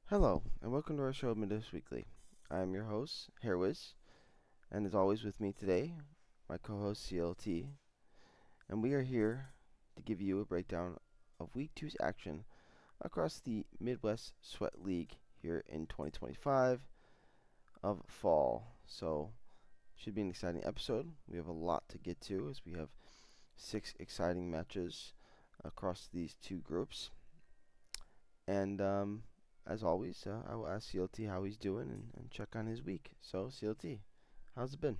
Hello, and welcome to our show, Midwest Weekly. I am your host, Hairwiz, and as always with me today, my co-host, Clt, and we are here to give you a breakdown of Week 2's action across the Midwest Sweat League here in 2025 of fall. So, should be an exciting episode. We have a lot to get to as we have 6 exciting matches across these two groups. And as always, I will ask CLT how he's doing and check on his week. So, CLT, how's it been?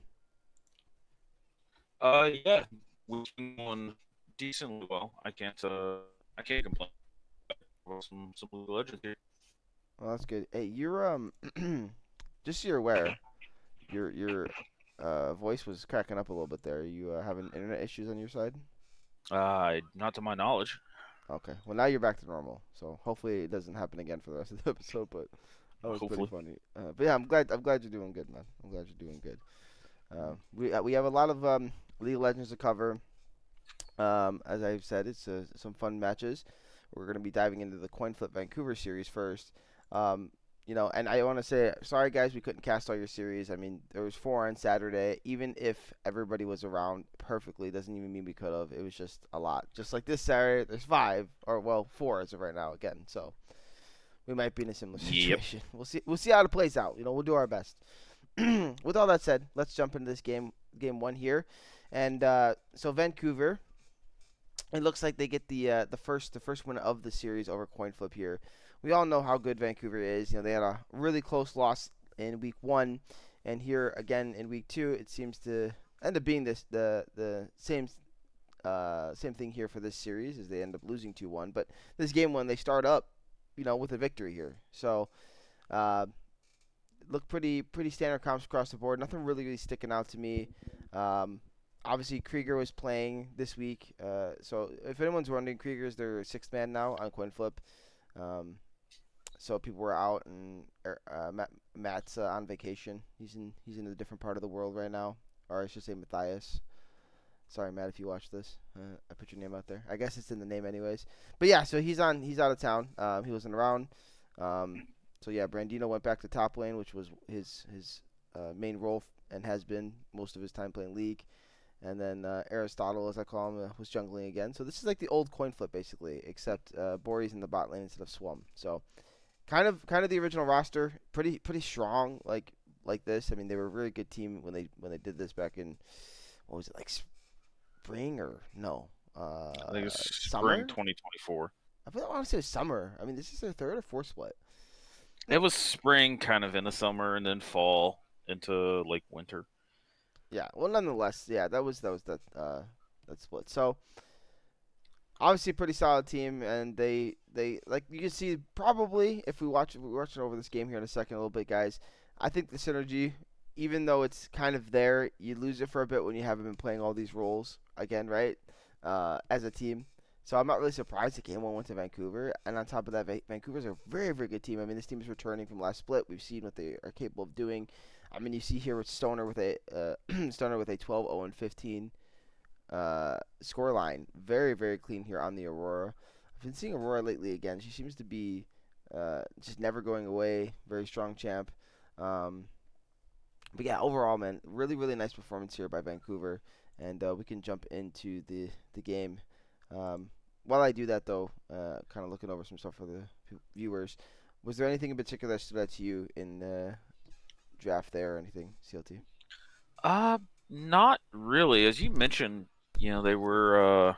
Yeah, we've been going decently well. I can't complain. Well, some League of Legends here. Well, that's good. Hey, you're just so you're aware, your voice was cracking up a little bit there. You having internet issues on your side? Not to my knowledge. Okay. Well, now you're back to normal. So hopefully it doesn't happen again for the rest of the episode. But that was pretty Hopefully. funny. But yeah, I'm glad you're doing good, man. I'm glad you're doing good. We have a lot of League of Legends to cover. As I've said, it's some fun matches. We're going to be diving into the Coin Flip Vancouver series first. Um, and I want to say sorry, guys, we couldn't cast all your series. I mean, there was 4 on Saturday. Even if everybody was around perfectly, doesn't even mean we could have. It was just a lot. Just like this Saturday, there's 5, or well, 4 as of right now again. So we might be in a similar Yep. situation. We'll see. We'll see how it plays out. We'll do our best. With all that said, let's jump into this game one here, and so Vancouver, it looks like they get the first win of the series over coin flip here. We all know how good Vancouver is. They had a really close loss in week 1, and here again in week 2, it seems to end up being the same thing here for this series as they end up losing 2-1. But this game one, they start up, with a victory here. So uh, look pretty standard comps across the board. Nothing really sticking out to me. Um, Obviously, Krieger was playing this week. So if anyone's wondering, Krieger's their sixth man now on coin flip. Um, so people were out, and Matt's on vacation. He's in a different part of the world right now, or I should say Matthias. Sorry, Matt, if you watch this, I put your name out there. I guess it's in the name anyways. But yeah, so he's out of town. He wasn't around. Um, so yeah, Brandino went back to top lane, which was his main role and has been most of his time playing League. And then Aristotle, as I call him, was jungling again. So this is like the old coin flip basically, except Bori's in the bot lane instead of Swum. So kind of the original roster, pretty strong like this. I mean, they were a really good team when they did this back in, what was it, like spring or no, I think it's spring summer. 2024. I want to say it was summer. I mean, this is their third or fourth split. It was spring, kind of in the summer, and then fall into like winter. Yeah. Well, nonetheless, yeah, that was that split. So obviously a pretty solid team, and they like you can see probably if we watch it over this game here in a second a little bit, guys. I think the synergy, even though it's kind of there, you lose it for a bit when you haven't been playing all these roles again, right? As a team. So I'm not really surprised that game one went to Vancouver, and on top of that, Vancouver's a very good team. I mean, this team is returning from last split. We've seen what they are capable of doing. I mean, you see here with Stoner with a Stoner with a 12-0-15 scoreline. Very clean here on the Aurora. I've been seeing Aurora lately again. She seems to be just never going away. Very strong champ. Um, but yeah, overall, man, really nice performance here by Vancouver, and we can jump into the game. While I do that, though, kind of looking over some stuff for the viewers. Was there anything in particular that stood out to you in draft there or anything, CLT? Uh, Not really. As you mentioned, they were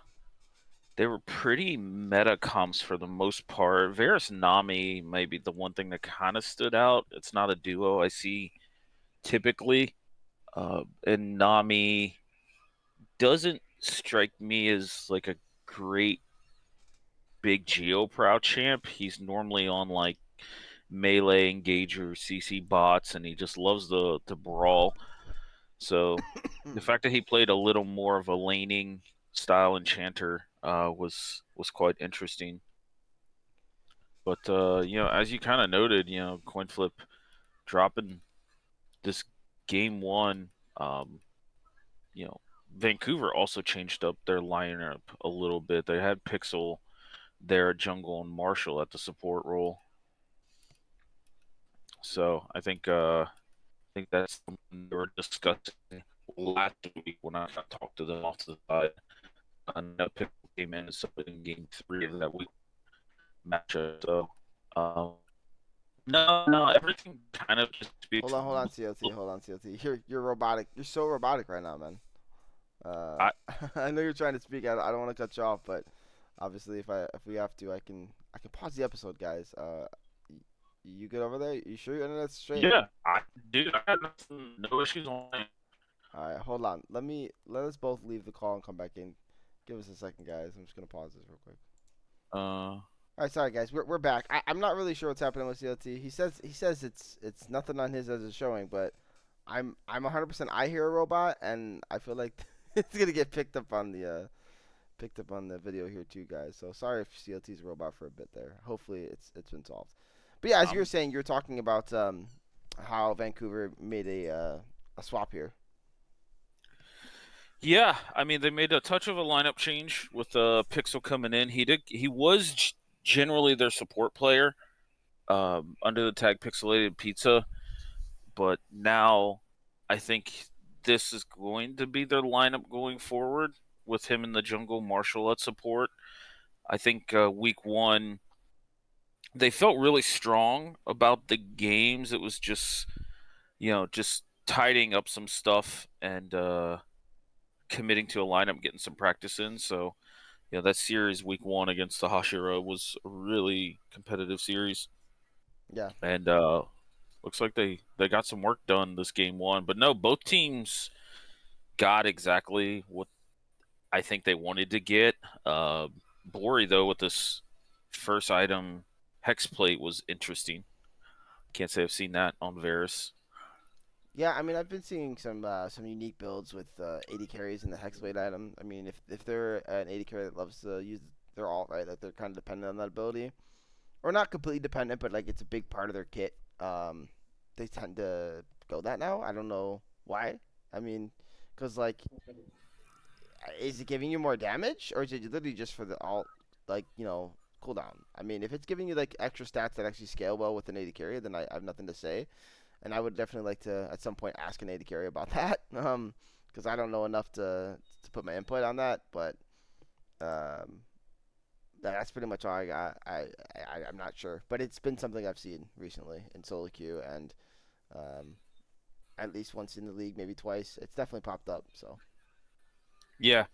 pretty meta comps for the most part. Varus Nami may be the one thing that kind of stood out. It's not a duo I see typically. And Nami doesn't strike me as like a great big Geo Prow champ. He's normally on like melee engager CC bots, and he just loves the brawl. So the fact that he played a little more of a laning style enchanter was quite interesting. But as you kind of noted, coin flip dropping this game one. Um, you know, Vancouver also changed up their lineup a little bit. They had Pixel there at jungle and Marshall at the support role. So I think that's something they were discussing last week when I talked to them off to the side. No pick came in in game 3 of that week matchup. So um, no, everything kind of just speaks. Hold on, CLT. Hold on, CLT. You're robotic. You're so robotic right now, man. I I know you're trying to speak. I don't want to cut you off, but obviously, if we have to, I can pause the episode, guys. You good over there? You sure your internet's straight? yeah, dude, I got no issues on it. All right, hold on. Let us both leave the call and come back in. Give us a second, guys. I'm just gonna pause this real quick. Uh, All right, sorry guys, we're back. I'm not really sure what's happening with CLT. He says it's nothing on his as it's showing, but I'm 100%. I hear a robot, and I feel like it's gonna get picked up on the video here too, guys. So sorry if CLT's a robot for a bit there. Hopefully it's been solved. But yeah, as you were um, saying, you're talking about how Vancouver made a swap here. yeah, I mean they made a touch of a lineup change with Pixel coming in. He was generally their support player under the tag Pixelated Pizza, but now I think this is going to be their lineup going forward with him in the jungle, Marshall at support. I think week 1 they felt really strong about the games. It was just just tidying up some stuff and committing to a lineup, getting some practice in. So that series week 1 against the Hashira was a really competitive series, Yeah, and looks like they got some work done this game 1. But no, both teams got exactly what I think they wanted to get. Bori though with this first item hex plate was interesting. Can't say I've seen that on Varus. yeah. I mean, I've been seeing some unique builds with 80 carries in the hexblade item. I mean, if they're an 80 carry that loves to use their alt, right, that they're kind of dependent on that ability, or not completely dependent, but like it's a big part of their kit. They tend to go that now. I don't know why. I mean, because like, is it giving you more damage, or is it literally just for the alt, like cooldown? I mean, if it's giving you like extra stats that actually scale well with an 80 carry, then I have nothing to say, and I would definitely like to at some point ask an 80 carry about that. Because I don't know enough to put my input on that, but um, that's pretty much all I got. I'm not sure, but it's been something I've seen recently in solo queue, and um, at least once in the league, maybe twice. It's definitely popped up. So Yeah,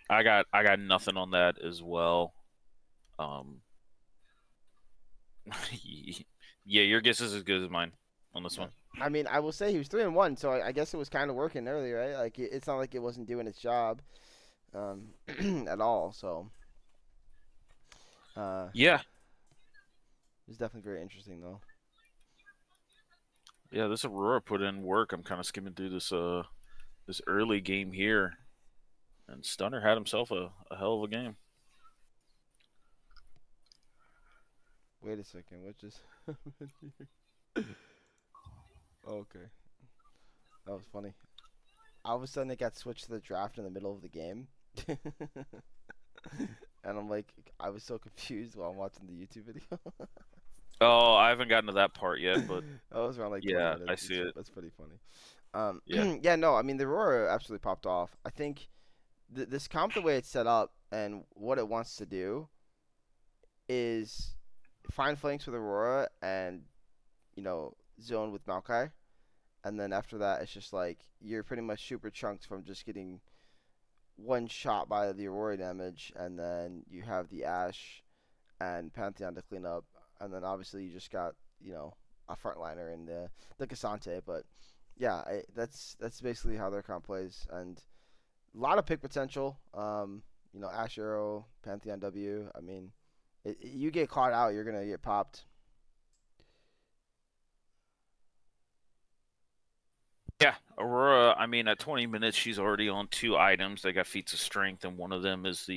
I got nothing on that as well. Um, yeah, your guess is as good as mine on this yeah. one. I mean, I will say he was 3-1, so I guess it was kind of working earlier, right? Like it's not like it wasn't doing its job at all. So uh, Yeah, it's definitely very interesting though. yeah, this Aurora put in work. I'm kind of skimming through this early game here, and Stunner had himself a hell of a game. Wait a second, what just? Okay, that was funny. All of a sudden, it got switched to the draft in the middle of the game, and I'm like, I was so confused while I'm watching the YouTube video. Oh, I haven't gotten to that part yet, but That was around like 20 yeah, I minutes. see it. That's pretty funny. Yeah, Yeah, no, I mean the Aurora absolutely popped off. I think this comp, the way it's set up and what it wants to do is find flanks with Aurora and zone with Maokai, and then after that it's just like you're pretty much super chunked from just getting one shot by the Aurora damage, and then you have the Ashe and Pantheon to clean up, and then obviously you just got a frontliner in the Cassante. But yeah, that's basically how their comp plays, and a lot of pick potential. Ashe Arrow, Pantheon W. I mean, you get caught out, you're gonna get popped. yeah. Aurora. I mean, at 20 minutes, she's already on 2 items. They got feats of strength, and one of them is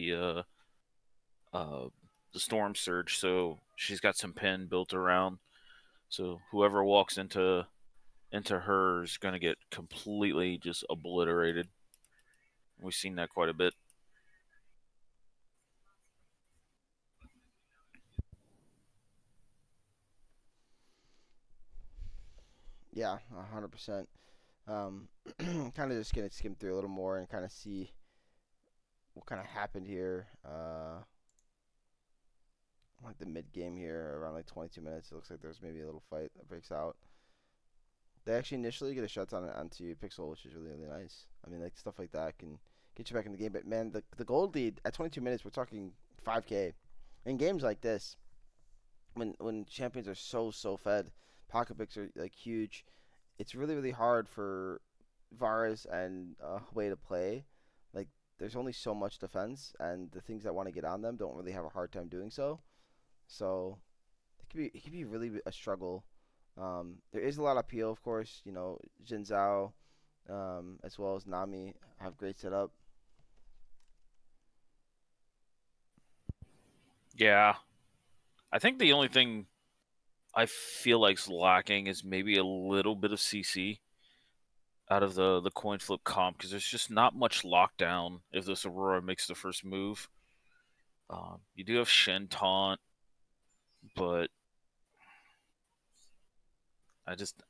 uh the Storm Surge. So she's got some pen built around. So whoever walks into her is going to get completely just obliterated. We've seen that quite a bit. Yeah, 100%. Um, kind of just gonna skim through a little more and kind of see what kind of happened here. Like the mid game here, around like 22 minutes, it looks like there's maybe a little fight that breaks out. They actually initially get a shut down onto Pixel, which is really really nice. I mean, like stuff like that can get you back in the game. But man, the gold lead at 22 minutes, we're talking 5K. In games like this, when champions are so fed, pocket picks are like huge. It's really really hard for Varas and way to play. Like there's only so much defense, and the things that want to get on them don't really have a hard time doing so. So it could be really a struggle. There is a lot of appeal, of course. You know, Jin Zhao, as well as Nami have great setup. Yeah, I think the only thing I feel like's lacking is maybe a little bit of CC out of the coin flip comp because there's just not much lockdown if this Aurora makes the first move. You do have Shen taunt, but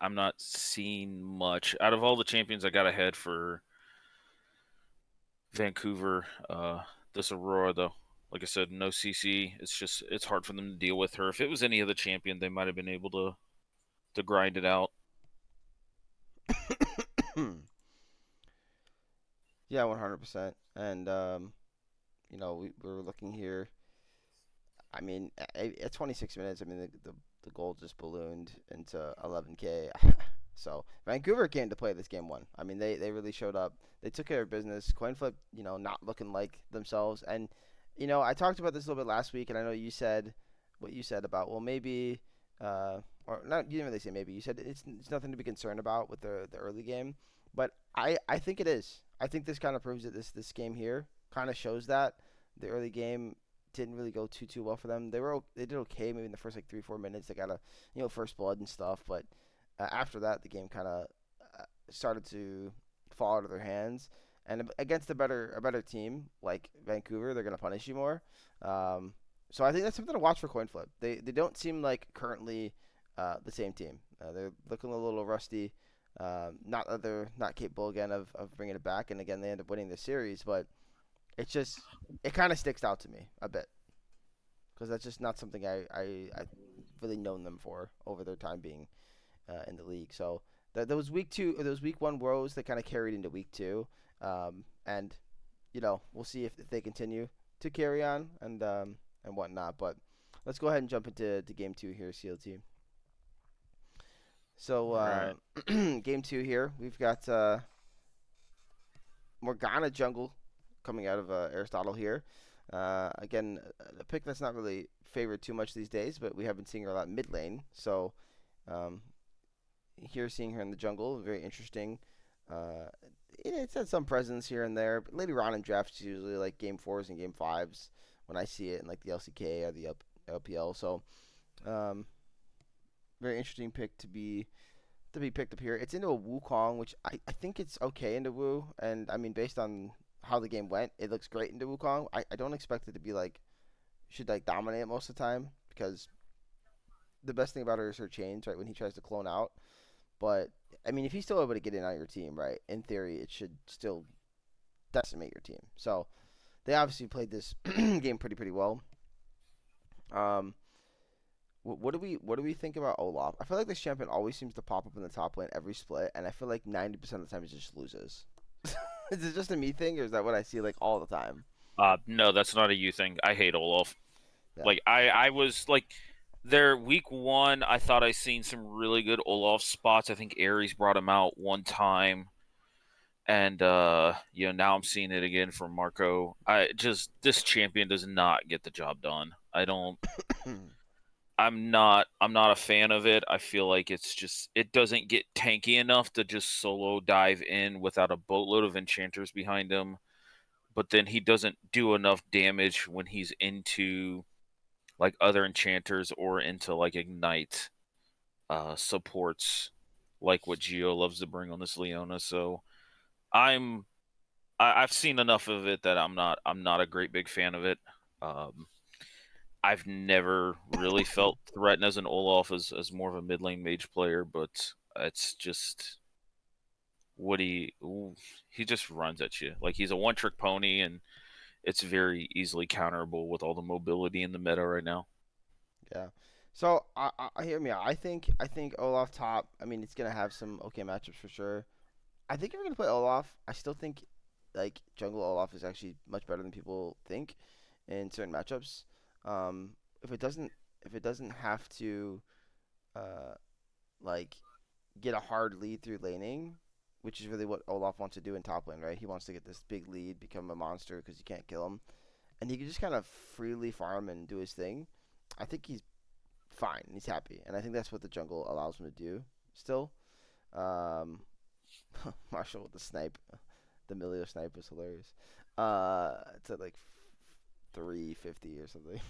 I'm not seeing much out of all the champions I got ahead for Vancouver. This Aurora though, like I said, no CC. It's hard for them to deal with her. If it was any other champion, they might have been able to grind it out. Yeah, 100%. And you know, we're looking here. I mean, at 26 minutes, I mean the goal just ballooned into 11K. So Vancouver came to play this game one. I mean, they really showed up. They took care of business. Coin flip, you know, not looking like themselves. And you know, I talked about this a little bit last week, and I know you said what you said about well maybe, or not. You didn't really say maybe. You said it's nothing to be concerned about with the early game, but I think it is. I think this kind of proves that this game here kind of shows that the early game didn't really go too well for them. They did okay maybe in the first like 3 4 minutes. They got a first blood and stuff, but after that the game kind of started to fall out of their hands. And against a better team like Vancouver, they're gonna punish you more. So I think that's something to watch for coin flip. They don't seem like currently the same team. They're looking a little rusty. Not that they're not capable again of bringing it back, and again they end up winning the series, but it's just it kind of sticks out to me a bit because that's just not something I really known them for over their time being in the league. So those week two or those week one woes that kind of carried into week two, and you know we'll see if they continue to carry on and whatnot. But let's go ahead and jump into game two here, CLT. So All right. game two here, we've got Morgana Jungle coming out of Aristotle here. Again, a pick that's not really favored too much these days, but we have been seeing her a lot mid lane. So um, here, seeing her in the jungle, very interesting. Uh, it's had some presence here and there, but later on in drafts, usually like game fours and game fives when I see it in like the LCK or the LPL. So um, very interesting pick to be picked up here. It's into a Wukong, which I think it's okay into Wu, and I mean based on how the game went, it looks great into Wukong. I don't expect it to be like should like dominate most of the time because the best thing about her is her chains, right? When he tries to clone out, but I mean if he's still able to get in on your team, right? In theory, it should still decimate your team. So they obviously played this game pretty well. Um, what do we think about Olaf? I feel like this champion always seems to pop up in the top lane every split, and I feel like 90% of the time he just loses. Is it just a me thing, or is that what I see like all the time? No, that's not a you thing. I hate Olaf. Yeah. Like I was like their week one, I thought I seen some really good Olaf spots. I think Ares brought him out one time. And now I'm seeing it again from Marco. I just this champion does not get the job done. I'm not a fan of it. I feel like it doesn't get tanky enough to just solo dive in without a boatload of enchanters behind him. But then he doesn't do enough damage when he's into like other enchanters or into like ignite supports like what Geo loves to bring on this Leona. So I'm I've seen enough of it that I'm not a great big fan of it. Um, I've never really felt threatened as an Olaf as more of a mid lane mage player, but It's just what he just runs at you like he's a one trick pony, and it's very easily counterable with all the mobility in the meta right now. Yeah. So I hear me out. I think Olaf top. I mean, it's gonna have some okay matchups for sure. I think if we're gonna play Olaf, I still think like jungle Olaf is actually much better than people think in certain matchups. Um, if it doesn't if it doesn't have to uh like get a hard lead through laning, which is really what Olaf wants to do in top lane, right? He wants to get this big lead, become a monster because you can't kill him, and he can just kind of freely farm and do his thing. I think he's fine. He's happy, and I think that's what the jungle allows him to do. Still, um, Marshall with the snipe, the Milio snipe was hilarious. It's at like 350 or something.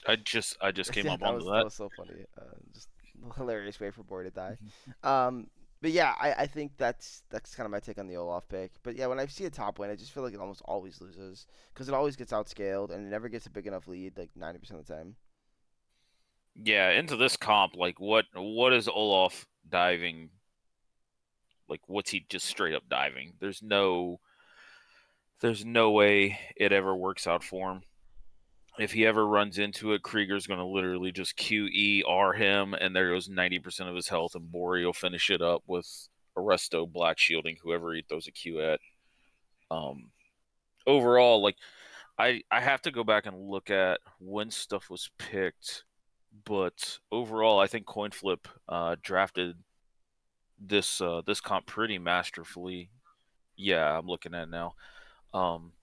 I just came Yeah, up that onto was that that. was so funny. Just hilarious way for Boy to die. Um, but yeah, I think that's kind of my take on the Olaf pick. But yeah, when I see a top lane, I just feel like it almost always loses because it always gets outscaled and it never gets a big enough lead, like 90% of the time. Yeah, into this comp, like what is Olaf diving? Like what's he just straight up diving? There's no way it ever works out for him. If he ever runs into it, Krieger's going to literally just QER him, and there goes 90% of his health, and Bori will finish it up with Arresto black shielding whoever he throws a Q at. Um, Overall, like I have to go back and look at when stuff was picked, but overall, I think CoinFlip drafted this comp pretty masterfully. Yeah, I'm looking at it now. Um,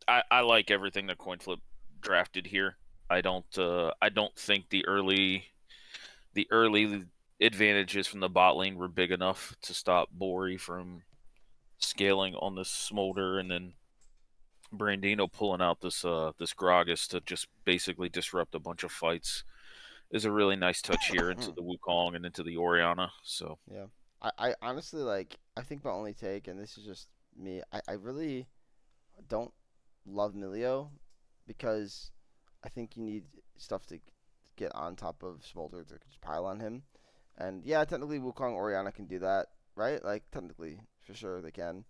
I like everything that CoinFlip drafted here. I don't think the early advantages from the bot lane were big enough to stop Bori from scaling on this Smolder, and then Brandino pulling out this Gragas to just basically disrupt a bunch of fights is a really nice touch here into the Wukong and into the Oriana. So Yeah. I honestly like I think my only take, and this is just me, I really don't love Milio because I think you need stuff to get on top of Smolder to just pile on him. And yeah, technically Wukong Oriana can do that, right? Like technically, for sure they can.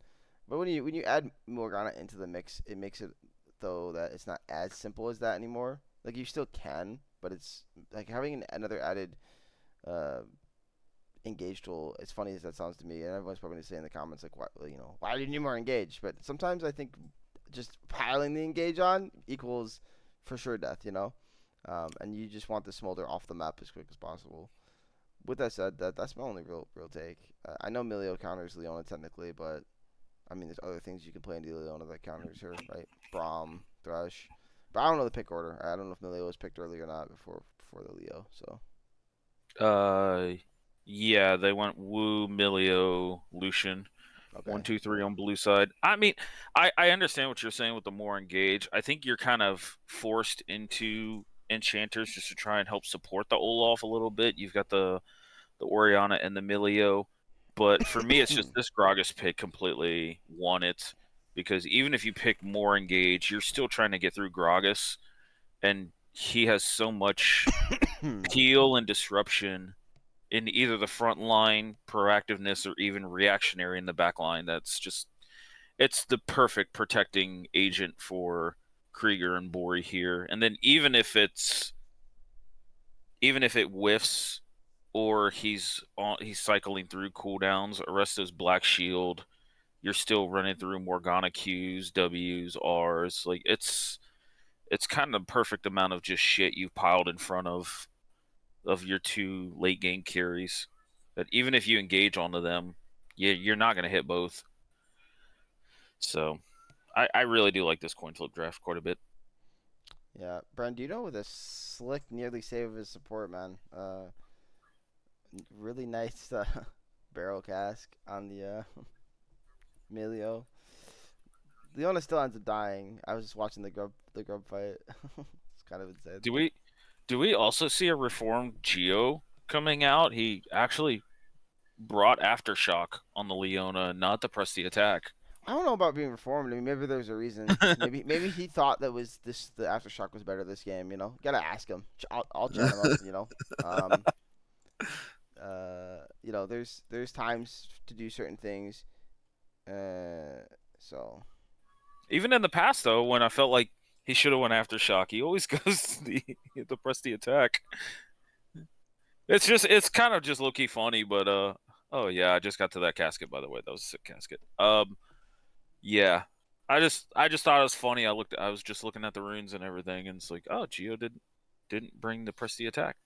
But when you add Morgana into the mix, it makes it though that it's not as simple as that anymore. Like you still can, but it's like having another added uh, engage tool. As funny as that sounds to me, and everyone's probably going to say in the comments like, "Why, why do you need more engage?" But sometimes I think just piling the engage on equals for sure death. And you just want the smolder off the map as quick as possible. With that said, that's my only real take. I know Milio counters Leona technically, but I mean, there's other things you can play into Leona that counters her, right? Braum, Thresh. But I don't know the pick order. I don't know if Milio was picked early or not before the Leo. So uh yeah, they went Wu, Milio, Lucian. One, okay. two, three on blue side. I mean, I understand what you're saying with the more engage. I think you're kind of forced into enchanters just to try and help support the Olaf a little bit. You've got the Oriana and the Milio. But for me, it's just this Gragas pick completely won it, because even if you pick more engage, you're still trying to get through Gragas, and he has so much peel and disruption in either the front line, proactiveness, or even reactionary in the back line. That's just it's the perfect protecting agent for Krieger and Bori here. And then even if it whiffs, or he's cycling through cooldowns, Arresto's Black Shield, you're still running through Morgana Qs, Ws, Rs. Like it's kind of the perfect amount of just shit you've piled in front of your two late game carries. That even if you engage onto them, you're not gonna hit both. So I really do like this coin flip draft quite a bit. Yeah, Brandino with a slick, nearly save of his support, man. Really nice barrel cask on the Milio. Leona still ends up dying. I was just watching the grub fight. It's kind of insane. Do we also see a reformed Geo coming out? He actually brought aftershock on the Leona, not to press the attack. I don't know about being reformed. I mean, maybe there's a reason. Maybe he thought that was this the aftershock was better this game. Gotta ask him. I'll chat him up. Um, there's times to do certain things. So Even in the past, though, when I felt like he should have went after Shock, he always goes to press the attack. It's kind of just low key funny, but oh yeah, I just got to that casket, by the way. That was a sick casket. Yeah. I just thought it was funny. I was just looking at the runes and everything, and it's like, oh, Geo didn't bring the press the attack.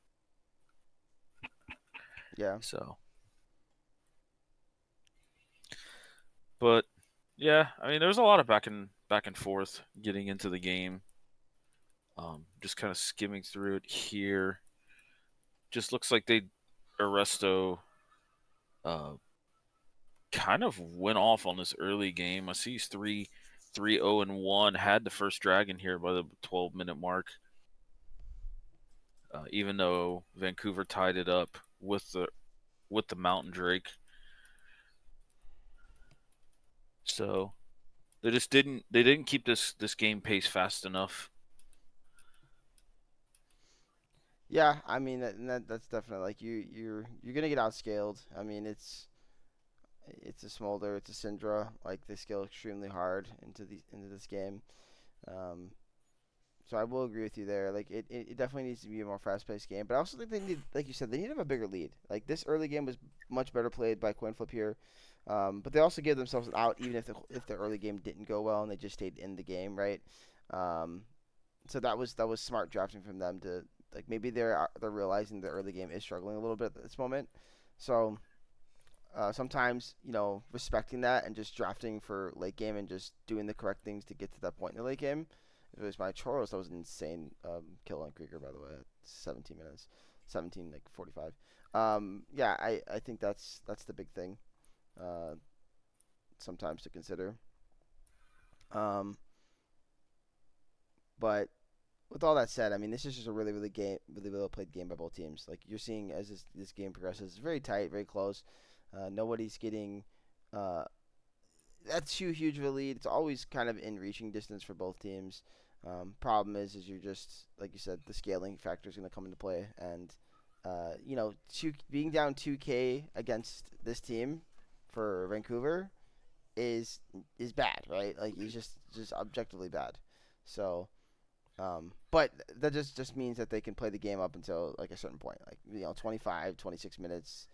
yeah, So, but yeah, I mean, there's a lot of back and forth getting into the game. Just kind of skimming through it here. Just looks like Arresto uh kind of went off on this early game. I see he's 3-0-1. Had the first dragon here by the 12-minute mark. Even though Vancouver tied it up with the Mountain Drake. So they didn't keep this game pace fast enough. yeah. I mean, that's definitely like you're gonna get outscaled. I mean, it's a Smolder, it's a Syndra. Like they scale extremely hard into this game. Um, so I will agree with you there. Like it definitely needs to be a more fast paced game. But I also think they need, like you said, they need to have a bigger lead. Like this early game was much better played by Coin Flip here. But they also gave themselves an out even if the early game didn't go well and they just stayed in the game, right? Um, so that was smart drafting from them to like maybe they're realizing the early game is struggling a little bit at this moment. So sometimes respecting that and just drafting for late game and just doing the correct things to get to that point in the late game. It was my Choros. That was an insane kill on Krieger, by the way. 17 minutes, 17 like 45. Yeah, I think that's the big thing. Uh, Sometimes to consider. Um, but with all that said, I mean, this is just a really well played game by both teams. Like you're seeing as this game progresses, it's very tight, very close. Nobody's getting uh, that's huge of a lead. It's always kind of in reaching distance for both teams. Problem is you're just like you said, the scaling factor is going to come into play, and being down 2K against this team for Vancouver is bad, right? Like he's just objectively bad. So but that just means that they can play the game up until like a certain point, like 25, 26 minutes.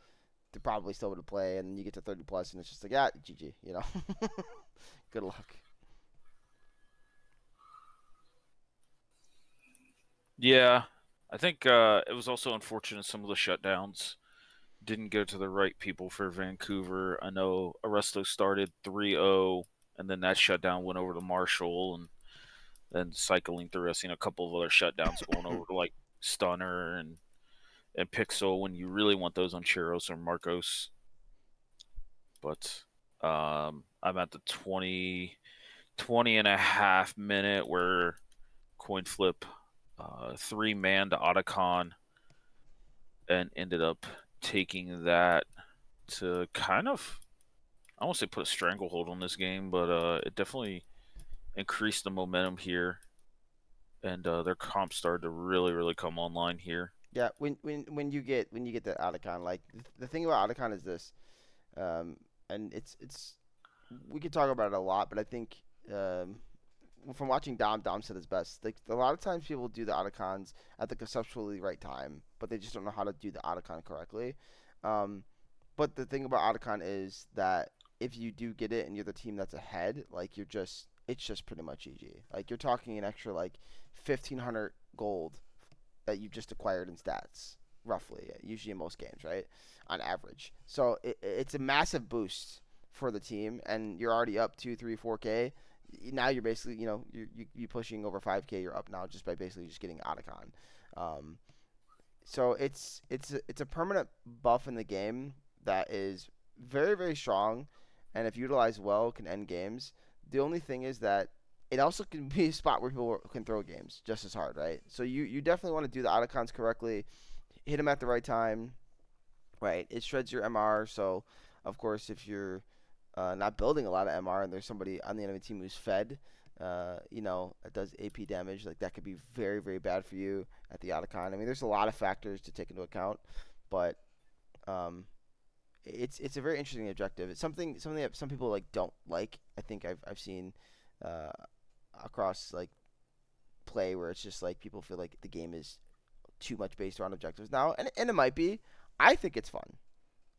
They're probably still able to play, and then you get to 30 plus, and it's just like GG, Good luck. Yeah, I think it was also unfortunate some of the shutdowns didn't go to the right people for Vancouver. I know Arresto started 3-0, and then that shutdown went over to Marshall, and then cycling through, I've seen a couple of other shutdowns going over to like Stunner and Pixel when you really want those on Chiros or Marcos. But I'm at the 20 and a half minute where coin flip 3-man to Otacon and ended up taking that to kind of, I won't say put a stranglehold on this game, but it definitely increased the momentum here, and their comp started to really come online here. Yeah, when you get the Otacon, like the thing about Otacon is this, um, and it's we could talk about it a lot, but I think from watching Dom said his best. Like a lot of times people do the Otacons at the conceptually right time, but they just don't know how to do the Otacon correctly. Um, but the thing about Otacon is that if you do get it and you're the team that's ahead, like it's just pretty much GG. Like you're talking an extra like 1,500 gold that you just acquired in stats, roughly, usually in most games, right? On average. So it's a massive boost for the team, and you're already up 2, 3, 4K. Now you're basically, you pushing over 5K. You're up now just by basically just getting Otacon. Um, so it's a permanent buff in the game that is very strong, and if utilized well, can end games. The only thing is that it also can be a spot where people can throw games just as hard, right? So you definitely want to do the Otacons correctly, hit them at the right time, right? It shreds your MR, so of course if you're not building a lot of MR and there's somebody on the enemy team who's fed, that does AP damage, like that could be very bad for you at the Otacon. I mean, there's a lot of factors to take into account, but um, it's a very interesting objective. It's something that some people like don't like. I think I've seen uh, across like play where it's just like people feel like the game is too much based around objectives now, and it might be. I think it's fun.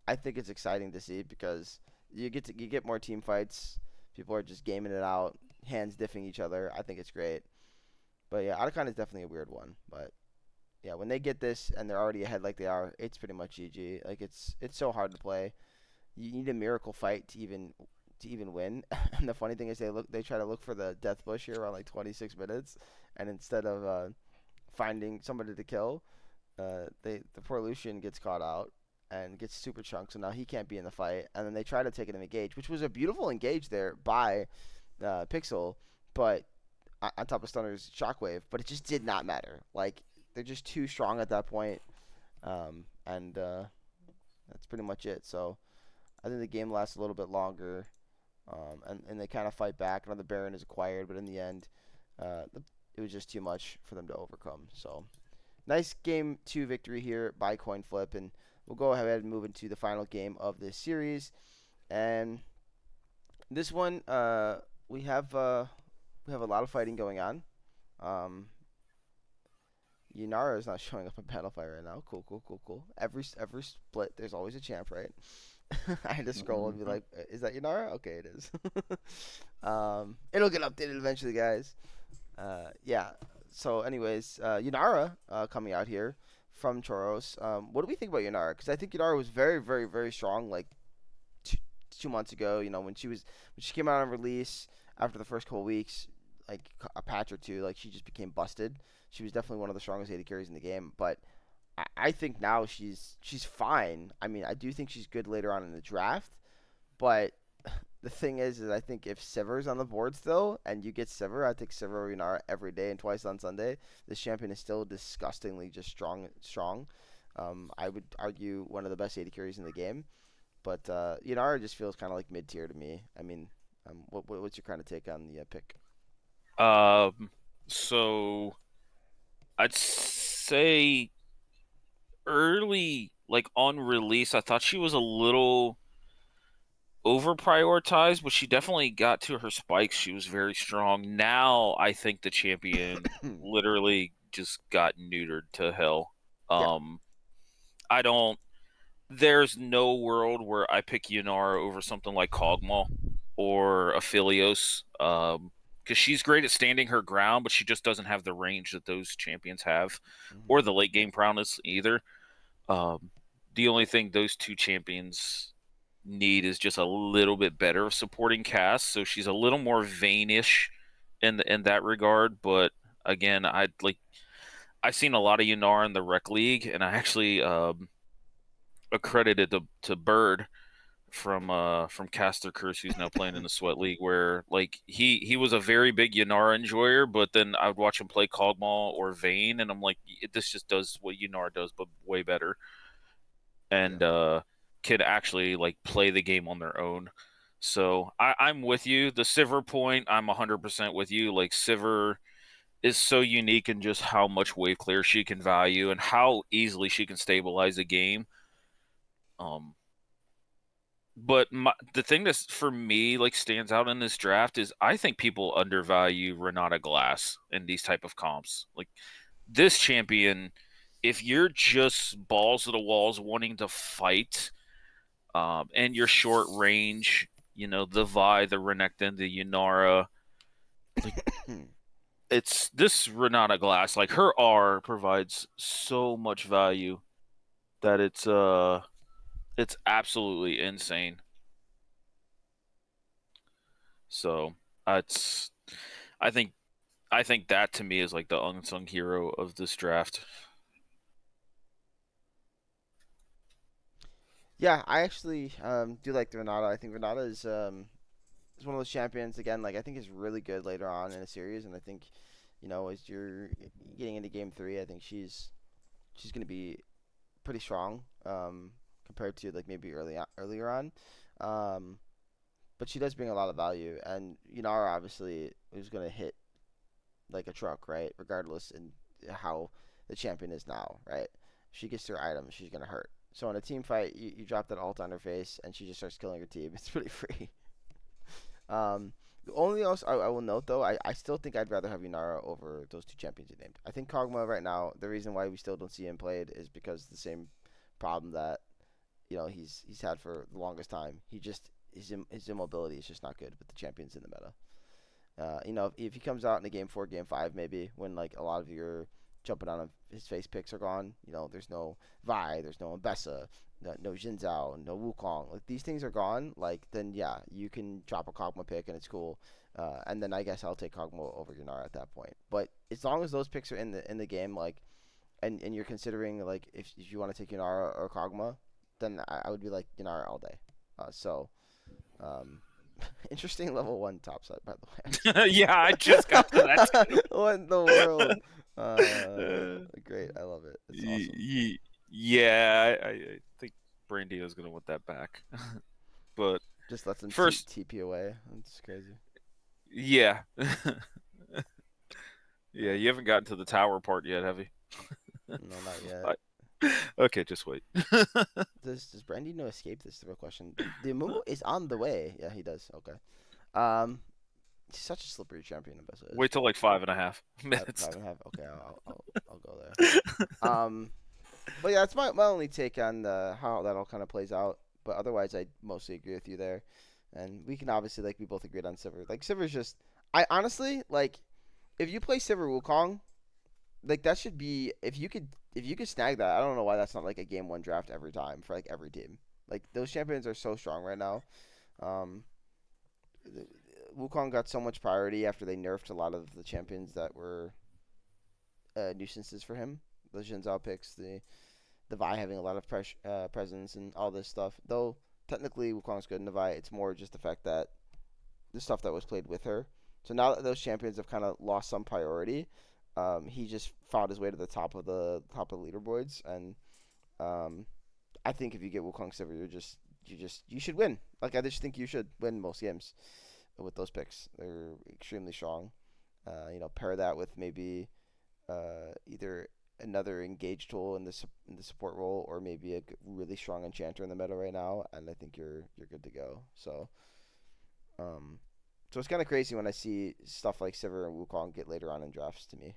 I think it's exciting to see because you get more team fights. People are just gaming it out, hands diffing each other. I think it's great. But yeah, Otacon is definitely a weird one. But yeah, when they get this and they're already ahead like they are, it's pretty much GG. Like it's so hard to play. You need a miracle fight to even win. And the funny thing is they try to look for the death bush here around like 26 minutes, and instead of finding somebody to kill, the poor Lucian gets caught out and gets super chunked, so now he can't be in the fight. And then they try to take an engage, which was a beautiful engage there by Pixel, but on top of Stunner's Shockwave, but it just did not matter. Like they're just too strong at that point, and that's pretty much it. So I think the game lasts a little bit longer, and they kind of fight back. Another Baron is acquired, but in the end, it was just too much for them to overcome. So nice game 2 victory here by coin flip, and we'll go ahead and move into the final game of this series. And this one, we have a lot of fighting going on. Um, Yunara is not showing up in Battlefy right now. Cool, cool, cool, cool. Every split, there's always a champ, right? I had to scroll and be like, "Is that Yunara?" Okay, it is. It'll get updated eventually, guys. Yeah. So, anyways, Yunara coming out here from Choros. What do we think about Yunara? Because I think Yunara was very, very, very strong. Like two, 2 months ago, when she came out on release after the first couple weeks, like a patch or two, like she just became busted. She was definitely one of the strongest AD carries in the game, but I think now she's fine. I mean, I do think she's good later on in the draft, but the thing is I think if Sever's on the board still, and you get Sever, I take Sever or Yunara every day and twice on Sunday. This champion is still disgustingly just strong. Strong. I would argue one of the best AD carries in the game, but Yunara just feels kind of like mid tier to me. I mean, what's your kind of take on the pick? Um, so I'd say early, like on release, I thought she was a little over prioritized, but she definitely got to her spikes. She was very strong. Now I think the champion literally just got neutered to hell. Yeah. Um, I don't. There's no world where I pick Yunara over something like Kog'Maw or Aphelios. Because she's great at standing her ground, but she just doesn't have the range that those champions have, Mhm. or the late game prowess either. Um, the only thing those two champions need is just a little bit better supporting cast, so she's a little more Vaynish in that regard. But again, I've seen a lot of Yunara in the rec league, and I actually accredited to Bird from Caster Curse, who's now playing in the Sweat League, where like he was a very big Yunara enjoyer, but then I would watch him play Kog'Maw or Vayne, and I'm like, this just does what Yunara does, but way better, Yeah. and can actually like play the game on their own. So I'm with you. The Sivir point, I'm 100% with you. Like Sivir is so unique in just how much wave clear she can value and how easily she can stabilize a game. Um, But the thing that's for me like stands out in this draft is I think people undervalue Renata Glass in these type of comps. Like this champion, if you're just balls to the walls wanting to fight, and you're short range, the Vi, the Renekton, the Yunara, like it's this Renata Glass, like her R provides so much value that it's absolutely insane. So it's I think I think that to me is like the unsung hero of this draft. Yeah, I actually do like the Renata. I think Renata is one of those champions again. Like I think is really good later on in a series, and I think as you're getting into game 3, I think she's gonna be pretty strong compared to like maybe earlier on. Um, but she does bring a lot of value, and Yunara obviously is gonna hit like a truck, right? Regardless in how the champion is now, right? If she gets her items, she's gonna hurt. So in a team fight, you drop that ult on her face, and she just starts killing her team. It's pretty free. The only else I will note though, I still think I'd rather have Yunara over those two champions you named. I think Kog'Maw right now, the reason why we still don't see him played is because the same problem that he's had for the longest time. He just his immobility is just not good with the champions in the meta. If he comes out in a game 4, game 5, maybe when like a lot of your jumping on his face picks are gone. There's no Vi, there's no Mbessa, no Jin Zhao, no Wukong. Like these things are gone. Like then yeah, you can drop a Kog'Maw pick and it's cool. And then I guess I'll take Kog'Maw over Yunara at that point. But as long as those picks are in the game, like, and you're considering like if you want to take Yunara or Kog'Maw, then I would be like Yunara all day. Um, interesting level 1 topside, by the way. Yeah, I just got to that too. What in the world? Uh, Great, I love it. It's awesome. yeah, I think Brandio's gonna want that back. But Just lets them first, TP away. That's crazy. yeah, yeah, you haven't gotten to the tower part yet, have you? No, not yet. Okay, just wait. Does Brandino escape? This is the real question. The Mumu is on the way. Yeah, he does. Okay. Um, he's such a slippery champion. Mbessa is. Wait till like 5.5 Five, minutes. 5.5. Okay, I'll go there. But yeah, that's my only take on how that all kind of plays out. But otherwise, I mostly agree with you there. And we can obviously we both agreed on Sivir. Like Sivir's just, I honestly like, if you play Sivir Wukong, like that should be if you could snag that. I don't know why that's not like a game 1 draft every time for like every team. Like those champions are so strong right now. Um, Wukong got so much priority after they nerfed a lot of the champions that were nuisances for him. The Jin Zhao picks, the Vi having a lot of presence and all this stuff. Though technically Wukong's good in the Vi, it's more just the fact that the stuff that was played with her. So now that those champions have kind of lost some priority, he just fought his way to the top of the leaderboards, and I think if you get Wukong Silver, you should win. Like I just think you should win most games with those picks. They're extremely strong. Pair that with maybe either another engage tool in the support role, or maybe a really strong enchanter in the meta right now, and I think you're good to go. Um, so it's kind of crazy when I see stuff like Sivir and Wukong get later on in drafts to me.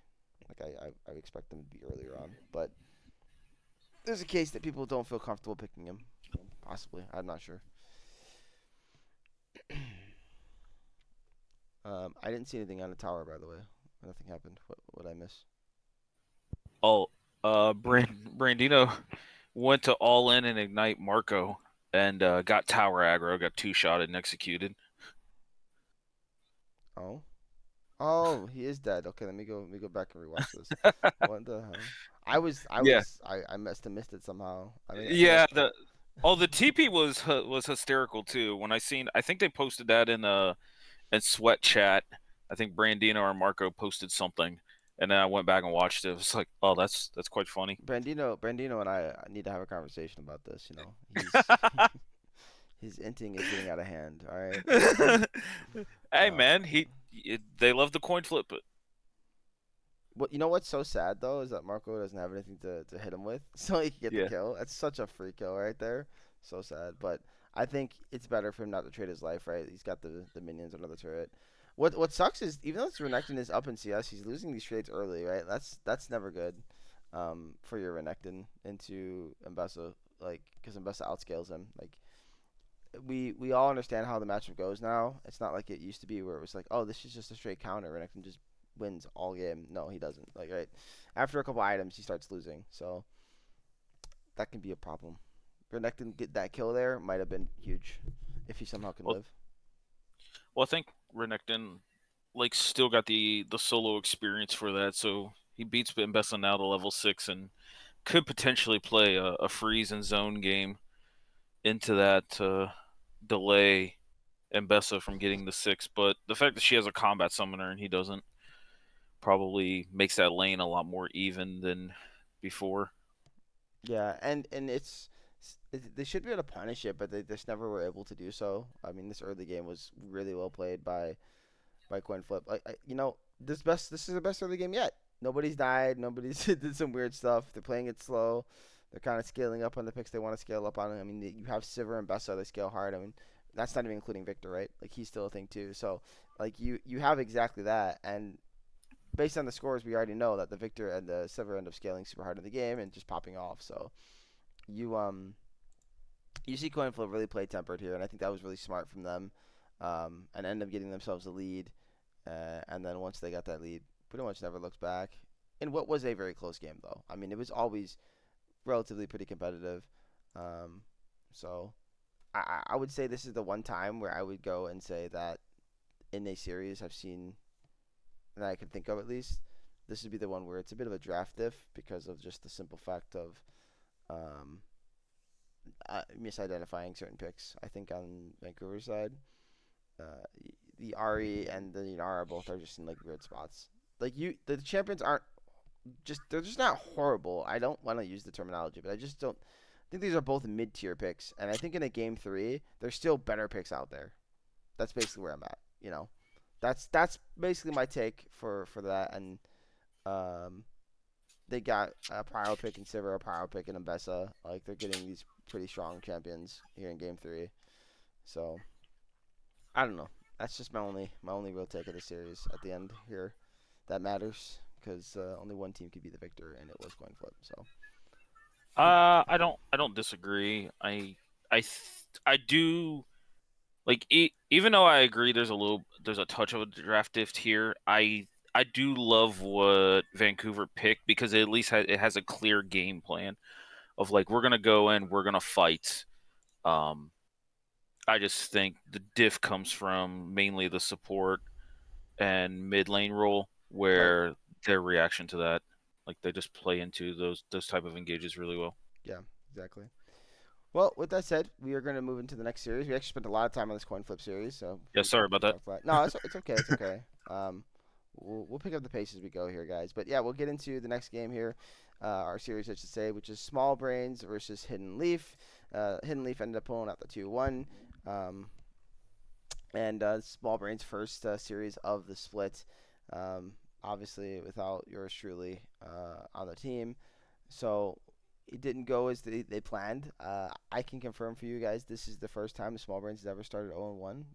Like I expect them to be earlier on, but there's a case that people don't feel comfortable picking him. Possibly, I'm not sure. I didn't see anything on the tower, by the way. Nothing happened. What I miss? Oh, Brandino went to all in and ignite Marco and got tower aggro, got 2-shotted and executed. Oh, oh, he is dead. Okay, let me go back and rewatch this. What the hell? Yeah, I must have missed it somehow. I think yeah. The TP was hysterical too. When I think they posted that in Sweat Chat. I think Brandino or Marco posted something, and then I went back and watched it. It was like, oh, that's quite funny. Brandino and I need to have a conversation about this. He's his inting is getting out of hand. All right. Hey Uh, man, they love the coin flip. But what's so sad though is that Marco doesn't have anything to hit him with, so he can get the yeah, kill. That's such a free kill right there. So sad, but I think it's better for him not to trade his life. Right, he's got the minions under the turret. What sucks is even though Renekton is up in CS, he's losing these trades early. Right, that's never good. For your Renekton into Mbessa, like because Mbessa outscales him. Like we all understand how the matchup goes now. It's not like it used to be where it was like, oh, this is just a straight counter. Renekton just wins all game. No, he doesn't. Like right after a couple items, he starts losing. So that can be a problem. Renekton get that kill there might have been huge if he somehow can well, live. I think Renekton still got the solo experience for that, so he beats Mbessa now to level 6 and could potentially play a freeze and zone game into that to delay Mbessa from getting the 6. But the fact that she has a combat summoner and he doesn't probably makes that lane a lot more even than before. Yeah, and they should be able to punish it, but they just never were able to do so. I mean, this early game was really well played by coin flip. This is the best early game yet. Nobody's died. Nobody's did some weird stuff. They're playing it slow. They're kind of scaling up on the picks they want to scale up on. I mean, you have Sivir and Bessa, they scale hard. I mean, that's not even including Victor, right? Like he's still a thing too. So like you have exactly that, and based on the scores, we already know that the Victor and the Sivir end up scaling super hard in the game and just popping off. So you you see Coin Flip really play tempered here, and I think that was really smart from them, and end up getting themselves a lead. And then once they got that lead, pretty much never looked back. In what was a very close game, though. I mean, it was always relatively pretty competitive. Um, so I would say this is the one time where I would go and say that in a series I've seen that I can think of at least, this would be the one where it's a bit of a draft diff because of just the simple fact of um, misidentifying certain picks. I think on Vancouver's side, uh, the Ari and the Yanara both are just in like weird spots. Like the champions aren't they're just not horrible. I don't want to use the terminology, but I just don't I think these are both mid tier picks, and I think in a game three, there's still better picks out there. That's basically where I'm at. You know, that's basically my take for that. And um, they got a Pyro pick in Sivir, a Pyro pick in Ambessa. Like they're getting these pretty strong champions here in game three. So I don't know. That's just my only real take of the series at the end here. That matters because only one team could be the victor, and it was coin flip. So I don't disagree. I do like even though I agree there's a touch of a draft diff here. I do love what Vancouver picked because it at least it has a clear game plan of like we're gonna go in, we're gonna fight. Um, I just think the diff comes from mainly the support and mid lane role right, where their reaction to that, like they just play into those type of engages really well. yeah, exactly. Well, with that said, we are going to move into the next series. We actually spent a lot of time on this coin flip series, so Yeah, sorry about we that. talked a lot. No, it's okay. It's okay. We'll pick up the pace as we go here, guys. But yeah, we'll get into the next game here, our series, I should say, which is Small Brains versus Hidden Leaf. Hidden Leaf ended up pulling out the 2-1. Um, and Small Brains' first series of the split. Obviously, without yours truly on the team. So it didn't go as they planned. I can confirm for you guys this is the first time the Small Brains has ever started 0-1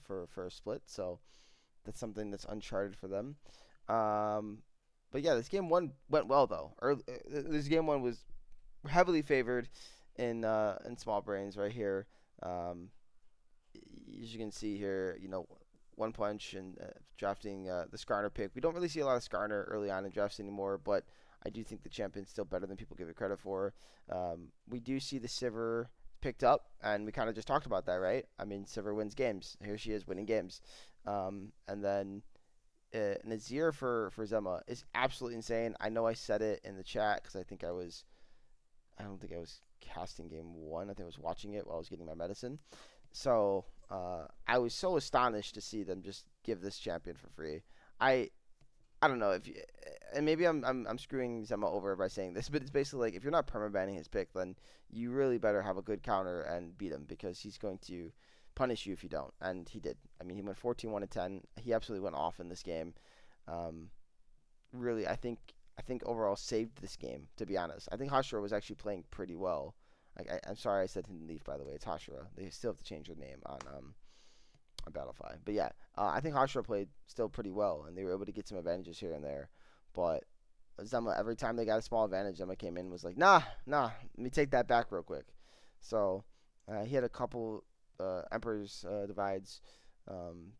for a split. So that's something that's uncharted for them. But yeah, this game one went well though. This game one was heavily favored in Small Brains right here. Um, as you can see here, one punch and drafting the Skarner pick. We don't really see a lot of Skarner early on in drafts anymore, but I do think the champion's still better than people give it credit for. We do see the Sivir picked up, and we kind of just talked about that, right? I mean, Sivir wins games. Here she is winning games. And then Nazir for Zema is absolutely insane. I know I said it in the chat because I don't think I was casting game one. I think I was watching it while I was getting my medicine. So I was so astonished to see them just give this champion for free. I I don't know if you, and maybe I'm screwing Zema over by saying this, but it's basically like if you're not permabanning his pick, then you really better have a good counter and beat him because he's going to punish you if you don't, and he did. I mean, he went 14-1-10. He absolutely went off in this game. Um, really, I think overall saved this game. To be honest, I think Hashira was actually playing pretty well. Like I'm sorry I said Hidden Leaf by the way. It's Hashira. They still have to change their name on Battlefy. But yeah, I think Hashira played still pretty well, and they were able to get some advantages here and there. But Zema, every time they got a small advantage, Zema came in and was like, nah, let me take that back real quick. So he had a couple Emperor's divides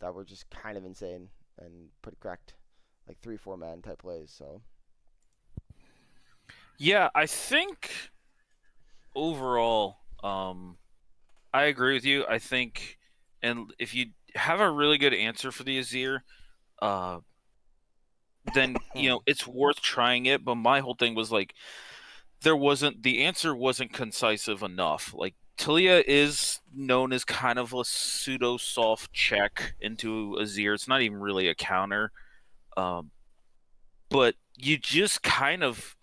that were just kind of insane and pretty cracked, like 3-4 man type plays. So Yeah, I think overall, I agree with you. I think, and if you have a really good answer for the Azir, uh, then it's worth trying it. But my whole thing was like, the answer wasn't concisive enough. Like Talia is known as kind of a pseudo soft check into Azir. It's not even really a counter, um, but you just kind of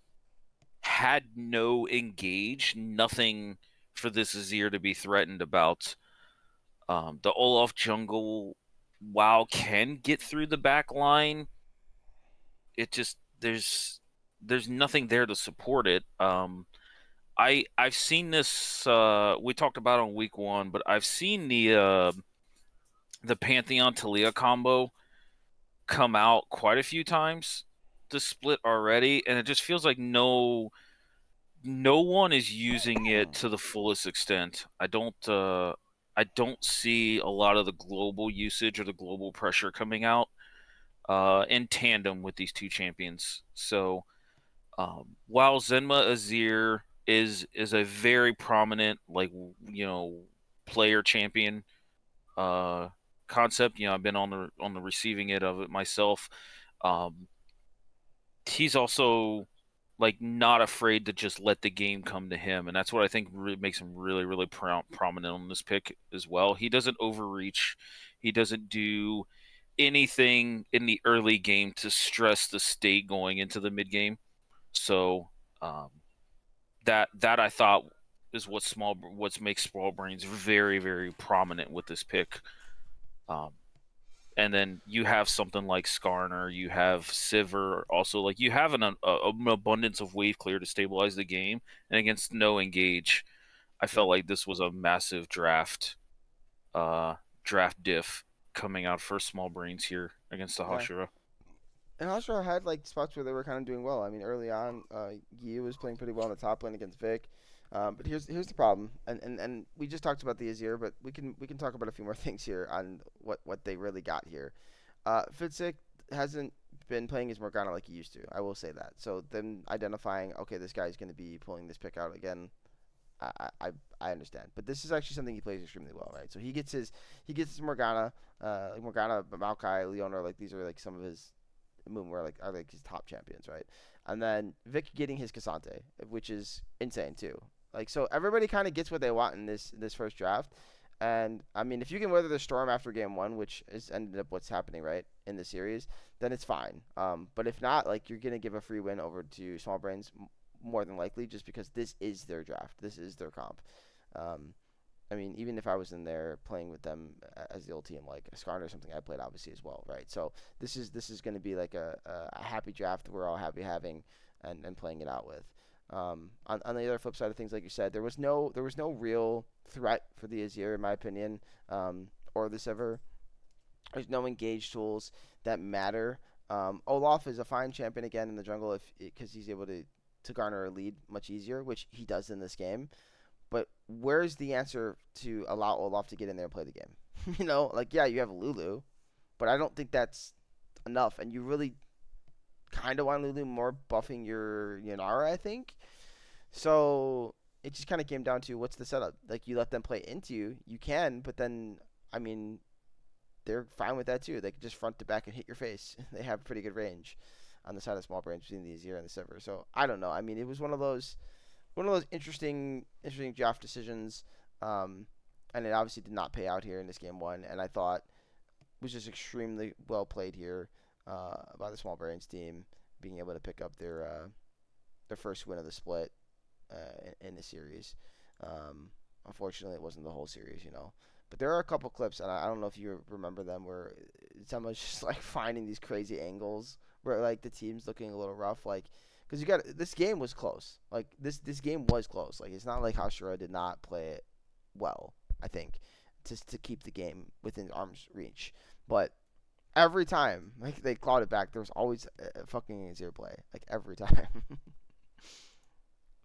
had no engage, nothing for this Azir to be threatened about. The Olaf jungle, while can get through the back line, it just there's nothing there to support it. I've seen this. We talked about it on week 1, but I've seen the Pantheon Talia combo come out quite a few times. The split already, and it just feels like no one is using it to the fullest extent. I don't see a lot of the global usage or the global pressure coming out in tandem with these two champions. So while Zenma Azir is a very prominent player champion uh, concept, I've been on the receiving end of it myself. Um, he's also like not afraid to just let the game come to him, and that's what I think really makes him really prominent on this pick as well. He doesn't overreach. He doesn't do anything in the early game to stress the state going into the mid game. So um, that I thought is what makes Small Brains very prominent with this pick. Um, and then you have something like Skarner, you have Sivir, also like you have an abundance of wave clear to stabilize the game, and against no engage, I Yeah. felt like this was a massive uh, draft diff coming out for Small Brains here against the Yeah. Hashira. And Hashira had like spots where they were kind of doing well. I mean, early on, Yi was playing pretty well in the top lane against Vic. But here's the problem, and we just talked about the Azir, but we can talk about a few more things here on what they really got here. Fitzik hasn't been playing his Morgana like he used to. I will say that. So them identifying, okay, this guy's going to be pulling this pick out again. I, I I understand, but this is actually something he plays extremely well, right? So he gets his Morgana, like Morgana, Maokai, Leona, like these are like some of his Moon were like are like his top champions, right? And then Vic getting his Cassante, which is insane too. Like so, everybody kind of gets what they want in this first draft. And I mean, if you can weather the storm after game 1, which is ended up what's happening right in the series, then it's fine. But if not, like you're gonna give a free win over to Small Brains more than likely, just because this is their draft, this is their comp. Um, I mean, even if I was in there playing with them as the old team, like Skarn or something, I played obviously as well, right? So this is going to be like a happy draft we're all happy having and playing it out with. On the other flip side of things, like you said, there was no real threat for the Azir in my opinion, or the Sever. There's no engage tools that matter. Olaf is a fine champion again in the jungle if because he's able to garner a lead much easier, which he does in this game. But where's the answer to allow Olaf to get in there and play the game? Like yeah, you have Lulu, but I don't think that's enough. And you really kind of want Lulu more buffing your Yanara, I think. So it just kind of came down to what's the setup. Like you let them play into you, you can, but then I mean they're fine with that too. They can just front to back and hit your face. They have pretty good range on the side of Small Brains between the Azir and the Silver. So I don't know. I mean, it was one of those interesting draft decisions, um, and it obviously did not pay out here in this game 1. And I thought was just extremely well played here by the Small Brains team, being able to pick up their first win of the split in the series. Unfortunately, it wasn't the whole series. But there are a couple clips, and I don't know if you remember them, where someone's just like finding these crazy angles where like the team's looking a little rough, like because this game was close. Like this game was close. Like it's not like Hashira did not play it well. I think to keep the game within arm's reach, but every time like they clawed it back, there was always a fucking zero play. Like every time.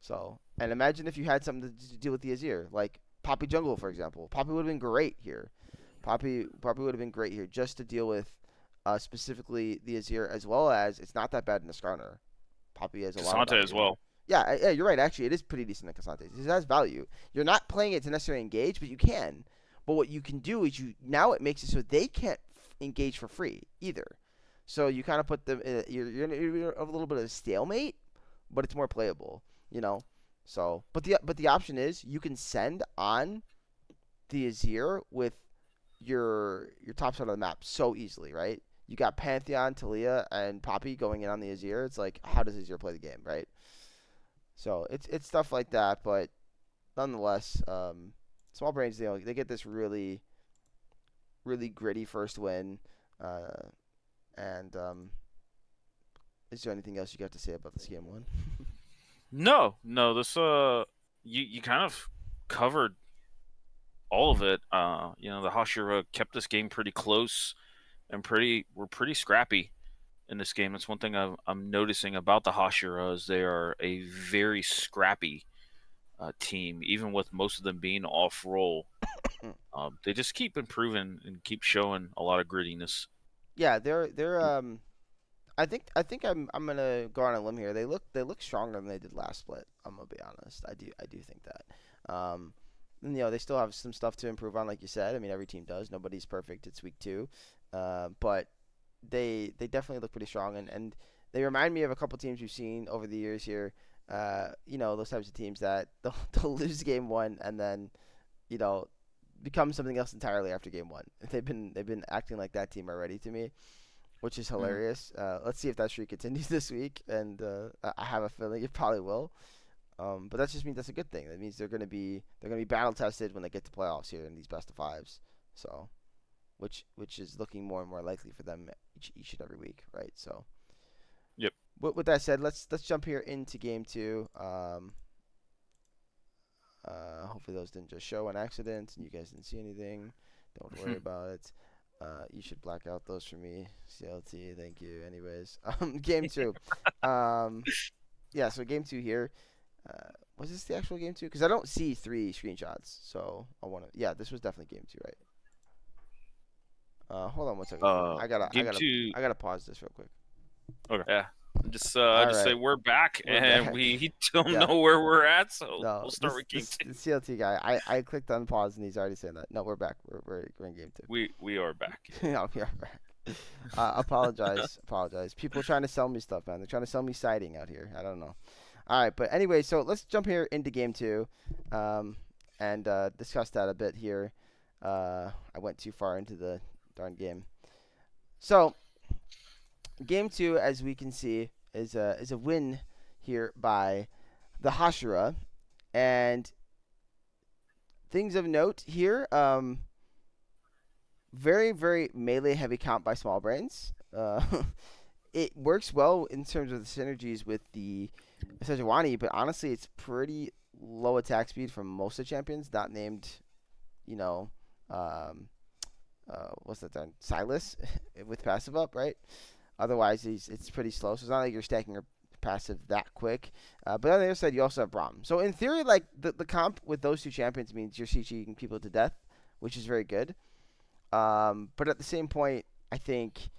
So and imagine if you had something to deal with the Azir, like Poppy Jungle, for example. Poppy would have been great here. Poppy would have been great here just to deal with specifically the Azir, as well as it's not that bad in the Skarner. Poppy has a lot of Cassante as value. well. Yeah, you're right. Actually, it is pretty decent in Cassante. It has value. You're not playing it to necessarily engage, but you can. But what you can do is now it makes it so they can't engage for free either. So you kind of put them. You're a little bit of a stalemate, but it's more playable. You know. So, but the option is you can send on the Azir with your top side of the map so easily, right? You got Pantheon, Talia, and Poppy going in on the Azir. It's like, how does Azir play the game, right? So it's stuff like that, but nonetheless, Small Brains they get this really gritty first win. Uh, and is there anything else you got to say about this game 1? No, this you kind of covered all of it. The Hashira kept this game pretty close and were pretty scrappy in this game. That's one thing I'm noticing about the Hashira is they are a very scrappy team, even with most of them being off roll. They just keep improving and keep showing a lot of grittiness. Yeah, they're I think I'm gonna go on a limb here. They look stronger than they did last split. I'm gonna be honest. I do think that. And, they still have some stuff to improve on, like you said. I mean, every team does. Nobody's perfect. It's week 2, but they definitely look pretty strong, and they remind me of a couple teams we've seen over the years here. Those types of teams that they'll lose game 1 and then you know become something else entirely after game 1. They've been acting like that team already to me, which is Mhm. hilarious. Let's see if that streak continues this week, and I have a feeling it probably will. But that just means that's a good thing. That means they're gonna be battle tested when they get to playoffs here in these best of fives. So, which is looking more and more likely for them each and every week, right? So, Yep. with that said, let's jump here into game 2. Hopefully those didn't just show on accident and you guys didn't see anything. Don't worry about it. You should black out those for me, CLT. Thank you. Anyways, game 2. Um, yeah. So game 2 here. Was this the actual game 2? Because I don't see 3 screenshots. So I want to. Yeah, this was definitely game 2, right? Hold on one second. uh, I gotta, I Game gotta, two. I gotta pause this real quick. Okay. Yeah. Just All just say right, we're back, we're and back. we don't Yeah. know where we're at, so No, we'll start this with game this two. the CLT guy. I clicked on pause and he's already saying that. No, we're back. We're in game 2. We are back. I'll be right back. Apologize. People trying to sell me stuff, man. They're trying to sell me siding out here. I don't know. All right, but anyway, so let's jump here into game 2, um, and discuss that a bit here. I went too far into the darn game. So game 2, as we can see, is a win here by the Hashira, and things of note here. Very very melee heavy comp by Small Brains. It works well in terms of the synergies with the Sejuani, but honestly, it's pretty low attack speed from most of the champions, not named, you know, um, what's that done? Silas with passive up, right? Otherwise, it's pretty slow. So it's not like you're stacking your passive that quick. But on the other side, you also have Braum. So in theory, like the comp with those 2 champions means you're CGing people to death, which is very good. But at the same point, I think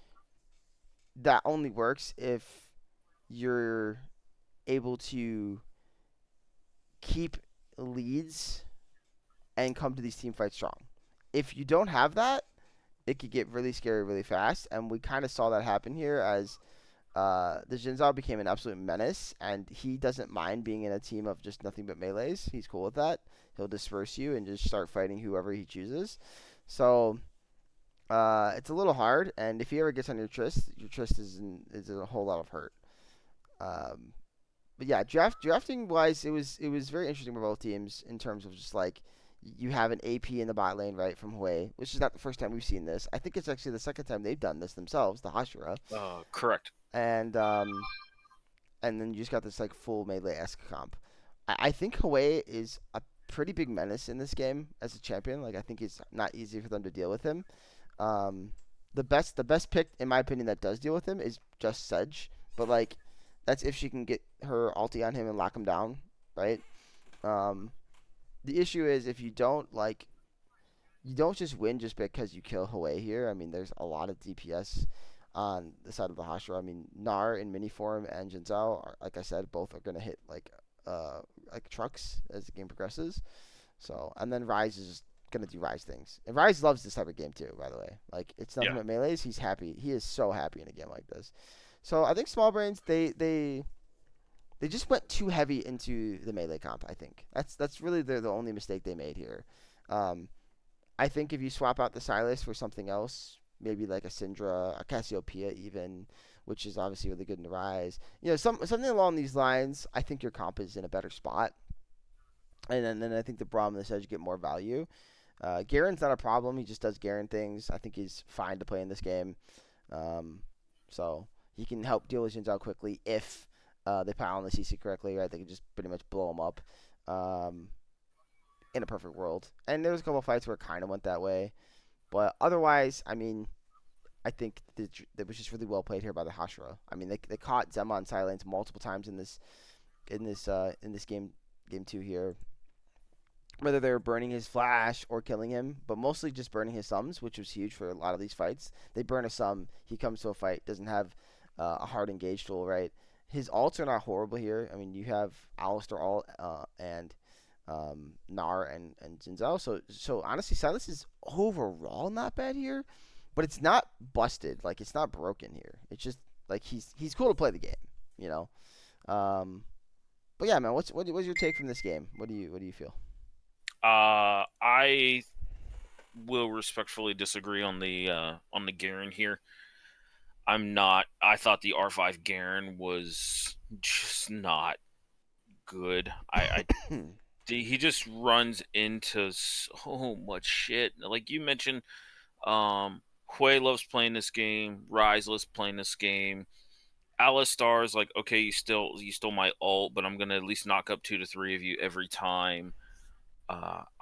that only works if you're able to keep leads and come to these team fights strong. If you don't have that, it could get really scary really fast, and we kind of saw that happen here as the Jinzao became an absolute menace, and he doesn't mind being in a team of just nothing but melees. He's cool with that. He'll disperse you and just start fighting whoever he chooses. So it's a little hard, and if he ever gets on your Trist is in a whole lot of hurt. Um, but yeah, drafting wise, it was very interesting for both teams in terms of just like you have an AP in the bot lane, right, from Hui, which is not the first time we've seen this. I think it's actually the second time they've done this themselves, the Hashira, Correct. and then you just got this like full melee esque comp. I think Hui is a pretty big menace in this game as a champion. Like I think it's not easy for them to deal with him. Um, the best pick in my opinion that does deal with him is just Sedge, but like that's if she can get her ulti on him and lock him down, right? Um, the issue is if you don't just win just because you kill Hue here. I mean, there's a lot of DPS on the side of the Hashira. I mean, Nar in mini form and Jinzao, like I said, both are gonna hit like trucks as the game progresses. So and then Rise is just gonna do Rise things. And Rise loves this type of game too, by the way. Like it's nothing Yeah. but melees. He's happy. He is so happy in a game like this. So I think Small Brains they just went too heavy into the melee comp. I think that's really the only mistake they made here. Um, I think if you swap out the Silas for something else, maybe like a Syndra, a Cassiopeia even, which is obviously really good in the Rise, something along these lines, I think your comp is in a better spot. And then I think the Braum and the Sedge get more value. Garen's not a problem. He just does Garen things. I think he's fine to play in this game. Um, so he can help deal with Jinzao quickly if they pile on the CC correctly, right? They can just pretty much blow him up. Um, in a perfect world, and there was a couple fights where it kind of went that way, but otherwise, I mean, I think that was just really well played here by the Hashira. I mean, they caught Zema on side lanes multiple times in this game two here. Whether they were burning his flash or killing him, but mostly just burning his sums, which was huge for a lot of these fights. They burn a sum, he comes to a fight, doesn't have a hard engage tool, right? His ults are not horrible here. I mean, you have Alistar ult and Nar and Jinzao. So honestly, Silas is overall not bad here, but it's not busted. Like it's not broken here. It's just like he's cool to play the game, you know. Um, but yeah, man, what's your take from this game? What do you feel? I will respectfully disagree on the Garen here. I'm not. I thought the R5 Garen was just not good. He just runs into so much shit. Like you mentioned, Hui loves playing this game. Rise loves playing this game. Alistar is like, okay, you stole my ult, but I'm gonna at least knock up 2 to 3 of you every time.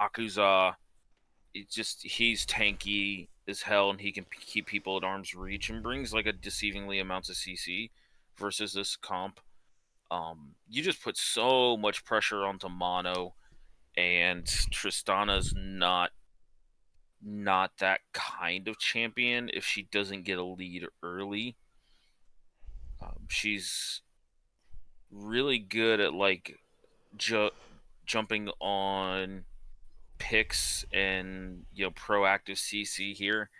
Akuza, he's tanky as hell, and he can keep people at arm's reach and brings like a deceivingly amounts of CC versus this comp. You just put so much pressure onto Mono, and Tristana's not that kind of champion if she doesn't get a lead early. She's really good at like jumping on picks and proactive CC here,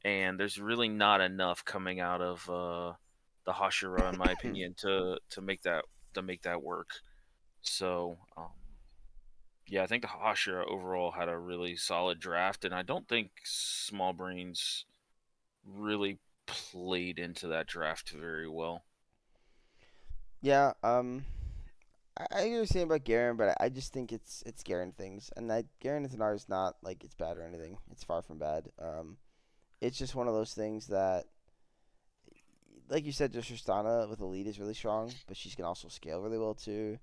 and there's really not enough coming out of the Hashira, in my opinion, to make that work. So yeah, I think the Hashira overall had a really solid draft, and I don't think Small Brains really played into that draft very well. Yeah, I hear you saying about Garen, but I just think it's Garen things, and Garen Thanar is not like it's bad or anything. It's far from bad. It's just one of those things that, like you said, just Tristana with the lead is really strong, but she can also scale really well too.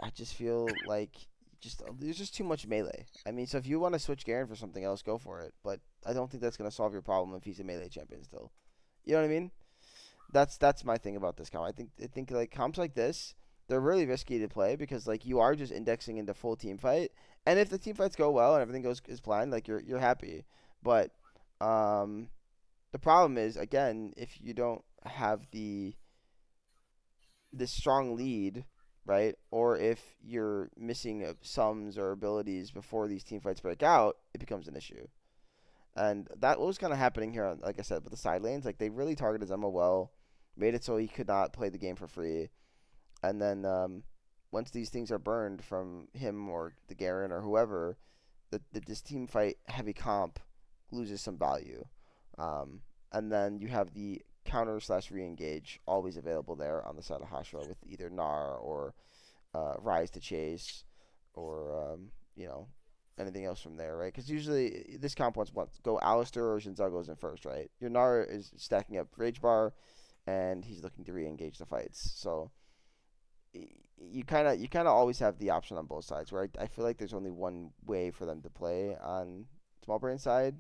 I just feel like just there's just too much melee. I mean, so if you want to switch Garen for something else, go for it. But I don't think that's gonna solve your problem if he's a melee champion still. You know what I mean? That's my thing about this comp. I think like comps like this, they're really risky to play because like you are just indexing into full team fight, and if the team fights go well and everything goes as planned, like you're happy. But um, the problem is again if you don't have the this strong lead, right? Or if you're missing sums or abilities before these team fights break out, it becomes an issue. And that was kind of happening here, like I said, with the side lanes. Like they really targeted Zema well, made it so he could not play the game for free. And then once these things are burned from him or the Garen or whoever, this team fight heavy comp loses some value. Um, and then you have the counter slash re-engage always available there on the side of Hashra with either Gnar or Rise to Chase or anything else from there, right? Because usually this comp wants go Alistair or Shinzo goes in first, right? Your Gnar is stacking up Rage Bar, and he's looking to re-engage the fights. So you kind of always have the option on both sides. Where I feel like there's only one way for them to play on small brain side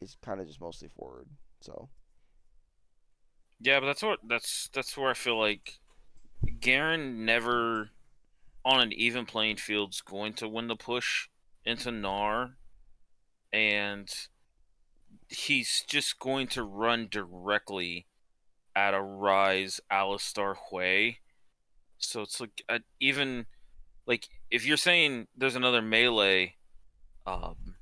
is kind of just mostly forward. So Yeah, but that's where I feel like Garen never on an even playing field's going to win the push into Gnar, and he's just going to run directly at a Rise Alistar Hui. So it's like even like if you're saying there's another melee, um,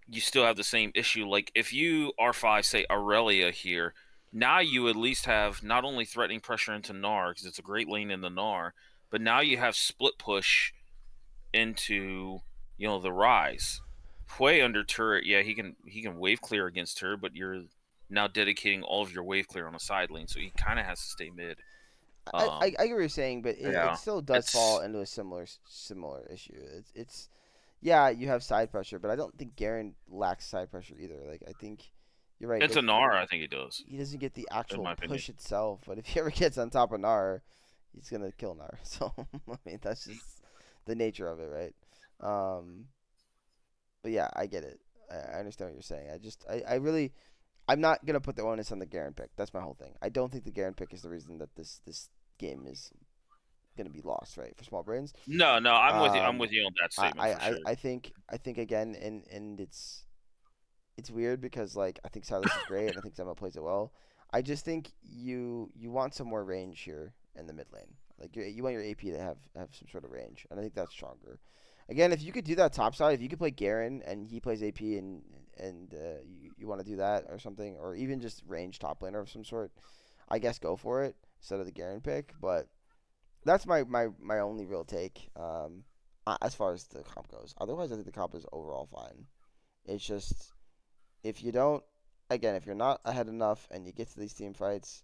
you still have the same issue. Like if you R5 say Aurelia here, now you at least have not only threatening pressure into Gnar because it's a great lane in the Gnar, but now you have split push into the Rise. Hui under turret, yeah, he can wave clear against her, but you're now dedicating all of your wave clear on the side lane, so he kind of has to stay mid. I get what you're saying, but it Yeah, still does fall it's into a similar issue. It's yeah, you have side pressure, but I don't think Garen lacks side pressure either. Like I think you're right. into Like Gnar, I think he does, he doesn't get the in actual my opinion. push itself, but if he ever gets on top of Nar, he's gonna kill Nar. So I mean the nature of it, right? Um, but yeah, I get it. I understand what you're saying. I really, I'm not gonna put the onus on the Garen pick. That's my whole thing. I don't think the Garen pick is the reason that this game is gonna be lost, right? For small brains. No, no, I'm with you. I'm Um, with you on that I, statement I, for I sure. I think again, and it's weird because like I think Silas is great and I think Zema plays it well. I just think you want some more range here in the mid lane. Like you want your AP to have some sort of range, and I think that's stronger. Again, if you could do that top side, if you could play Garen and he plays AP and you want to do that or something, or even just range top laner of some sort, I guess go for it instead of the Garen pick. But that's my only real take as far as the comp goes. Otherwise, I think the comp is overall fine. It's just if you don't, again, if you're not ahead enough and you get to these team fights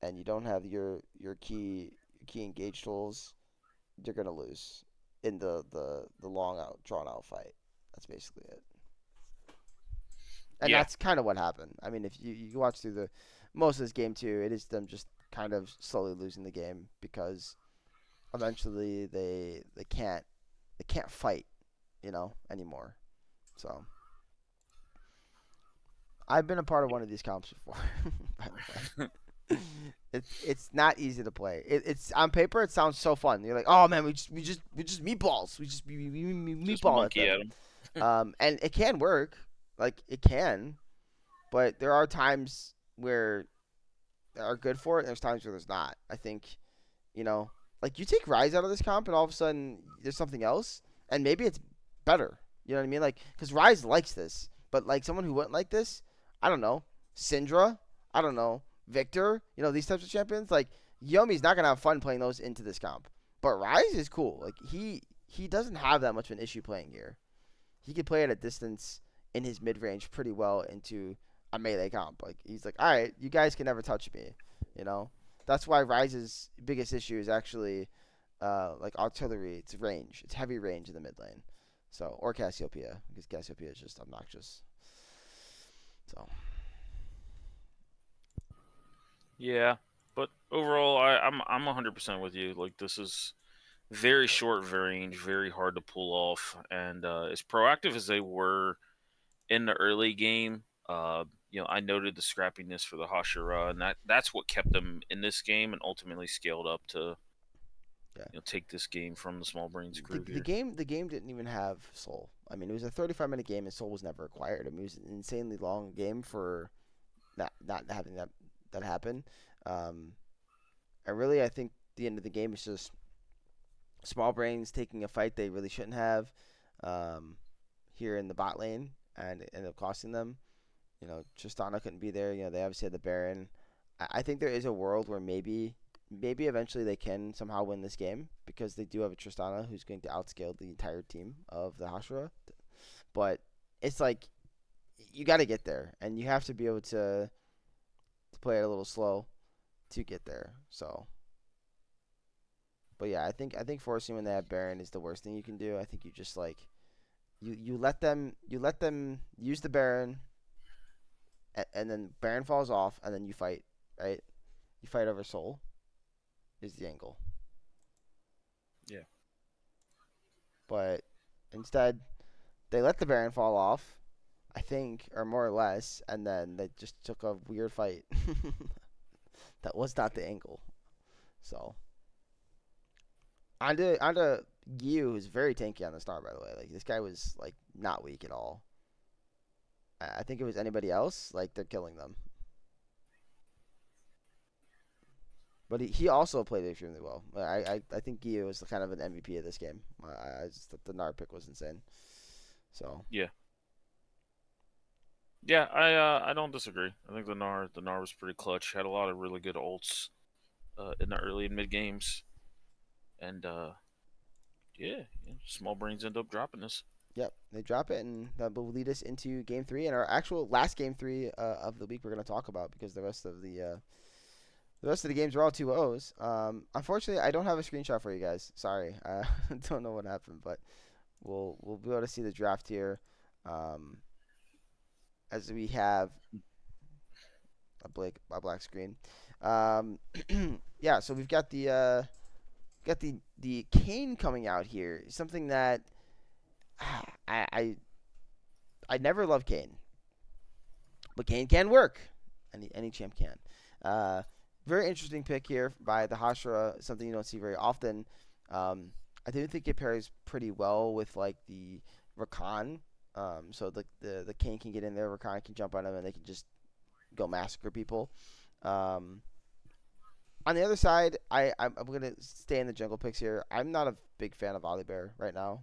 and you don't have your key engage tools, you're gonna lose in the long out drawn out fight. That's basically it, and Yeah, that's kind of what happened. I mean, if you watch through the most of this game too, it is them just kind of slowly losing the game because eventually they can't fight, anymore. So I've been a part of one of these comps before, by the way. It's not easy to play. It's on paper. It sounds so fun. You're like, oh man, we just meatballs. We just meatball at monkey them. at him. And it can work. Like it can, but there are times where they are good for it. And there's times where there's not. I think you know, like you take Rise out of this comp, and all of a sudden there's something else, and maybe it's better. You know what I mean? Like, because Rise likes this, but like someone who wouldn't like this, I don't know, Syndra, I don't know, Victor, these types of champions, like Yomi's not gonna have fun playing those into this comp, but Rise is cool. Like he doesn't have that much of an issue playing here. He can play at a distance in his mid range pretty well into a melee comp. Like he's like, all right, you guys can never touch me. You know, that's why Rise's biggest issue is actually like artillery. It's range. It's heavy range in the mid lane. So or Cassiopeia because Cassiopeia is just obnoxious. So Yeah, but overall, I'm 100% with you. Like this is very short range, very hard to pull off, and as proactive as they were in the early game, I noted the scrappiness for the Hashira, and that's what kept them in this game, and ultimately scaled up to yeah, take this game from the small brains the crew the here. game the game didn't even have Soul. I mean, it was a 35-minute game and Soul was never acquired. I mean, it was an insanely long game for not having that happen. Um, and really, I think the end of the game is just small brains taking a fight they really shouldn't have um, here in the bot lane, and it ended up costing them. Tristana couldn't be there. They obviously had the Baron. I think there is a world where maybe eventually they can somehow win this game because they do have a Tristana who's going to outscale the entire team of the Hashira. But it's like you got to get there, and you have to be able to play it a little slow to get there. So, but yeah, I think forcing when they have Baron is the worst thing you can do. I think you just like you let them use the Baron, and then Baron falls off, and then you fight, right? You fight over Soul is the angle, Yeah, but instead they let the Baron fall off, I think, or more or less, and then they just took a weird fight that was not the angle. So onto Gyu, who's very tanky on the star, by the way. Like this guy was like not weak at all. I think if it was anybody else, like they're killing them. But he also played extremely well. I think Gio is kind of an MVP of this game. I just thought the Nar pick was insane. So yeah, yeah. I don't disagree. I think the Nar was pretty clutch. Had a lot of really good ults in the early and mid games, and yeah, small brains end up dropping this. yep, they drop it, and that will lead us into game three and our actual last game three of the week. We're gonna talk about because the rest of the games are all 2-0s. Unfortunately, I don't have a screenshot for you guys. Sorry, I don't know what happened, but we'll be able to see the draft here, um, as we have a black screen. Um, yeah, so we've got got the Kane coming out here. Something that I I, I never loved Kane, but Kane can work. Any champ can. Uh, Very interesting pick here by the Hashira. Something you don't see very often. Um, I do think it pairs pretty well with like the Rakan. So the Kane can get in there, Rakan can jump on him, and they can just go massacre people. Um, on the other side, I'm gonna stay in the jungle picks here. I'm not a big fan of Volibear right now.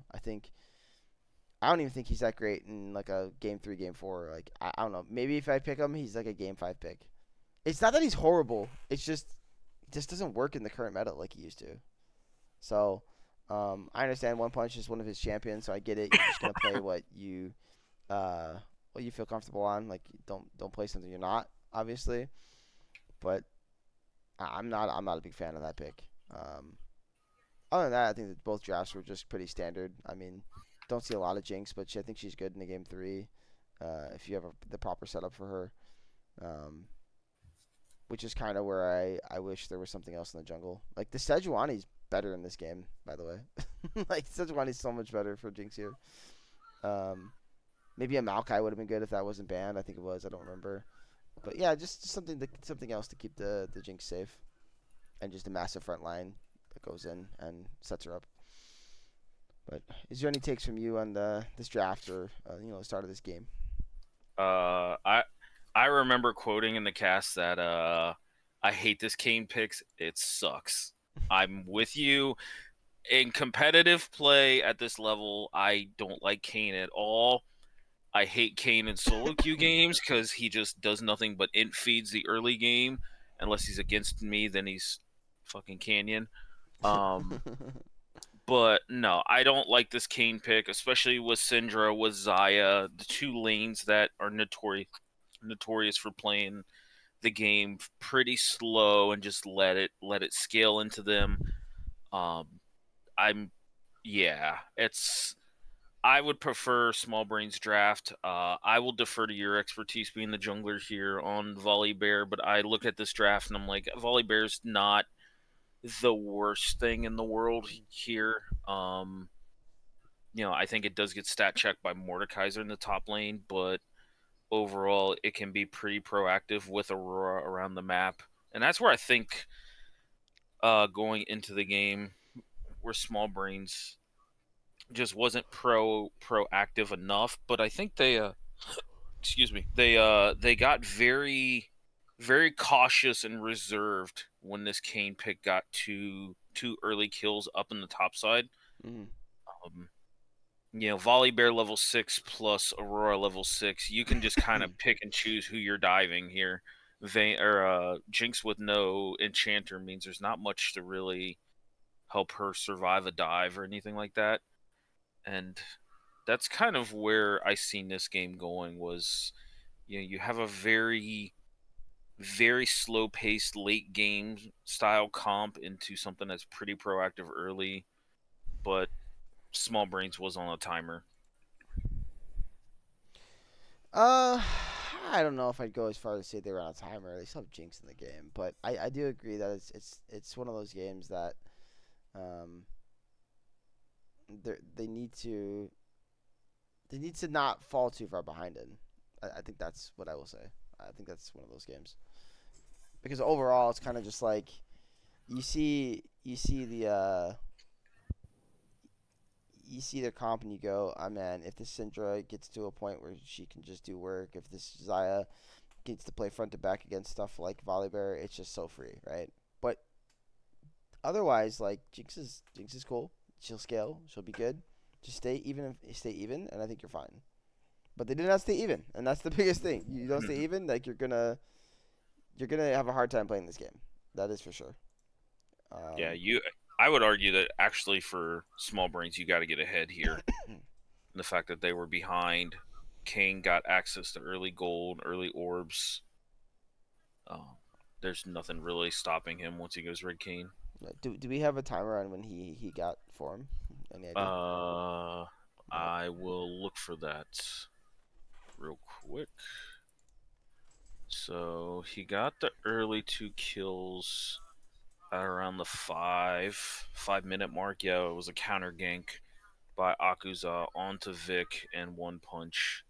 I don't even think he's that great in like a game 3, game 4. Like I don't know. Maybe if I pick him, he's like a game 5 pick. It's not that he's horrible. It's just it just doesn't work in the current meta like he used to. So I understand One Punch is one of his champions, so I get it. You're just gonna play uh, what you feel comfortable on. Like don't play something you're not, obviously. But I'm not a big fan of that pick. Other than that, I think that both drafts were just pretty standard. I mean, don't see a lot of Jinx, but I think she's good in the game 3. If you have the proper setup for her, um, which is kind of where I wish there was something else in the jungle. Like the Sejuani's better in this game, by the way. Like Sejuani's so much better for Jinx here. Um, Maybe a Maokai would have been good if that wasn't banned. I think it was. I don't remember. But yeah, just something else to keep the Jinx safe, and just a massive front line that goes in and sets her up. But is there any takes from you on this draft or the start of this game? Uh, I I remember quoting in the cast that I hate this Kane picks. It sucks. I'm with you. In competitive play at this level, I don't like Kane at all. I hate Kane in solo queue games because he just does nothing but int feeds the early game. Unless he's against me, then he's fucking Canyon. Um, but no, I don't like this Kane pick, especially with Syndra, with Zaya, the two lanes that are notorious for playing the game pretty slow and just let it scale into them. Um, I'm yeah, it's I would prefer Small Brains draft. I will defer to your expertise being the jungler here on Volley Bear, but I look at this draft and I'm like, Volley Bear's not the worst thing in the world here. I think it does get stat checked by Mordekaiser in the top lane, but overall, it can be pretty proactive with Aurora around the map. And that's where I think going into the game, where Small Brains just wasn't proactive enough, but I think they excuse me, they got very cautious and reserved when this Kane pick got two early kills up in the top side. Mm. Um, Volley Bear level 6 plus Aurora level 6, you can just kind of pick and choose who you're diving here. Jinx with no enchanter means there's not much to really help her survive a dive or anything like that. And that's kind of where I seen this game going was, you have a very slow paced late game style comp into something that's pretty proactive early, but Small Brains was on a timer. Uh, I don't know if I'd go as far as to say they were on a timer. They still have Jinx in the game, but I do agree that it's one of those games that um they need to not fall too far behind in. I think that's what I will say. I think that's one of those games because overall it's kind of just like you see you see their comp and you go, oh man, if this Syndra gets to a point where she can just do work, if this Zaya gets to play front to back against stuff like Volibear, it's just so free, right? But otherwise, like Jinx is cool. She'll scale. She'll be good. Just stay even, and I think you're fine. But they did not stay even, and that's the biggest thing. You don't stay even, like you're gonna have a hard time playing this game. That is for sure. Yeah, Um, I would argue that actually for Small Brains, you got to get ahead here. The fact that they were behind, Kane got access to early gold, early orbs. Uh, there's nothing really stopping him once he goes Red Kane. do we have a timer on when he got form? Any idea? Uh, No. I will look for that real quick. So he got the early 2 kills at around the 5 minute mark. Yeah, it was a counter gank by Akuza onto Vic and one punch.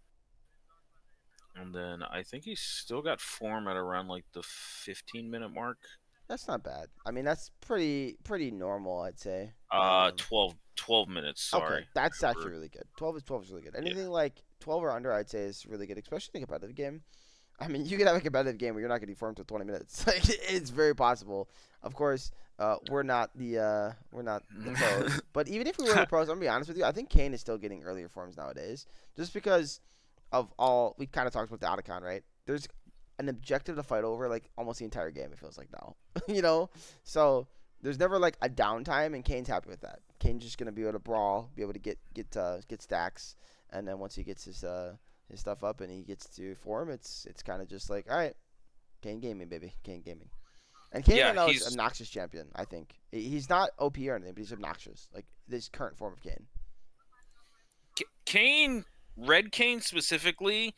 And then I think he still got form at around like the 15-minute mark. That's not bad. I mean, that's pretty normal, I'd say. 12 minutes, Okay, sorry. that's actually Over. really good. 12 is really good. Yeah. Anything like 12 or under, I'd say is really good, especially in a competitive game. I mean, you could have a competitive game where you're not getting formed till 20 minutes. Like it's very possible. Of course, we're not the pros, but even if we were the pros, I'm gonna be honest with you. I think Kane is still getting earlier forms nowadays, just because of all we kind of talked about the Otacon, right? There's an objective to fight over like almost the entire game. It feels like now, you know. So there's never like a downtime, and Kane's happy with that. Kane's just gonna be able to brawl, be able to get stacks, and then once he gets his stuff up and he gets to form, it's kind of just like, all right, Kane gaming, baby, Kane gaming. And Kane right Yeah, now is he's obnoxious champion. I think he's not OP or anything, but he's obnoxious. Like this current form of Kane. Kane, Red Kane specifically,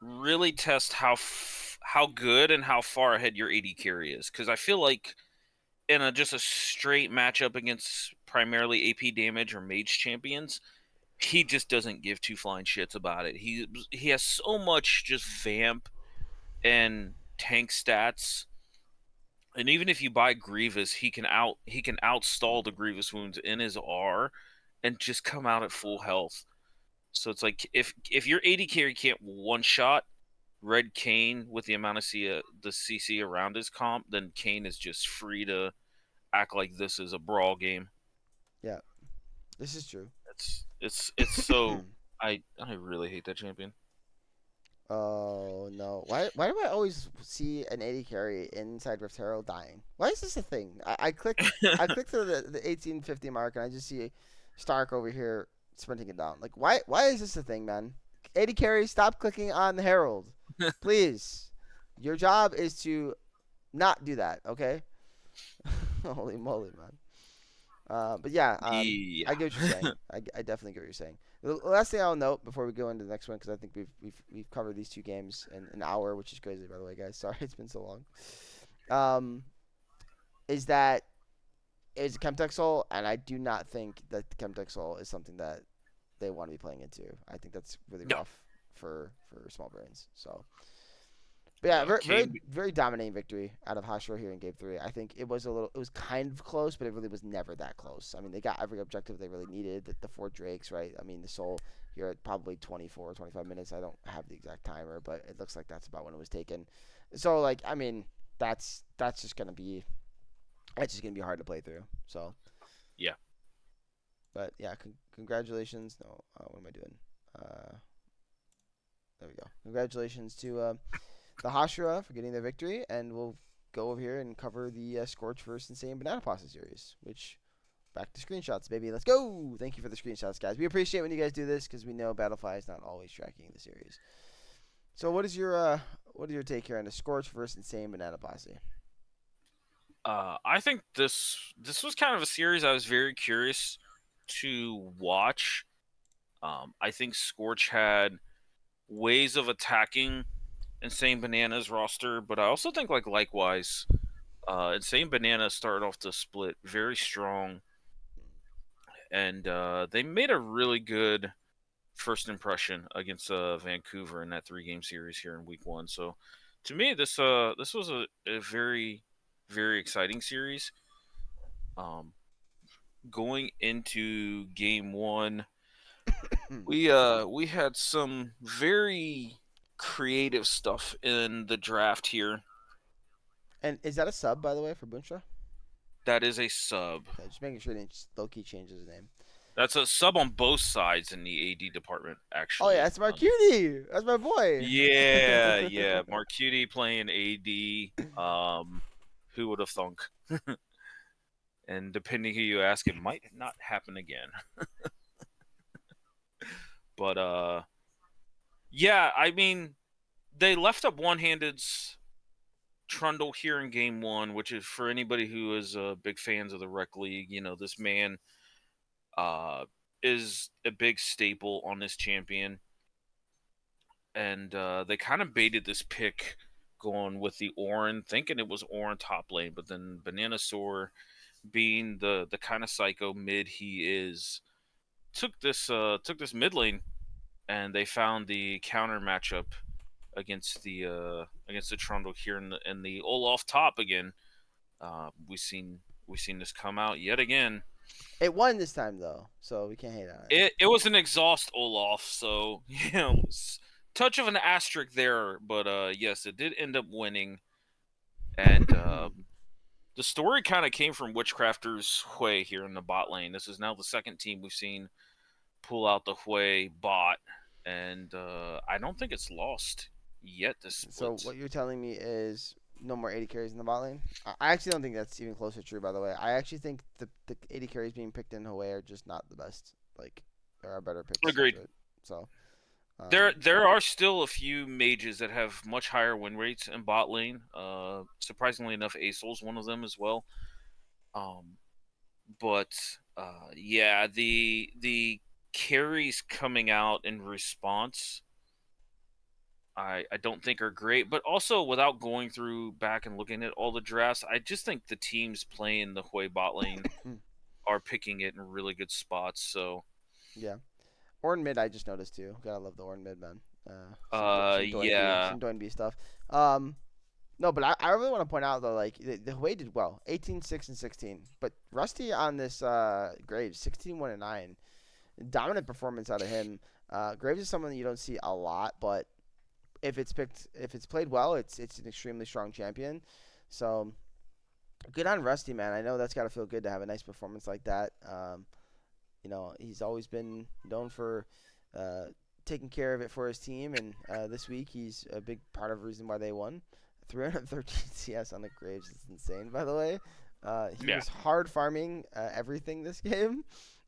really test how good and how far ahead your AD carry is. Because I feel like in just a straight matchup against primarily AP damage or mage champions, he just doesn't give two flying shits about it. He has so much just vamp and tank stats. And even if you buy Grievous, he can outstall the Grievous wounds in his R and just come out at full health. So it's like if your AD carry can't one shot Red Kane with the amount of the CC around his comp, then Kane is just free to act like this is a brawl game. Yeah, this is true. It's so I really hate that champion. Oh no! Why do I always see an 80 carry inside Rift Herald dying? Why is this a thing? I click to the 1850 mark and I just see Stark over here sprinting it down. Like why is this a thing, man? 80 carry, stop clicking on the Herald, please. Your job is to not do that, okay? Holy moly, man. But yeah, Yeah. I get what you're saying. I definitely get what you're saying. The last thing I'll note before we go into the next one, because I think we've covered these two games in an hour, which is crazy, by the way, guys. Sorry, it's been so long. Um, is that it's a Chemtech Soul, and I do not think that the Chemtech Soul is something that they want to be playing into. I think that's really No. rough for small brains. So but yeah, No, very dominating victory out of Hashira here in Game 3. I think it was kind of close, but it really was never that close. I mean, they got every objective they really needed. The four Drakes, right? I mean, the Soul here at probably 24, 25 minutes. I don't have the exact timer, but it looks like that's about when it was taken. So, like, I mean, that's just gonna be hard to play through. So, yeah. but yeah, congratulations. No, what am I doing? Uh, there we go. Congratulations to the Hashira for getting their victory, and we'll go over here and cover the Scorch vs. Insane Banana Pasta series, which back to screenshots, baby. Let's go! Thank you for the screenshots, guys. We appreciate when you guys do this because we know Battlefy is not always tracking the series. So what is your take here on the Scorch vs. Insane Banana Pasta? I think this was kind of a series I was very curious to watch. I think Scorch had ways of attacking Insane Bananas roster, but I also think likewise, Insane Banana started off the split very strong, and they made a really good first impression against Vancouver in that 3-game series here in Week 1. So, to me, this was a very exciting series. Um, Going into Game 1, we had some very creative stuff in the draft here. And is that a sub, by the way, for Bunsha? That is a sub. Okay, just making sure they just low-key changes his name. That's a sub on both sides in the AD department, Oh yeah, actually. that's Marcuti. That's my boy. Yeah. Marcuti playing AD. Who would have thunk? And depending who you ask, it might not happen again. But yeah, I mean, they left up one-handed's Trundle here in Game 1, which is for anybody who is big fans of the Rec League. You know, this man is a big staple on this champion. And they kind of baited this pick going with the Orin, thinking it was Orin top lane, but then Bananasaur, being the kind of psycho mid he is, took this mid lane, and they found the counter matchup against the Trundle here in the Olaf top again. We seen this come out yet again. It won this time though, so we can't hate on it. It was an exhaust Olaf, so touch of an asterisk there, but yes, it did end up winning, and the story kind of came from Witchcrafter's Hui here in the bot lane. This is now the second team we've seen pull out the Hui bot, and I don't think it's lost yet. This So split. what you're telling me is no more 80 carries in the bot lane? I actually don't think that's even close to true, by the way. I actually think the 80 carries being picked in Hawaii are just not the best. Like, there are better picks Agreed. to it. So, There are still a few mages that have much higher win rates in bot lane. Surprisingly enough, Asol's one of them as well. Um, but yeah, the carries coming out in response, I don't think are great. But also, without going through back and looking at all the drafts, I just think the teams playing the Hui bot lane are picking it in really good spots. So yeah. Orn mid, I just noticed too. Gotta love the Orn mid, man. Some yeah, Doin B stuff. Um, no, but I really want to point out though, like the Hawaii did well, 18, 6, and 16. But Rusty on this Graves, 16, 1, and 9. Dominant performance out of him. Graves is someone that you don't see a lot, but if it's played well, it's an extremely strong champion. So good on Rusty, man. I know that's got to feel good to have a nice performance like that. He's always been known for uh, taking care of it for his team, and this week he's a big part of the reason why they won. 313 CS on the Graves is insane, by the way. He yeah, was hard farming everything this game,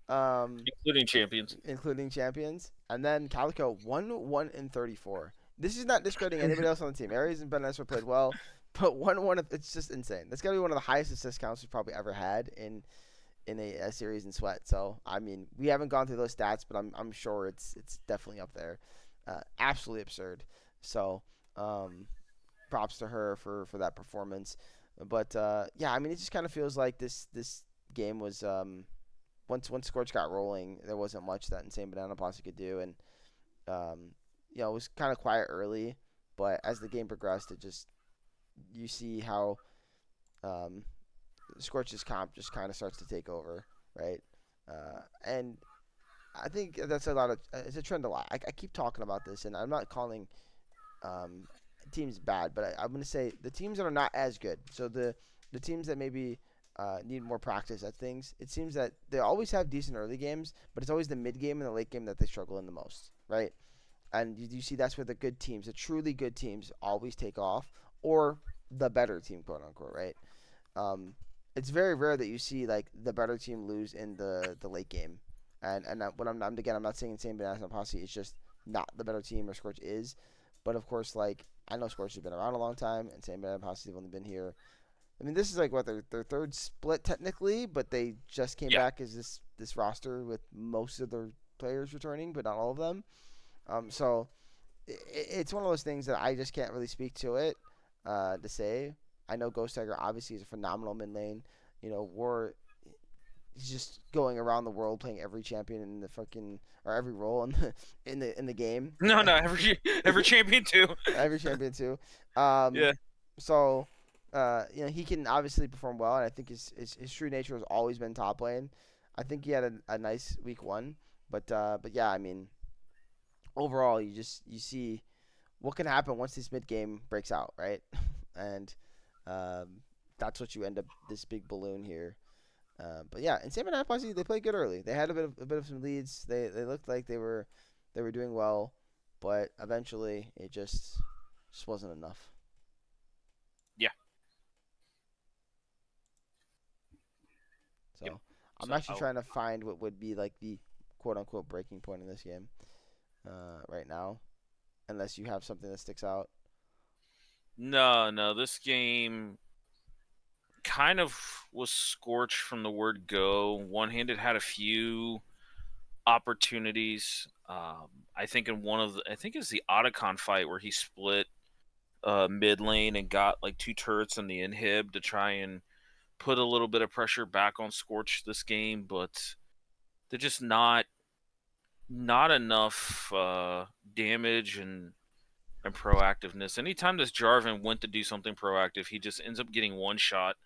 um, including champions. including champions. And then Calico 1 and 34. This is not discrediting anybody else on the team. Aries and Ben Esper played well, but 1 it's just insane. That's got to be one of the highest assist counts we've probably ever had in a series in Sweat. So I mean, we haven't gone through those stats, but I'm sure it's definitely up there. Absolutely absurd. So props to her for that performance. But yeah, I mean, it just kind of feels like this game was once Scorch got rolling, there wasn't much that Insane Banana Posse could do, and um, it was kind of quiet early, but as the game progressed, it just you see how um, Scorch's comp just kind of starts to take over, right? And I think that's a lot of it's a trend a lot. I keep talking about this, and I'm not calling um, teams bad, but I'm going to say the teams that are not as good. So the teams that maybe need more practice at things. It seems that they always have decent early games, but it's always the mid game and the late game that they struggle in the most, right? And you see that's where the good teams, the truly good teams, always take off, or the better team, quote unquote, right? Um, it's very rare that you see like the better team lose in the late game. And when I'm not saying Insane Banana Posse, it's just not the better team or Scorch is, but of course like I know Scorch has been around a long time, and Insane Banana Posse have only been here. I mean, this is like what their third split technically, but they just came Yeah, back as this roster with most of their players returning, but not all of them. So it's one of those things that I just can't really speak to it to say. I know Ghost Tiger obviously is a phenomenal mid lane. War he's just going around the world playing every champion in the fucking or every role in the game. no, no, every champion too. Every champion too. Um, Yeah, so he can obviously perform well, and I think his true nature has always been top lane. I think he had a nice week one, but yeah, I mean, overall, you see what can happen once this mid game breaks out, right? And um, that's what you end up this big balloon here. But yeah, in San Bernardino Posse, they played good early. They had a bit of some leads. They looked like they were doing well, but eventually it just wasn't enough. yeah, yep. So I'm So actually trying to find what would be like the quote unquote breaking point in this game right now, unless you have something that sticks out. no, no, this game kind of was scorched from the word go. One handed had a few opportunities. I think in one of the, I think it's the Otacon fight where he split mid lane and got like 2 turrets in the inhib to try and put a little bit of pressure back on Scorch this game, but they're just not enough damage and proactiveness. Anytime this Jarvan went to do something proactive, he just ends up getting one shot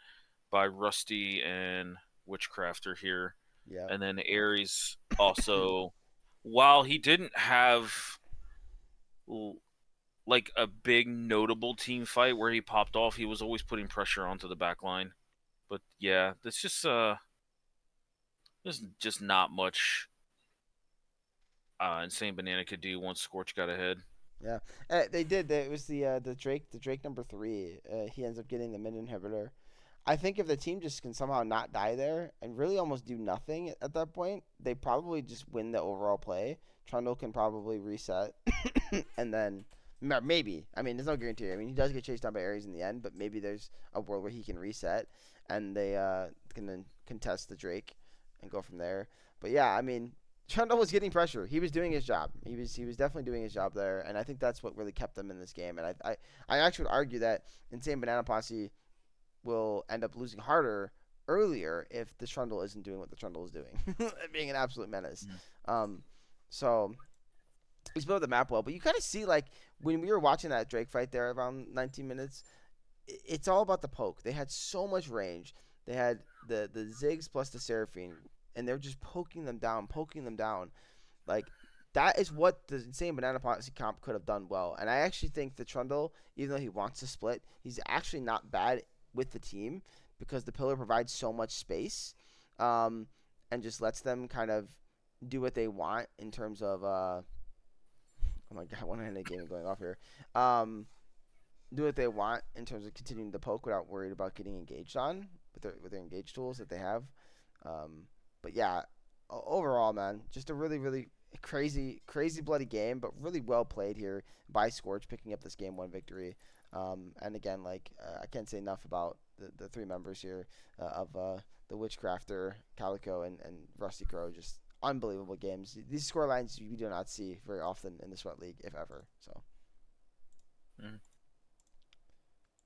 by Rusty and Witchcrafter here. Yeah. And then Ares also, while he didn't have like a big notable team fight where he popped off, he was always putting pressure onto the back line. But yeah, that's just there's just not much Insane Banana could do once Scorch got ahead. Yeah, they did. It was the Drake number three. He ends up getting the mid inhibitor. I think if the team just can somehow not die there and really almost do nothing at that point, they probably just win the overall play. Trundle can probably reset, and then maybe. I mean, there's no guarantee. I mean, he does get chased down by Ares in the end, but maybe there's a world where he can reset, and they can then contest the Drake and go from there. But yeah, I mean, Trundle was getting pressure. He was doing his job. He was definitely doing his job there, and I think that's what really kept them in this game. And I actually would argue that Insane Banana Posse will end up losing harder earlier if the Trundle isn't doing what the Trundle is doing, being an absolute menace. Um, so he's built the map well, but you kind of see like when we were watching that Drake fight there around 19 minutes, it's all about the poke. They had so much range. They had the Ziggs plus the Seraphine, and they're just poking them down, poking them down. Like that is what the Insane Banana Posse comp could have done well. And I actually think the Trundle, even though he wants to split, he's actually not bad with the team because the pillar provides so much space, and just lets them kind of do what they want in terms of oh my god, one-handed gaming going off here. Do what they want in terms of continuing to poke without worried about getting engaged on with their engage tools that they have. But yeah, overall, man, just a really crazy bloody game, but really well played here by Scorch, picking up this game one victory. And again, like I can't say enough about the three members here of the Witchcrafter, Calico, and Rusty Crow. Just unbelievable games. These score lines you do not see very often in the Sweat League, if ever. So. Mm.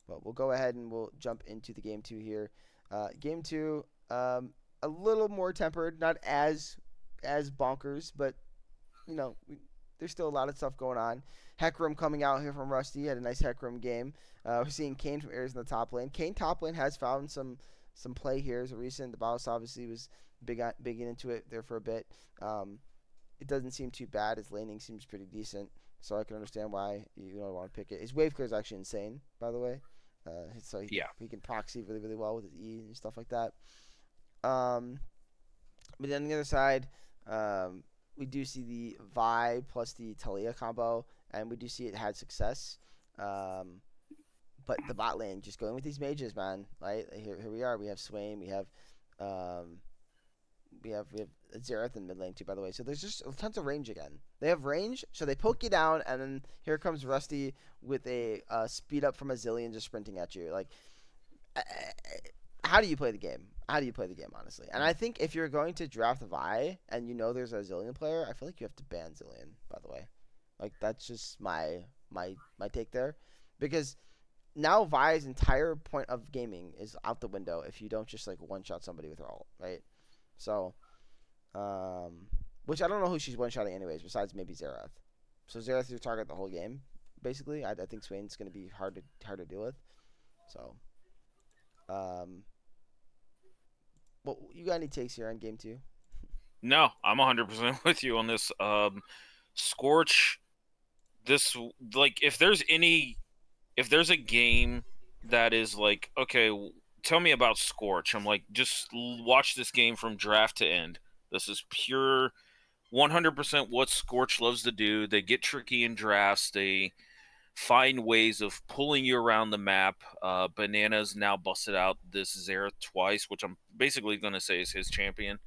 But we'll go ahead and we'll jump into the game two here. Game two, a little more tempered, not as bonkers, but there's still a lot of stuff going on. Heckram coming out here from Rusty had a nice Heckram game. We're seeing Kane from Ares in the top lane. Kane top lane has found some play here as a recent. The Baus obviously was big into it there for a bit. It doesn't seem too bad. His laning seems pretty decent, so I can understand why you don't want to pick it. His wave clear is actually insane, by the way. So he can proxy really well with his E and stuff like that. But then on the other side, we do see the Vi plus the Talia combo, and we do see it had success. But the bot lane just going with these mages, man. Right here we are. We have Swain. Um, we have Xerath in mid lane too, by the way. So there's just tons of range again. They have range, so they poke you down, and then here comes Rusty with a speed up from a zillion just sprinting at you. Like, how do you play the game? How do you play the game, honestly? And I think if you're going to draft Vi and you know there's a Zillion player, I feel like you have to ban Zillion, by the way. Like, that's just my take there. Because now Vi's entire point of gaming is out the window if you don't just, like, one-shot somebody with her ult, right? So, which I don't know who she's one-shotting anyways, besides maybe Xerath. So Xerath is your target the whole game, basically. I think Swain's going to be hard to deal with. So, well, you got any takes here on game two? No, I'm 100% with you on this. Scorch, this like if there's a game that is like, okay, tell me about Scorch. I'm like, just watch this game from draft to end. This is pure 100% what Scorch loves to do. They get tricky in drafts. They find ways of pulling you around the map. Bananas now busted out this Xerath twice, which I'm basically going to say is his champion.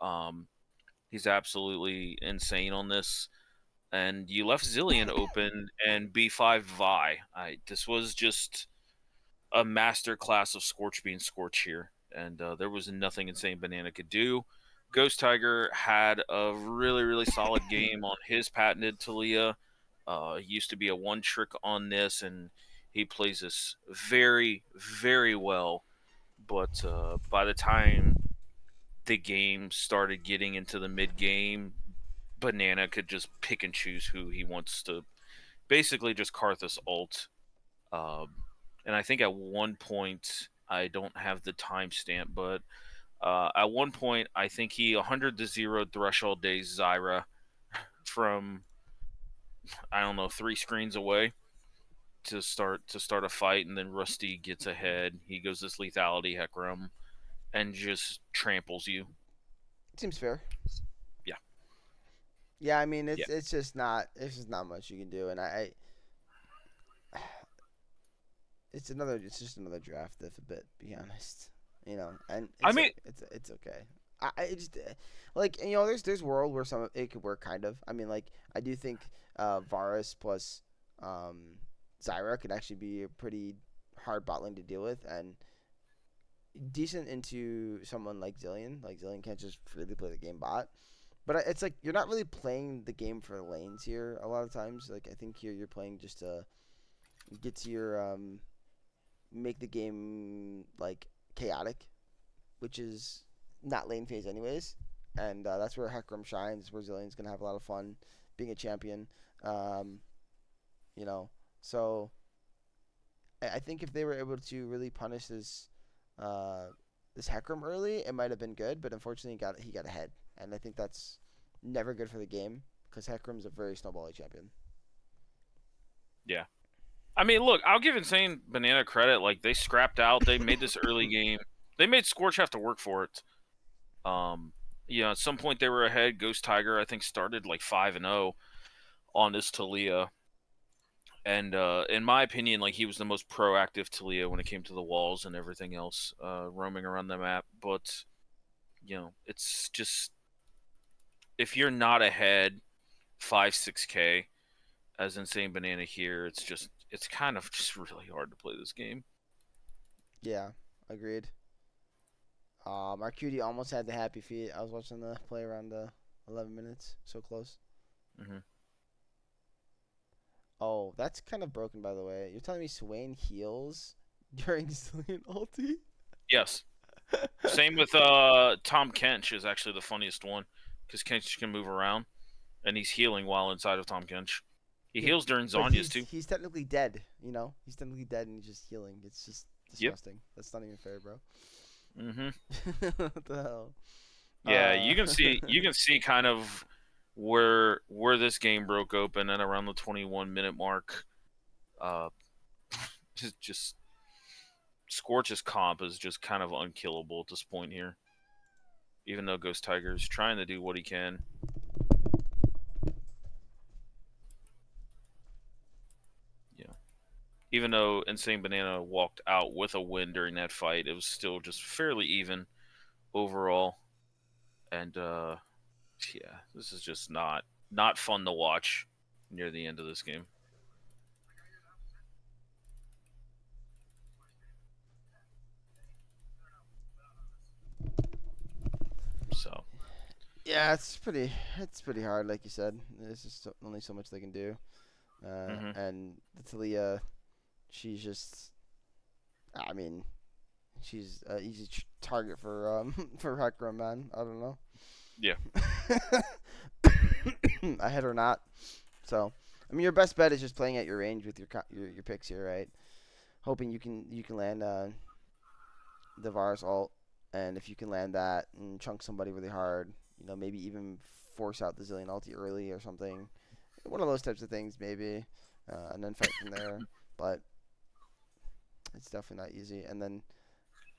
Um, he's absolutely insane on this. And you left Zillion open and B5 Vi. This was just a master class of Scorch being Scorch here. And there was nothing Insane Banana could do. Ghost Tiger had a really solid game on his patented Talia. Used to be a one trick on this, and He plays this very, very well. But by the time the game started getting into the mid game, Banana could just pick and choose who he wants to basically just Karthus ult. Um, and I think at one point, I don't have the timestamp, but at one point, I think he 100 to 0 threshold days Zyra from, I don't know, 3 screens away to start a fight, and then Rusty gets ahead. He goes this lethality Hecarim and just tramples you. Seems fair. Yeah. Yeah, I mean Yeah. it's just not much you can do, and it's just another draft diff a bit, to be honest. And I mean, it's okay. I just like there's world where some it could work kind of. I mean like I do think Varus plus Zyra could actually be a pretty hard bot lane to deal with and decent into someone like Zillion. Like Zillion can't just really play the game bot. But it's like you're not really playing the game for lanes here a lot of times. Like I think here you're playing just to get to your make the game like chaotic, which is not lane phase anyways. And that's where Hecarim shines. Where Zillion's gonna have a lot of fun being a champion. Um, you know, so I think if they were able to really punish uh, this Hecarim early, it might have been good. But unfortunately, he got ahead, and I think that's never good for the game because Hecarim's a very snowbally champion. yeah. I mean, look, I'll give Insane Banana credit. Like, they scrapped out. They made this early game. They made Scorch have to work for it. At some point they were ahead. Ghost Tiger, I think, started like 5-0 on this Talia. And in my opinion, like, he was the most proactive Talia when it came to the walls and everything else, roaming around the map. But, it's just, if you're not ahead 5-6K as Insane Banana here, it's kind of just really hard to play this game. Yeah, agreed. Our cutie almost had the happy feet. I was watching the play around the 11 minutes. So close. Mm-hmm. Oh, that's kind of broken, by the way. You're telling me Swain heals during Zillion ulti? Yes. Same with Tom Kench is actually the funniest one because Kench can move around and he's healing while inside of Tom Kench. He Yeah, heals during but Zonya's too. he's technically dead. He's technically dead and he's just healing. It's just Yep. disgusting. That's not even fair, bro. Mm-hmm. What the hell? Yeah, Uh, you can see kind of where this game broke open at around the 21-minute mark. Uh, just Scorch's comp is just kind of unkillable at this point here. Even though Ghost Tiger is trying to do what he can. Yeah. Even though Insane Banana walked out with a win during that fight, it was still just fairly even overall. And yeah, this is just not fun to watch near the end of this game. So, yeah, it's pretty hard, like you said. There's just only so much they can do. mm-hmm. And the Talia, she's just, I mean, she's an easy target for for Hecarim, man. I don't know. Yeah. I hit or not. So, I mean, your best bet is just playing at your range with your picks here, right? Hoping you can land the Varus ult, and if you can land that and chunk somebody really hard, maybe even force out the Zillion ulti early or something. One of those types of things, maybe, and then fight from there. But it's definitely not easy. And then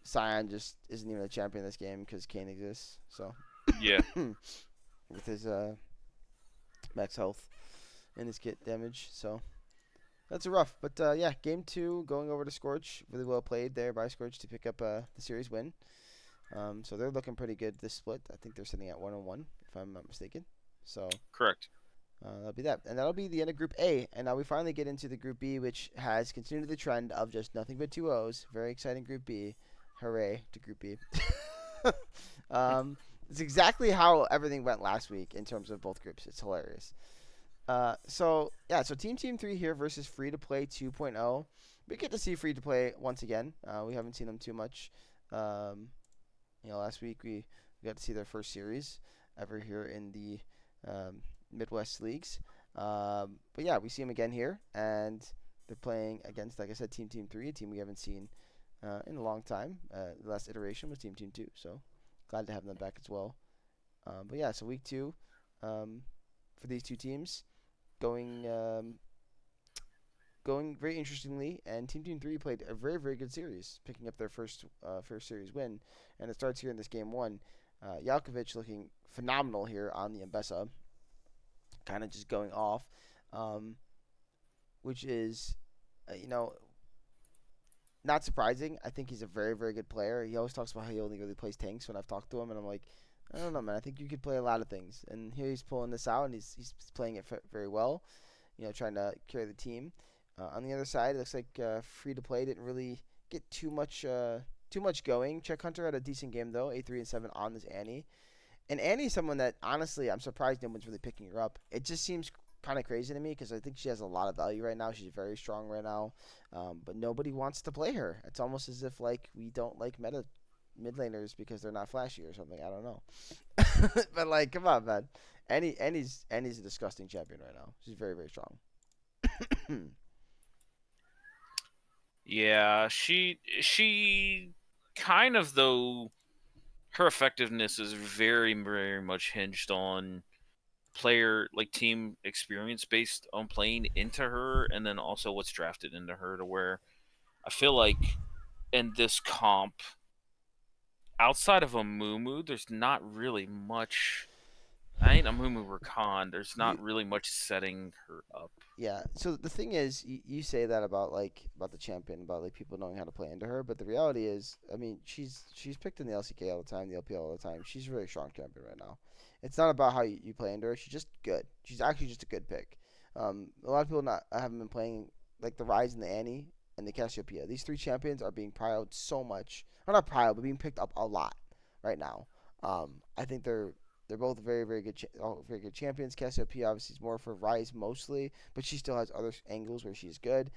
Sion just isn't even a champion in this game because Kayn exists. So Yeah. with his max health and his kit damage, so that's a rough. But yeah, game two going over to Scorch, really well played there by Scorch to pick up the series win. So they're looking pretty good this split. I think they're sitting at 1-1 if I'm not mistaken. So Correct. that'll be that, and that'll be the end of Group A. And now we finally get into the Group B, which has continued the trend of just nothing but 2-0s. Very exciting Group B. Hooray to Group B. It's exactly how everything went last week in terms of both groups. It's hilarious. So Team 3 here versus Free to Play 2.0. We get to see free to play once again. We haven't seen them too much. Um, last week we got to see their first series ever here in the Midwest leagues. But yeah, we see them again here, and they're playing against, like I said, Team 3, a team we haven't seen in a long time. The last iteration was Team 2, so glad to have them back as well. But yeah, so week 2 for these two teams going going very interestingly, and Team 3 played a very very good series, picking up their first series win, and it starts here in this game one. Jalkovic looking phenomenal here on the Mbessa, kind of just going off, um, which is, you know, not surprising. I think he's a very very good player. He always talks about how he only really plays tanks when I've talked to him, and I'm like, I don't know, man. I think you could play a lot of things, and here he's pulling this out, and he's playing it very well. Trying to carry the team. On the other side, it looks like free to play didn't really get too much going. Czech Hunter had a decent game though, 8-3-7 on this Annie. And Annie's someone that honestly I'm surprised no one's really picking her up. It just seems kind of crazy to me because I think she has a lot of value right now. She's very strong right now, but nobody wants to play her. It's almost as if like we don't like meta mid laners because they're not flashy or something. I don't know. But like, come on, man. Annie's a disgusting champion right now. She's very very strong. Yeah, she kind of though her effectiveness is very very much hinged on player like team experience based on playing into her, and then also what's drafted into her, to where I feel like in this comp outside of a Mumu, there's not really much. I ain't a Mumu Rakan. There's you not really much setting her up. Yeah. So the thing is, you say that about the champion, about like people knowing how to play into her, but the reality is, I mean, she's picked in the LCK all the time, the LPL all the time. She's a really strong champion right now. It's not about how you play into her. She's just good. She's actually just a good pick. A lot of people not haven't been playing like the Rise and the Annie and the Cassiopeia. These three champions are being piled so much, or not piled, but being picked up a lot right now. I think they're both very, very good, very good champions. Cassiopeia obviously is more for Rise mostly, but she still has other angles where she's good.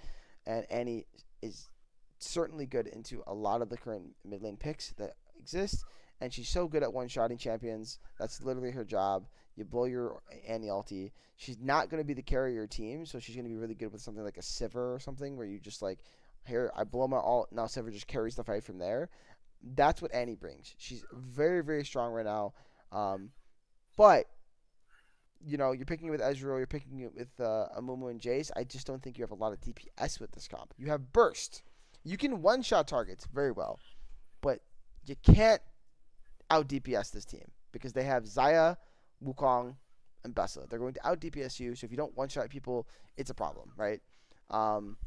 And Annie is certainly good into a lot of the current mid lane picks that exist. And she's so good at one-shotting champions. That's literally her job. You blow your Annie ulti. She's not going to be the carrier of your team, so she's going to be really good with something like a Sivir or something where you just like, here, I blow my ult, now Sivir just carries the fight from there. That's what Annie brings. She's very, very strong right now. But you're picking it with Ezreal, you're picking it with Amumu and Jace. I just don't think you have a lot of DPS with this comp. You have Burst. You can one-shot targets very well, but you can't out DPS this team because they have Zaya, Wukong, and Bessa. They're going to out DPS you, so if you don't one-shot people, it's a problem, right? Um,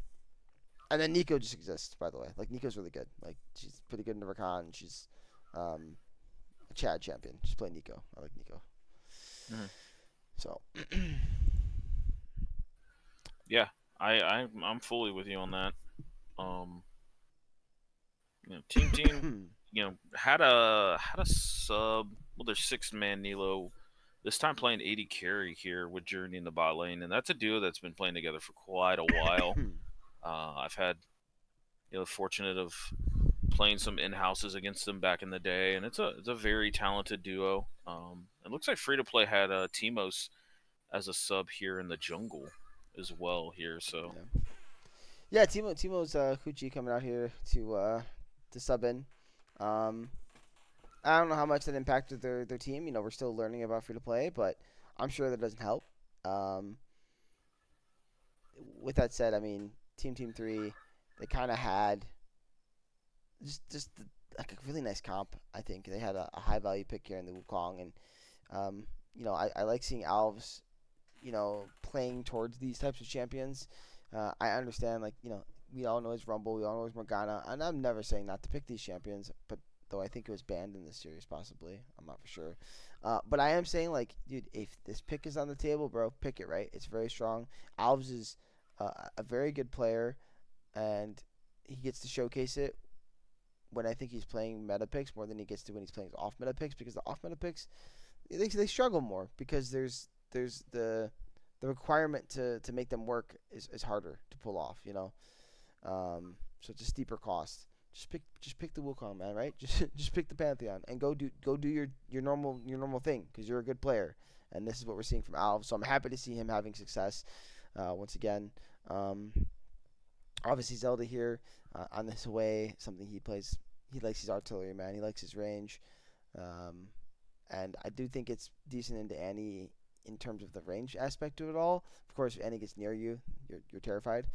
and then Nico just exists, by the way. Like, Nico's really good. Like, she's pretty good in the Rakan. She's a Chad champion. Just play Nico. I like Nico. Mhm. So, Yeah, I'm fully with you on that. Um, team, had a sub. Well, there's 6-man Nilo. This time playing 80 carry here with Journey in the bot lane, and that's a duo that's been playing together for quite a while. I've had the fortunate of playing some in houses against them back in the day, and it's a very talented duo. It looks like Free to Play had Timos as a sub here in the jungle as well here. So yeah. Yeah, Timo's Hoochie coming out here to sub in. Um, I don't know how much that impacted their team. We're still learning about free to play, but I'm sure that doesn't help. Um, with that said, I mean, Team 3, they kind of had just like a really nice comp. I think they had a high value pick here in the Wukong, and I like seeing Alves, playing towards these types of champions. I understand, like, we all know his Rumble, we all know his Morgana, and I'm never saying not to pick these champions, but though I think it was banned in this series, possibly. I'm not for sure. But I am saying, like, dude, if this pick is on the table, bro, pick it, right? It's very strong. Alves is a very good player, and he gets to showcase it when I think he's playing meta picks more than he gets to when he's playing off meta picks, because the off meta picks, they struggle more because there's the requirement to make them work is harder to pull off. So it's a steeper cost. Just pick the Wukong, man, right? Just pick the Pantheon and go do your normal thing because you're a good player, and this is what we're seeing from Alv. So I'm happy to see him having success once again. Um, Obviously Zelda here on this way, something he plays. He likes his artillery, man. He likes his range, um, and I do think it's decent into Annie in terms of the range aspect of it all. Of course, if Annie gets near you, you're terrified.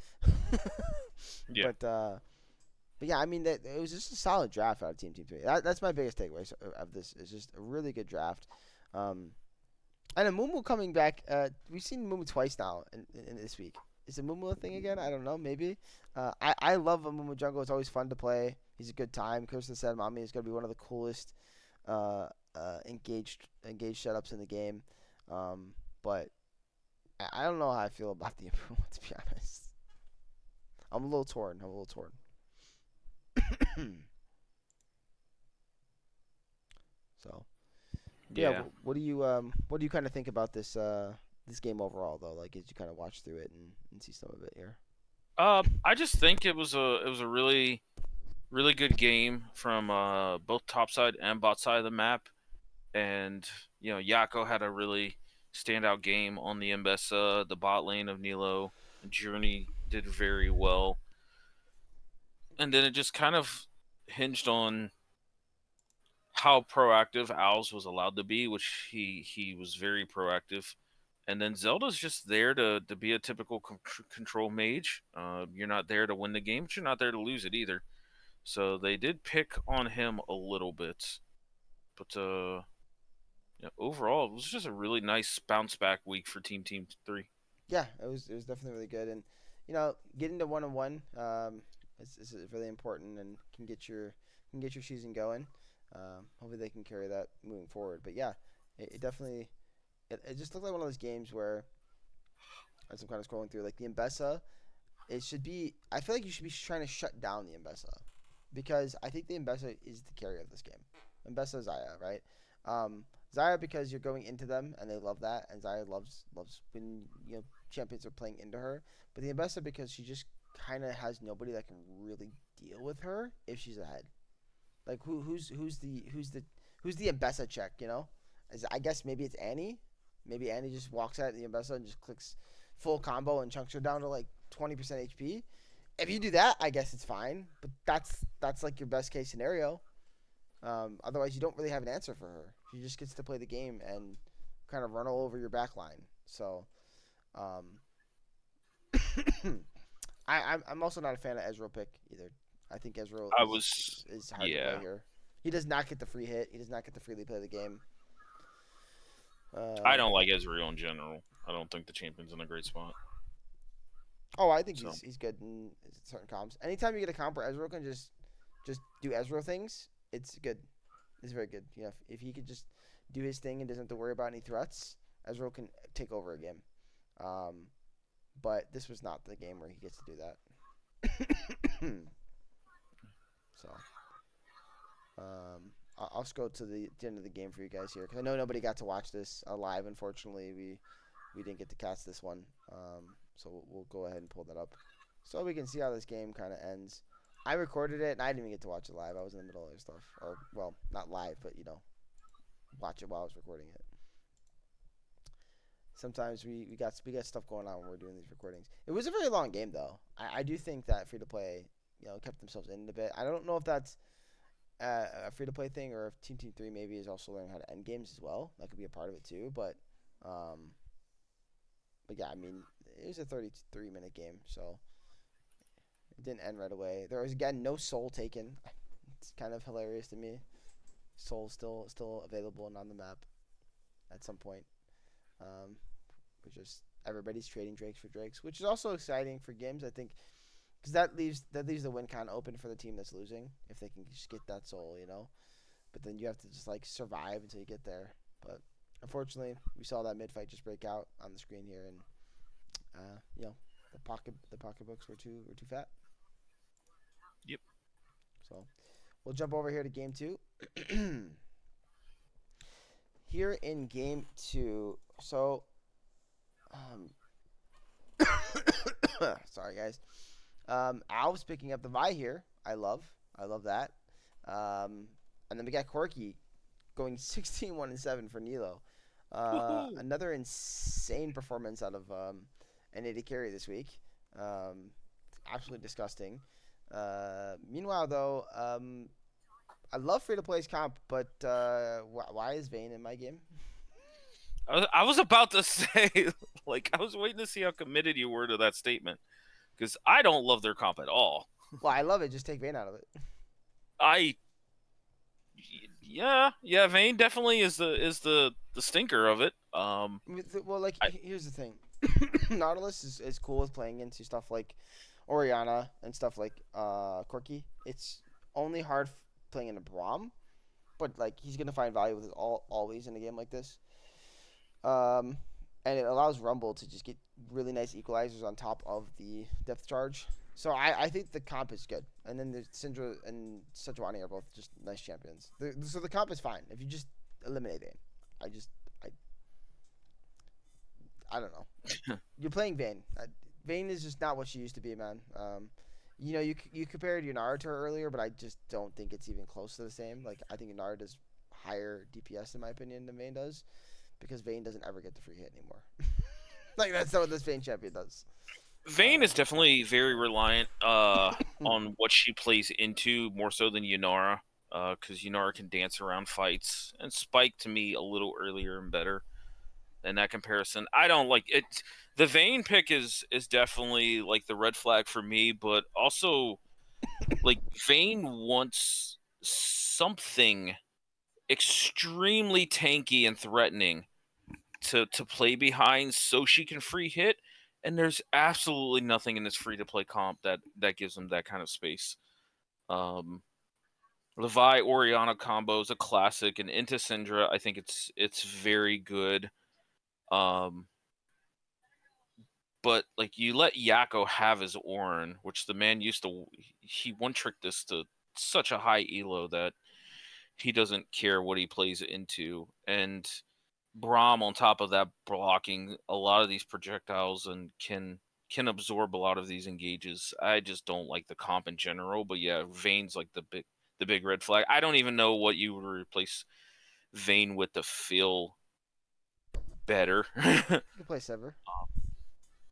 Yeah. But yeah, I mean that it was just a solid draft out of Team 3. That's my biggest takeaway of this. It's just a really good draft. Um, and a Mumu coming back. We've seen Mumu twice now in this week. Is a Mumu a thing again? I don't know. Maybe. I love a Mumu jungle. It's always fun to play. He's a good time. Kirsten said Mami is going to be one of the coolest engaged setups in the game. But I don't know how I feel about the approval, to be honest. I'm a little torn. So, but yeah, Yeah. what do you kind of think about this game overall though? Like as you kind of watch through it and see some of it here. I just think it was a really good game from both top side and bot side of the map, and Yako had a really standout game on the Mbessa, the bot lane of Nilo. Journey did very well, and then it just kind of hinged on how proactive Owls was allowed to be, which he was very proactive. And then Zelda's just there to be a typical control mage. You're not there to win the game, but you're not there to lose it either. So they did pick on him a little bit, but yeah, overall it was just a really nice bounce back week for Team 3. Yeah, it was definitely really good, and getting to 1-1 is really important and can get your season going. Hopefully they can carry that moving forward. But yeah, it definitely it just looked like one of those games where as I'm kind of scrolling through like the Mbessa, it should be. I feel like you should be trying to shut down the Mbessa because I think the Mbessa is the carry of this game. Mbessa Zaya, right? Zaya because you're going into them and they love that, and Zaya loves when champions are playing into her. But the Mbessa because she just kind of has nobody that can really deal with her if she's ahead. Like who's the Mbessa check? I guess maybe it's Annie. Maybe Annie just walks at the Mbessa and just clicks full combo and chunks her down to like 20% HP. If you do that, I guess it's fine. But that's like your best case scenario. Otherwise, you don't really have an answer for her. She just gets to play the game and kind of run all over your back line. So, um, I'm also not a fan of Ezreal pick either. I think Ezreal I is was, is hard to play yeah, here. He does not get the free hit. He does not get to freely play the game. I Uh, don't like Ezreal in general. I don't think the champion's in a great spot. oh, I think So he's good in certain comps. Anytime you get a comp where Ezreal can just do Ezreal things, it's good. It's very good. If he could just do his thing and doesn't have to worry about any threats, Ezreal can take over a game. Um, but this was not the game where he gets to do that. So, I'll just go to the end of the game for you guys here because I know nobody got to watch this live. Unfortunately, we didn't get to catch this one. So we'll go ahead and pull that up so we can see how this game kind of ends. I recorded it and I didn't even get to watch it live. I was in the middle of other stuff, or well, not live, but watch it while I was recording it. Sometimes we got stuff going on when we're doing these recordings. It was a very long game though. I do think that free to play kept themselves in a bit. I don't know if that's a free to play thing or if Team 3 maybe is also learning how to end games as well. That could be a part of it too. Um, but yeah, I mean it was a 33-minute game, so it didn't end right away. There was again no soul taken. It's kind of hilarious to me. Soul still available and on the map at some point. Um, which is everybody's trading drakes for drakes, which is also exciting for games. I think because that leaves the win con open for the team that's losing if they can just get that soul. But then you have to just like survive until you get there. But unfortunately, we saw that mid fight just break out on the screen here, and the pocketbooks were too fat. yep. So we'll jump over here to game two. Here in game two, so sorry guys. Alv's picking up the Vi here. I love that. And then we got Corky going 16-1-7 for Nilo. Woohoo! Another insane performance out of an 80 carry this week. Absolutely disgusting. Meanwhile, though, I love free to play's comp, but why is Vayne in my game? I was about to say, like, I was waiting to see how committed you were to that statement because I don't love their comp at all. Well, I love it. Just take Vayne out of it. I, yeah, Vayne definitely is the stinker of it. Well, like I, here's the thing. Nautilus is cool with playing into stuff like Oriana and stuff like Corky. It's only hard playing into Braum, but like he's gonna find value with it always in a game like this. Um, and it allows Rumble to just get really nice equalizers on top of the depth charge. So I think the comp is good. And then the Syndra and Sejuani are both just nice champions. So the comp is fine if you just eliminate it. I just I don't know. You're playing Vayne. Vayne is just not what she used to be, man. You compared Yunara to her earlier, but I just don't think it's even close to the same. Like I think Yunara does higher DPS in my opinion than Vayne does, because Vayne doesn't ever get the free hit anymore. Like that's not what this Vayne champion does. Vayne is definitely very reliant on what she plays into more so than Yunara, because Yunara can dance around fights, and Spike to me a little earlier and better in that comparison. I don't like it. The Vayne pick is definitely like the red flag for me, but also like Vayne wants something extremely tanky and threatening to play behind so she can free hit, and there's absolutely nothing in this free to play comp that gives them that kind of space. um Levi Oriana combo is a classic, and into Syndra I think it's very good. um but like you let Yakko have his Ornn, which the man used to, he one tricked this to such a high elo that he doesn't care what he plays into. And Braum on top of that blocking a lot of these projectiles and can absorb a lot of these engages. I just don't like the comp in general, but yeah, Vayne's like the big red flag. I don't even know what you would replace Vayne with to feel better. You can play Sever,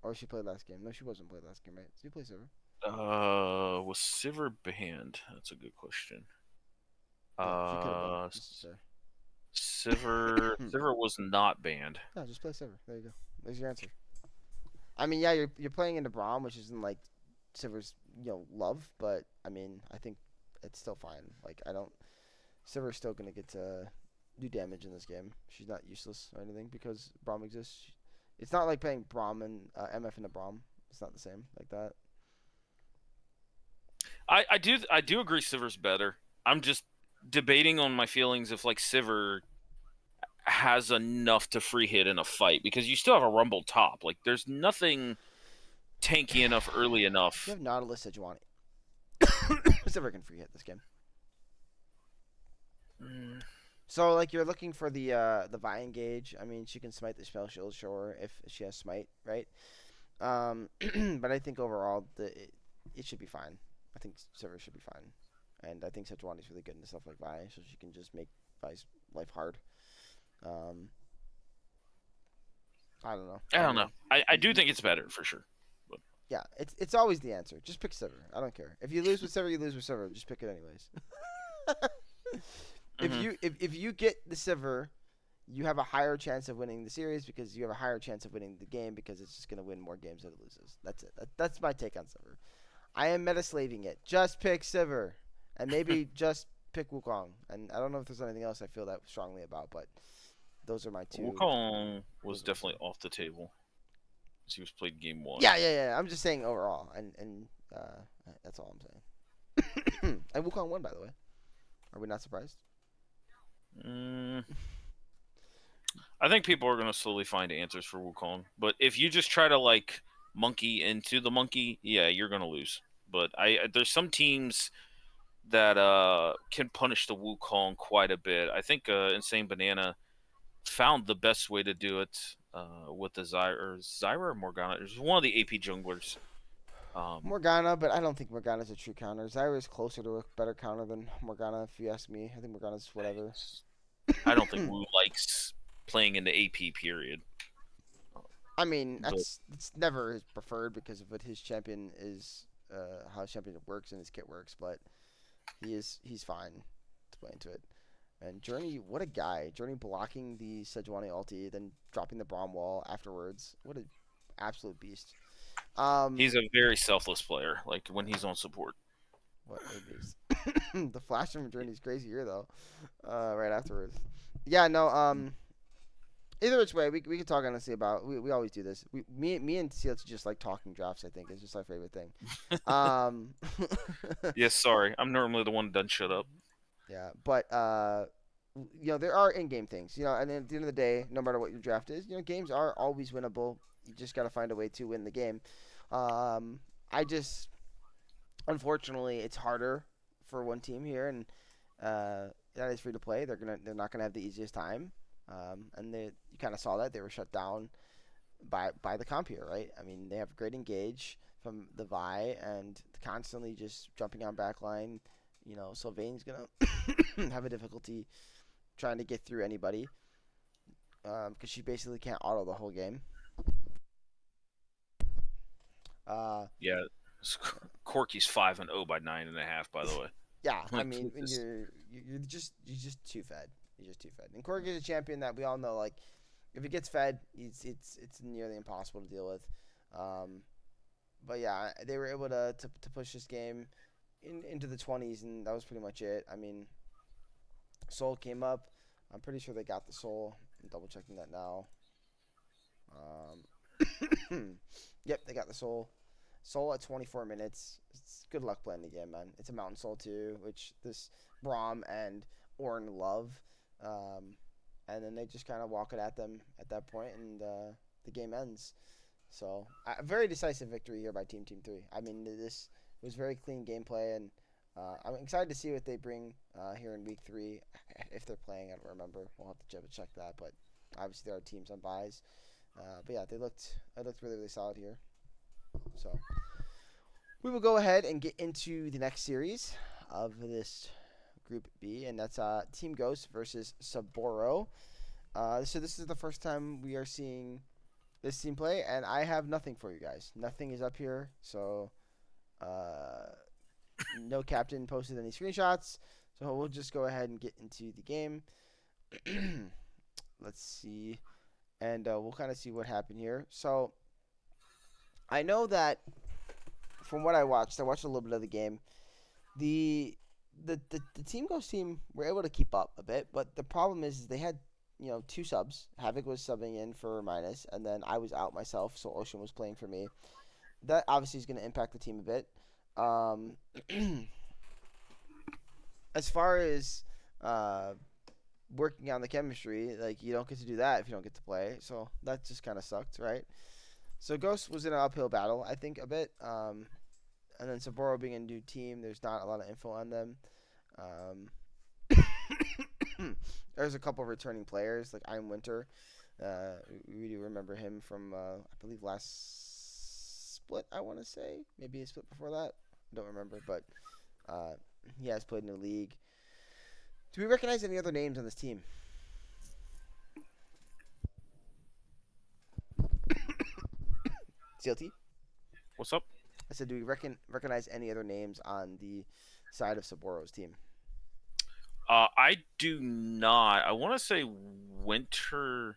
or she played last game. No, she wasn't played last game, right? So you play Sever. Was Sivir banned? That's a good question. Yeah, she could have been. Uh, Just to say. Sivir was not banned. No, just play Sever. There you go. There's your answer. I mean, yeah, you're playing into Braum, which isn't like Sever's love, but I mean, I think it's still fine. Like I don't. Sever's still gonna get to do damage in this game. She's not useless or anything because Braum exists. It's not like playing Braum and MF into Braum. It's not the same like that. I do agree Sivir's better. I'm just debating on my feelings if like Sivir has enough to free hit in a fight, because you still have a Rumble top. Like there's nothing tanky enough early You enough. have Nautilus Sejuani. Sever can free hit this game. Mm, So like you're looking for the Vi engage. I mean, she can smite the spell shield, sure, if she has smite, right? But I think overall it should be fine. I think Sever should be fine, and I think Sejuani's really good into stuff like Vi, so she can just make Vi's life hard. Um, I don't know. I I don't know. mean, I do think it's better for sure. But yeah, it's always the answer. Just pick Sever. I don't care if you lose with Sever, you lose with Sever. Just pick it anyways. mhm. If you get the Sever, you have a higher chance of winning the series because you have a higher chance of winning the game because it's just gonna win more games than it loses. That's it. That's my take on Sever. I am meta slaving it. Just pick Sever, and maybe just pick Wukong. And I don't know if there's anything else I feel that strongly about, but those are my two. Wukong was Those are my two. definitely off the table as he was played game one. Yeah. I'm just saying overall, and that's all I'm saying. And Wukong won, by the way. Are we not surprised? Mm, I think people are gonna slowly find answers for Wukong, but if you just try to like monkey into the monkey, yeah, you're gonna lose. But there's some teams that can punish the Wukong quite a bit. I think Insane Banana found the best way to do it with the Zyra or Morgana. It was one of the AP junglers. Um, Morgana, but I don't think Morgana's a true counter. Zyra is closer to a better counter than Morgana, if you ask me. I think Morgana's whatever. I don't think Wu likes playing in the AP period. I mean, But it's never his preferred because of what his champion is, how his champion works and his kit works. But he's fine to play into it. And Journey, what a guy! Journey blocking the Sejuani ulti, then dropping the Braum wall afterwards. What an absolute beast. Um, he's a very selfless player. Like when he's on support. what a beast. The flash from Journey is crazy here though. Right afterwards. Yeah, no. Either which way, we can talk honestly about. We always do this. Me and CLT just like talking drafts. I think it's just our favorite thing. Um, Yes, sorry. I'm normally the one that doesn't shut up. yeah, but there are in-game things. And then at the end of the day, no matter what your draft is, games are always winnable. You just got to find a way to win the game. I just unfortunately it's harder for one team here, and that is free to play. They're not gonna have the easiest time. And you kind of saw that they were shut down by the comp here, right? I mean, they have great engage from the Vi and constantly just jumping on backline. Sylvain's gonna have a difficulty trying to get through anybody because she basically can't auto the whole game. Uh, Yeah, Corky's 5-0 by 9.5. By the way, yeah, I like mean, when you're just too fed. You're just too fed. And Cork is a champion that we all know. Like, if he gets fed, it's nearly impossible to deal with. Um, but yeah, they were able to push this game into the 20s, and that was pretty much it. I mean, Soul came up. I'm pretty sure they got the Soul. I'm double checking that now. Yep, they got the Soul. Soul at 24 minutes. It's good luck playing the game, man. It's a Mountain Soul too, which this Braum and Ornn love. Um, and then they just kind of walk it at them at that point, and the game ends. So, a very decisive victory here by Team 3. I mean, this was very clean gameplay, and I'm excited to see what they bring here in Week 3. If they're playing, I don't remember. We'll have to check that, but obviously there are teams on buys. But yeah, they looked really, really solid here. So, we will go ahead and get into the next series of this Group B, and that's Team Ghost versus Saboro. So this is the first time we are seeing this team play, and I have nothing for you guys. Nothing is up here, so no captain posted any screenshots. So we'll just go ahead and get into the game. Let's see, and we'll kind of see what happened here. So I know that from what I watched a little bit of the game. The Team Ghost team were able to keep up a bit, but the problem is they had two subs. Havoc was subbing in for minus, and then I was out myself, so Ocean was playing for me. That obviously is going to impact the team a bit. Um, as far as uh, working on the chemistry, like you don't get to do that if you don't get to play, so that just kind of sucked, right? So Ghost was in an uphill battle, I think, a bit. And then Saboro being a new team, there's not a lot of info on them. There's a couple of returning players like I'm Winter. We do remember him from I believe last split. I want to say maybe a split before that. I don't remember, but uh, he has played in the league. Do we recognize any other names on this team? CLT. what's up? I said, do we recognize any other names on the side of Saboro's team? I do not. I want to say Winter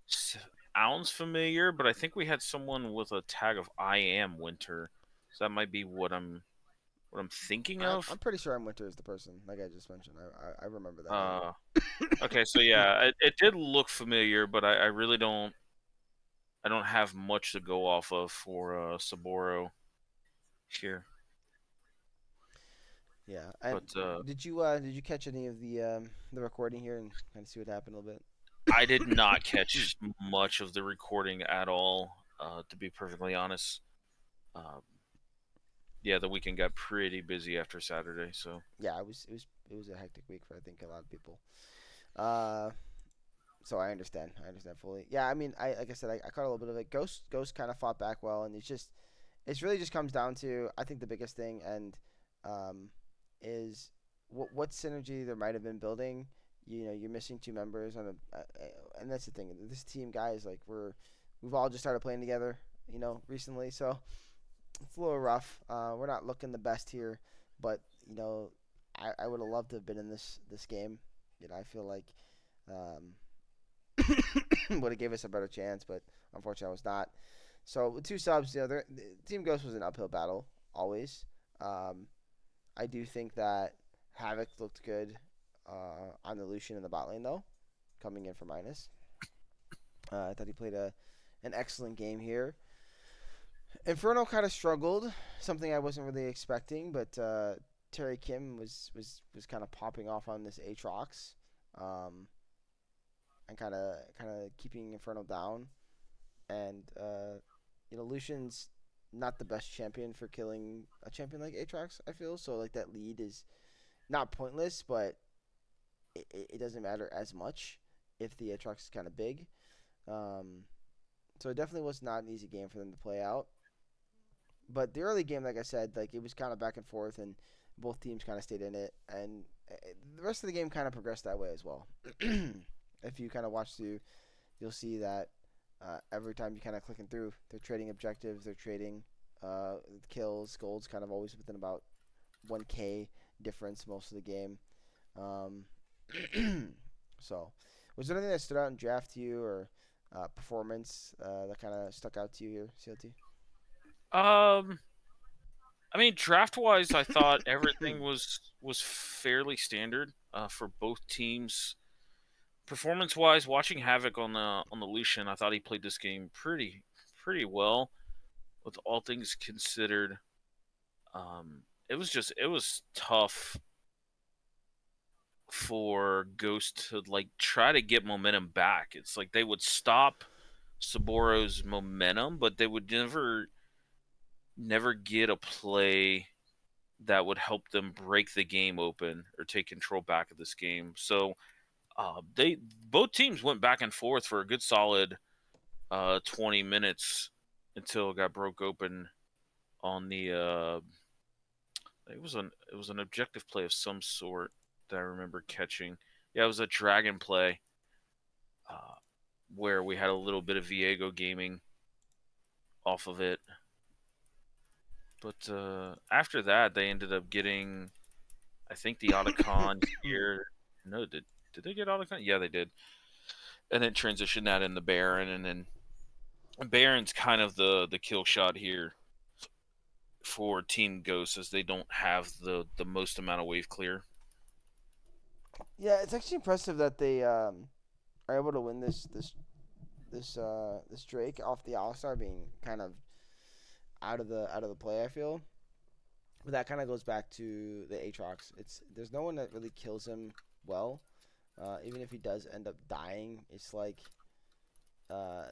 sounds familiar, but I think we had someone with a tag of "I am Winter," so that might be what I'm thinking I'm of. pretty sure I'm Winter is the person, like I just mentioned. I remember that name. Uh, okay, so yeah, it did look familiar, but I really don't. I don't have much to go off of for Saboro here. Yeah, and But did you catch any of the recording here and kind of see what happened a little bit? I did not catch much of the recording at all, to be perfectly honest. Um, yeah, the weekend got pretty busy after Saturday, so Yeah, it was a hectic week for I think a lot of people. Uh, so I understand fully. Yeah, I mean, I like I said, I caught a little bit of it. Ghost kind of fought back well, and It's really just comes down to, I think the biggest thing and um, is what synergy there might have been building. You know, you're missing two members on and that's the thing. This team, guys, like we've all just started playing together, recently, so it's a little rough. We're not looking the best here, but I would have loved to have been in this game. I feel like um, would have gave us a better chance, but unfortunately, I was not. So with two subs, the Team Ghost was an uphill battle always. Um, I do think that Havoc looked good on the Lucian in the bot lane though, coming in for minus. I thought he played an excellent game here. Inferno kind of struggled, something I wasn't really expecting, but Terry Kim was kind of popping off on this Aatrox, um, and kind of keeping Inferno down. And Lucian's not the best champion for killing a champion like Aatrox. I feel so like that lead is not pointless, but it doesn't matter as much if the Aatrox is kind of big. Um, so it definitely was not an easy game for them to play out. But the early game, like I said, like it was kind of back and forth, and both teams kind of stayed in it, and the rest of the game kind of progressed that way as well. If you kind of watch through, you'll see that every time you kind of clicking through, they're trading objectives, they're trading kills, golds, kind of always within about 1K difference most of the game. Um, so, was there anything that stood out in draft to you or performance that kind of stuck out to you here, CLT? Um, I mean, draft wise, I thought everything was fairly standard for both teams. Performance wise, watching Havoc on the Lucian, I thought he played this game pretty well, with all things considered. It was tough for Ghost to like try to get momentum back. It's like they would stop Saboro's momentum, but they would never get a play that would help them break the game open or take control back of this game. So they both teams went back and forth for a good solid 20 minutes until it got broke open on the it was an objective play of some sort that I remember catching. Yeah, it was a dragon play uh, where we had a little bit of Viego gaming off of it. But after that, they ended up getting, I think, the Otacon here. No, did they get Otacon? Yeah, they did. And then transition that into Baron, and then Baron's kind of the kill shot here for Team Ghost, as they don't have the most amount of wave clear. Yeah, it's actually impressive that they are able to win this Drake off the All Star being kind of out of the play. I feel, but that kind of goes back to the Aatrox. There's no one that really kills him well. Even if he does end up dying, it's like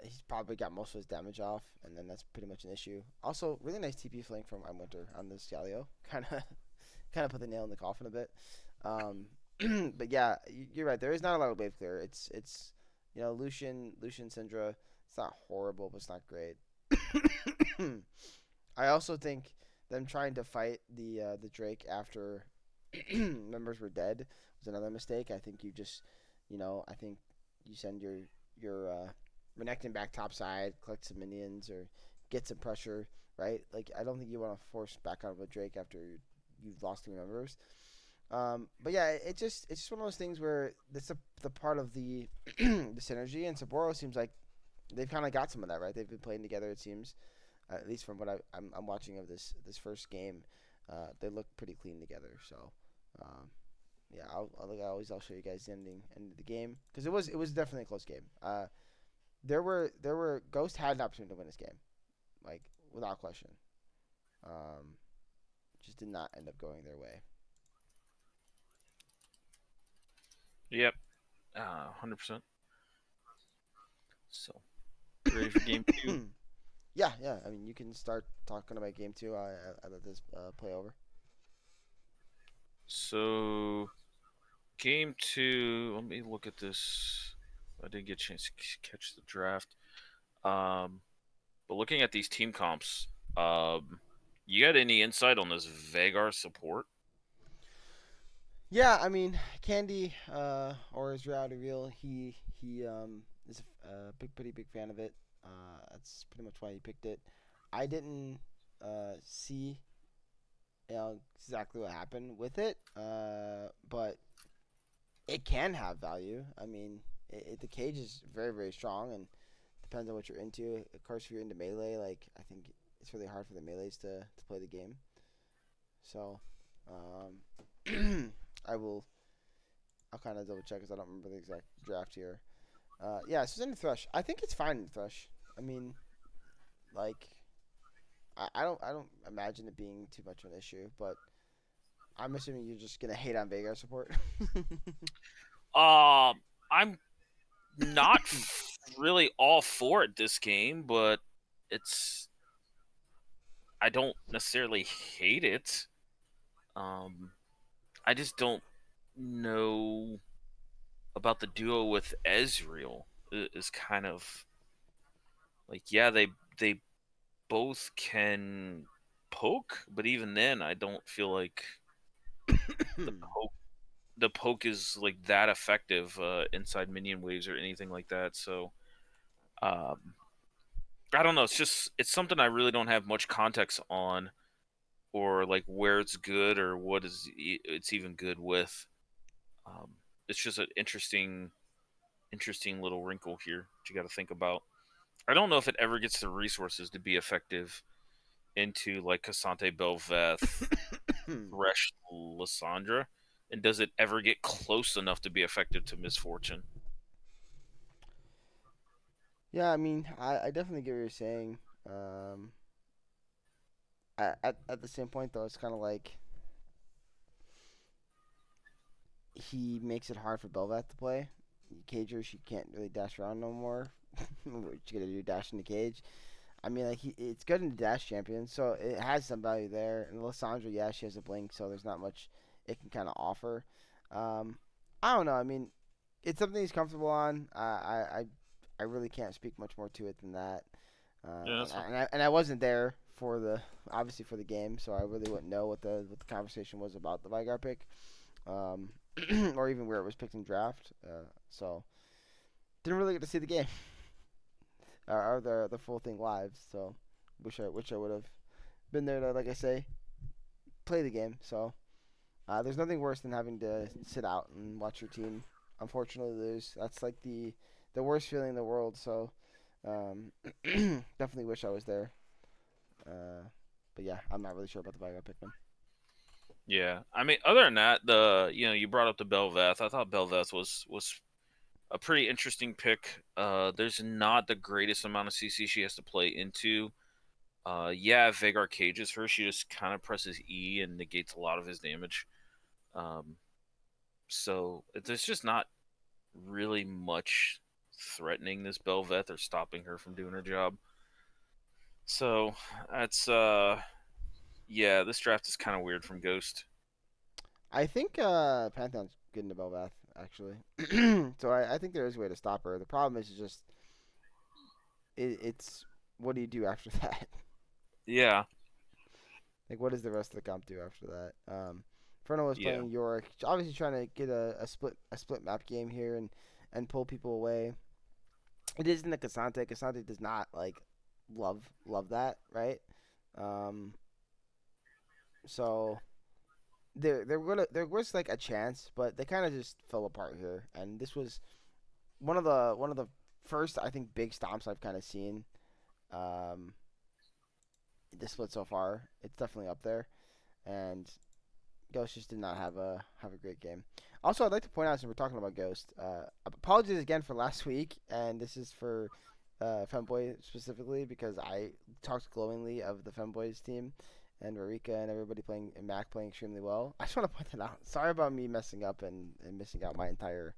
he's probably got most of his damage off, and then that's pretty much an issue. Also, really nice TP flank from Winter on this Galio. Kind of put the nail in the coffin a bit. Um, but yeah, you're right. There is not a lot of wave clear. It's Lucian Syndra. It's not horrible, but it's not great. I also think them trying to fight the Drake after members were dead was another mistake. I think I think you send your Renekton back top side, collect some minions, or get some pressure, right? Like I don't think you want to force back out of a Drake after you've lost three members. But yeah, it's just one of those things where that's the part of the the synergy, and Saboro seems like they've kind of got some of that, right? They've been playing together, it seems, at least from what I'm watching of this first game. They look pretty clean together. So, um, yeah, I'll show you guys the ending of the game because it was definitely a close game. There were Ghost had an opportunity to win this game, like without question. Um, just did not end up going their way. Yep, 100%. So, ready for game two? Yeah, yeah. I mean, you can start talking about game two. I let this play over. So, game two. Let me look at this. I didn't get a chance to catch the draft. Um, but looking at these team comps, You got any insight on this Vagar support? Yeah, I mean, Candy, or his reality real, he is a pretty big fan of it. That's pretty much why he picked it. I didn't see exactly what happened with it, but it can have value. I mean, the cage is very strong and depends on what you're into. Of course, if you're into melee, like I think it's really hard for the melees to play the game. So, I will. I'll kind of double check because I don't remember the exact draft here. Yeah, so it's in the Thresh. I think it's fine in Thresh. I mean, like, I don't imagine it being too much of an issue, but I'm assuming you're just gonna hate on Veigar support. I'm not really all for it this game, but it's I don't necessarily hate it. Um, I just don't know about the duo with Ezreal. Is kind of like, yeah, they both can poke, but even then, I don't feel like the poke the poke is like that effective inside minion waves or anything like that. So um, I don't know. It's something I really don't have much context on, or like where it's good or what is it's even good with. Um, it's just an interesting little wrinkle here that you got to think about. I don't know if it ever gets the resources to be effective into like Cassante Belveth, Thresh, Lysandra, and does it ever get close enough to be effective to Misfortune? Yeah, I mean, I definitely get what you're saying. Um, at the same point though, it's kind of like he makes it hard for Belvath to play. Cager, she can't really dash around no more. What you gotta do, dash in the cage. I mean, like it's good in the dash champion, so it has some value there. And Lysandra, yeah, she has a blink, so there's not much it can kind of offer. Um, I don't know. I mean, it's something he's comfortable on. I really can't speak much more to it than that. Yeah, that's fine. And I wasn't there for the obviously for the game, so I really wouldn't know what the conversation was about the Vigar pick, um, or even where it was picked in draft. So didn't really get to see the game or the full thing live. So wish I would have been there to, like I say, play the game. So there's nothing worse than having to sit out and watch your team unfortunately lose. That's like the worst feeling in the world. So um, definitely wish I was there. Uh, but yeah, I'm not really sure about the Vigo Pikmin. Yeah, I mean, other than that, the you brought up the Belveth. I thought Belveth was a pretty interesting pick. There's not the greatest amount of CC she has to play into. Yeah, Vagar cages her. She just kind of presses E and negates a lot of his damage. Um, so there's just not really much threatening this Belveth or stopping her from doing her job. So that's yeah, this draft is kind of weird from Ghost. I think Pantheon's good in the Belvath actually. So I think there is a way to stop her. The problem is just it's what do you do after that? Yeah, Like what does the rest of the comp do after that? Ferno was yeah, playing Yorick, obviously trying to get a split map game here and pull people away. It is in the Cassante. Cassante does not like love that, right? Um, so there was like a chance, but they kind of just fell apart here. And this was one of the first I think big stomps I've kind of seen. Um, this split so far, it's definitely up there. And Ghost just did not have a great game. Also, I'd like to point out since we're talking about Ghost, apologies again for last week, and this is for Femboy specifically because I talked glowingly of the Femboys team and Marika and everybody playing and Mac playing extremely well. I just want to point that out. Sorry about me messing up and missing out my entire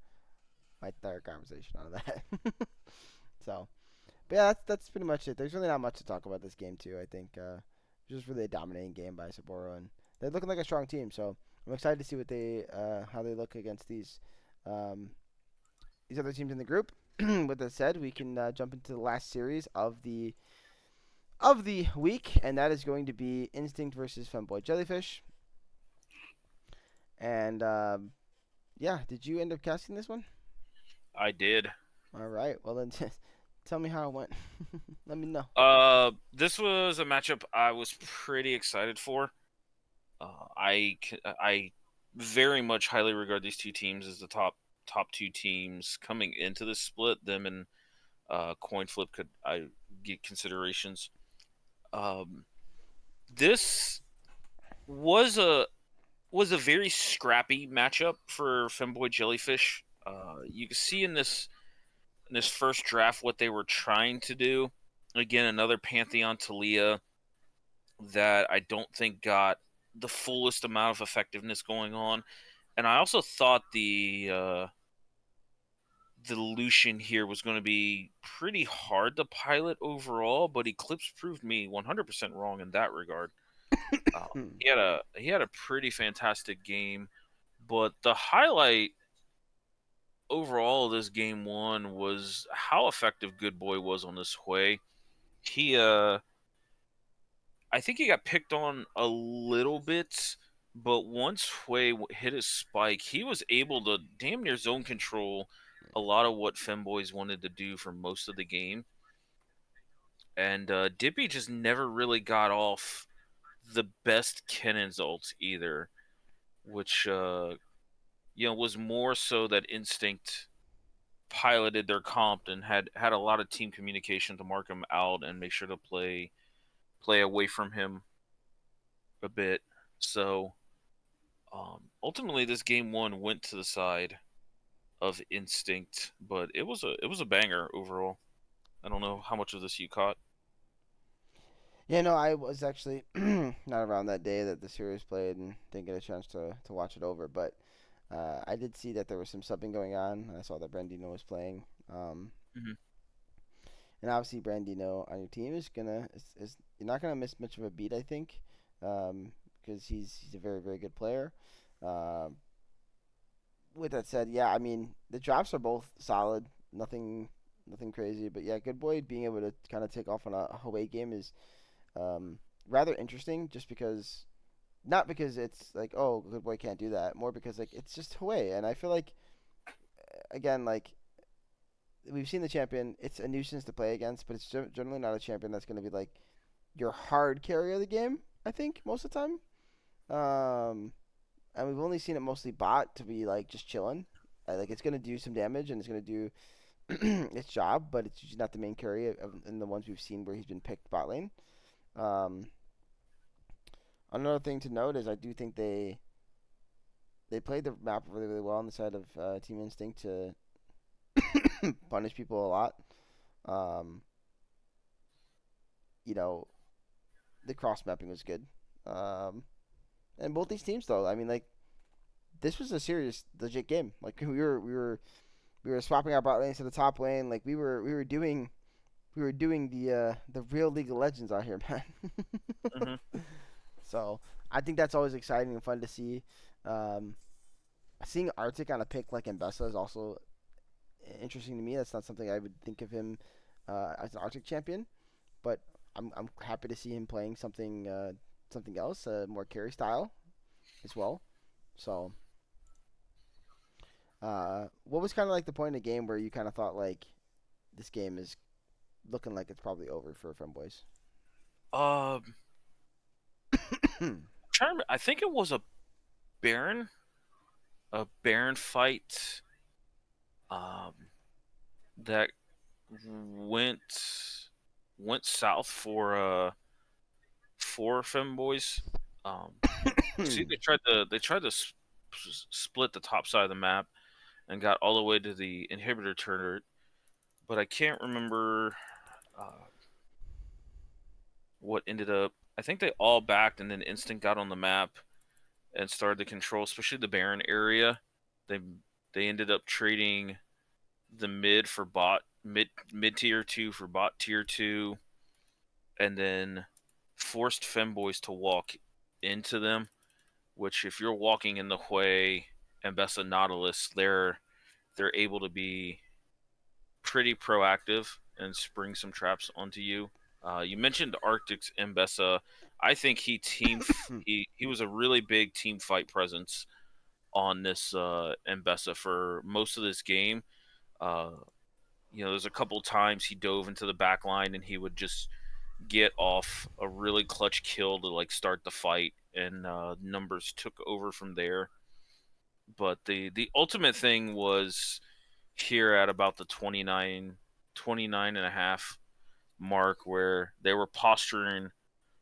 conversation on that. So, but yeah, that's pretty much it. There's really not much to talk about this game too. I think just really a dominating game by Sapporo, and they're looking like a strong team. So I'm excited to see what they how they look against um, these other teams in the group. With that said, we can jump into the last series of the week, and that is going to be Instinct versus Femboy Jellyfish. And yeah, did you end up casting this one? I did. All right. Well then, tell me how it went. Let me know. This was a matchup I was pretty excited for. I very much highly regard these two teams as the top two teams coming into this split. Them and coin flip could I get considerations. Um, this was a very scrappy matchup for Femboy Jellyfish. You can see in this first draft what they were trying to do. Again, another Pantheon Talia that I don't think got the fullest amount of effectiveness going on. And I also thought the Lucian here was going to be pretty hard to pilot overall, but Eclipse proved me 100% wrong in that regard. He had a pretty fantastic game, but the highlight overall of this game one was how effective Good Boy was on this Hui. He I think he got picked on a little bit, but once Hui hit his spike, he was able to damn near zone control a lot of what Femboys wanted to do for most of the game. And Dippy just never really got off the best Kennon's ults either, which was more so that Instinct piloted their comp and had a lot of team communication to mark him out and make sure to play away from him a bit. So ultimately, this game one went to the side of Instinct, but it was a banger overall. I don't know how much of this you caught. Yeah, no, I was actually not around that day that the series played and didn't get a chance to watch it over. But I did see that there was some subbing going on. I saw that Brandino was playing. Hmm. And obviously, Brandino on your team is you're not gonna miss much of a beat, I think, because he's a very very good player. Um, with that said, yeah, I mean the drops are both solid. Nothing crazy, but yeah, Good Boy being able to kind of take off on a away game is rather interesting. Just because, not because it's like, oh, Good Boy can't do that, more because like it's just away, and I feel like again like we've seen the champion. It's a nuisance to play against, but it's generally not a champion that's going to be like your hard carry of the game. I think most of the time. And we've only seen it mostly bot to be like just chilling. Like it's gonna do some damage and it's gonna do its job, but it's usually not the main carry in the ones we've seen where he's been picked bot lane. Um, Another thing to note is I do think they played the map really really well on the side of Team Instinct to punish people a lot. Um, you know, the cross mapping was good. Um, and both these teams though, I mean like this was a serious legit game. Like we were swapping our bot lanes to the top lane. Like we were doing the real League of Legends out here, man. Hmm. So I think that's always exciting and fun to see. Um, Seeing Arctic on a pick like Mbessa is also interesting to me. That's not something I would think of him as an Arctic champion, but I'm happy to see him playing something else, more carry style as well. So, what was kind of like the point of the game where you kind of thought like this game is looking like it's probably over for Femboys? Um, I think it was Baron, a Baron fight. Um, that went south for Femboys. Um, see, they tried to split the top side of the map and got all the way to the inhibitor turret, but I can't remember uh, what ended up. I think they all backed, and then Instinct got on the map and started to control, especially the Baron area. They they ended up trading the mid tier two for bot tier two, and then forced Femboys to walk into them. Which, if you're walking in the Hui and Bessa Nautilus, they're able to be pretty proactive and spring some traps onto you. You mentioned Arctic's Mbessa. I think he was a really big team fight presence on this Mbessa for most of this game. Uh, there's a couple times he dove into the back line and he would just get off a really clutch kill to like start the fight, and numbers took over from there. But the ultimate thing was here at about the 29 and a half mark where they were posturing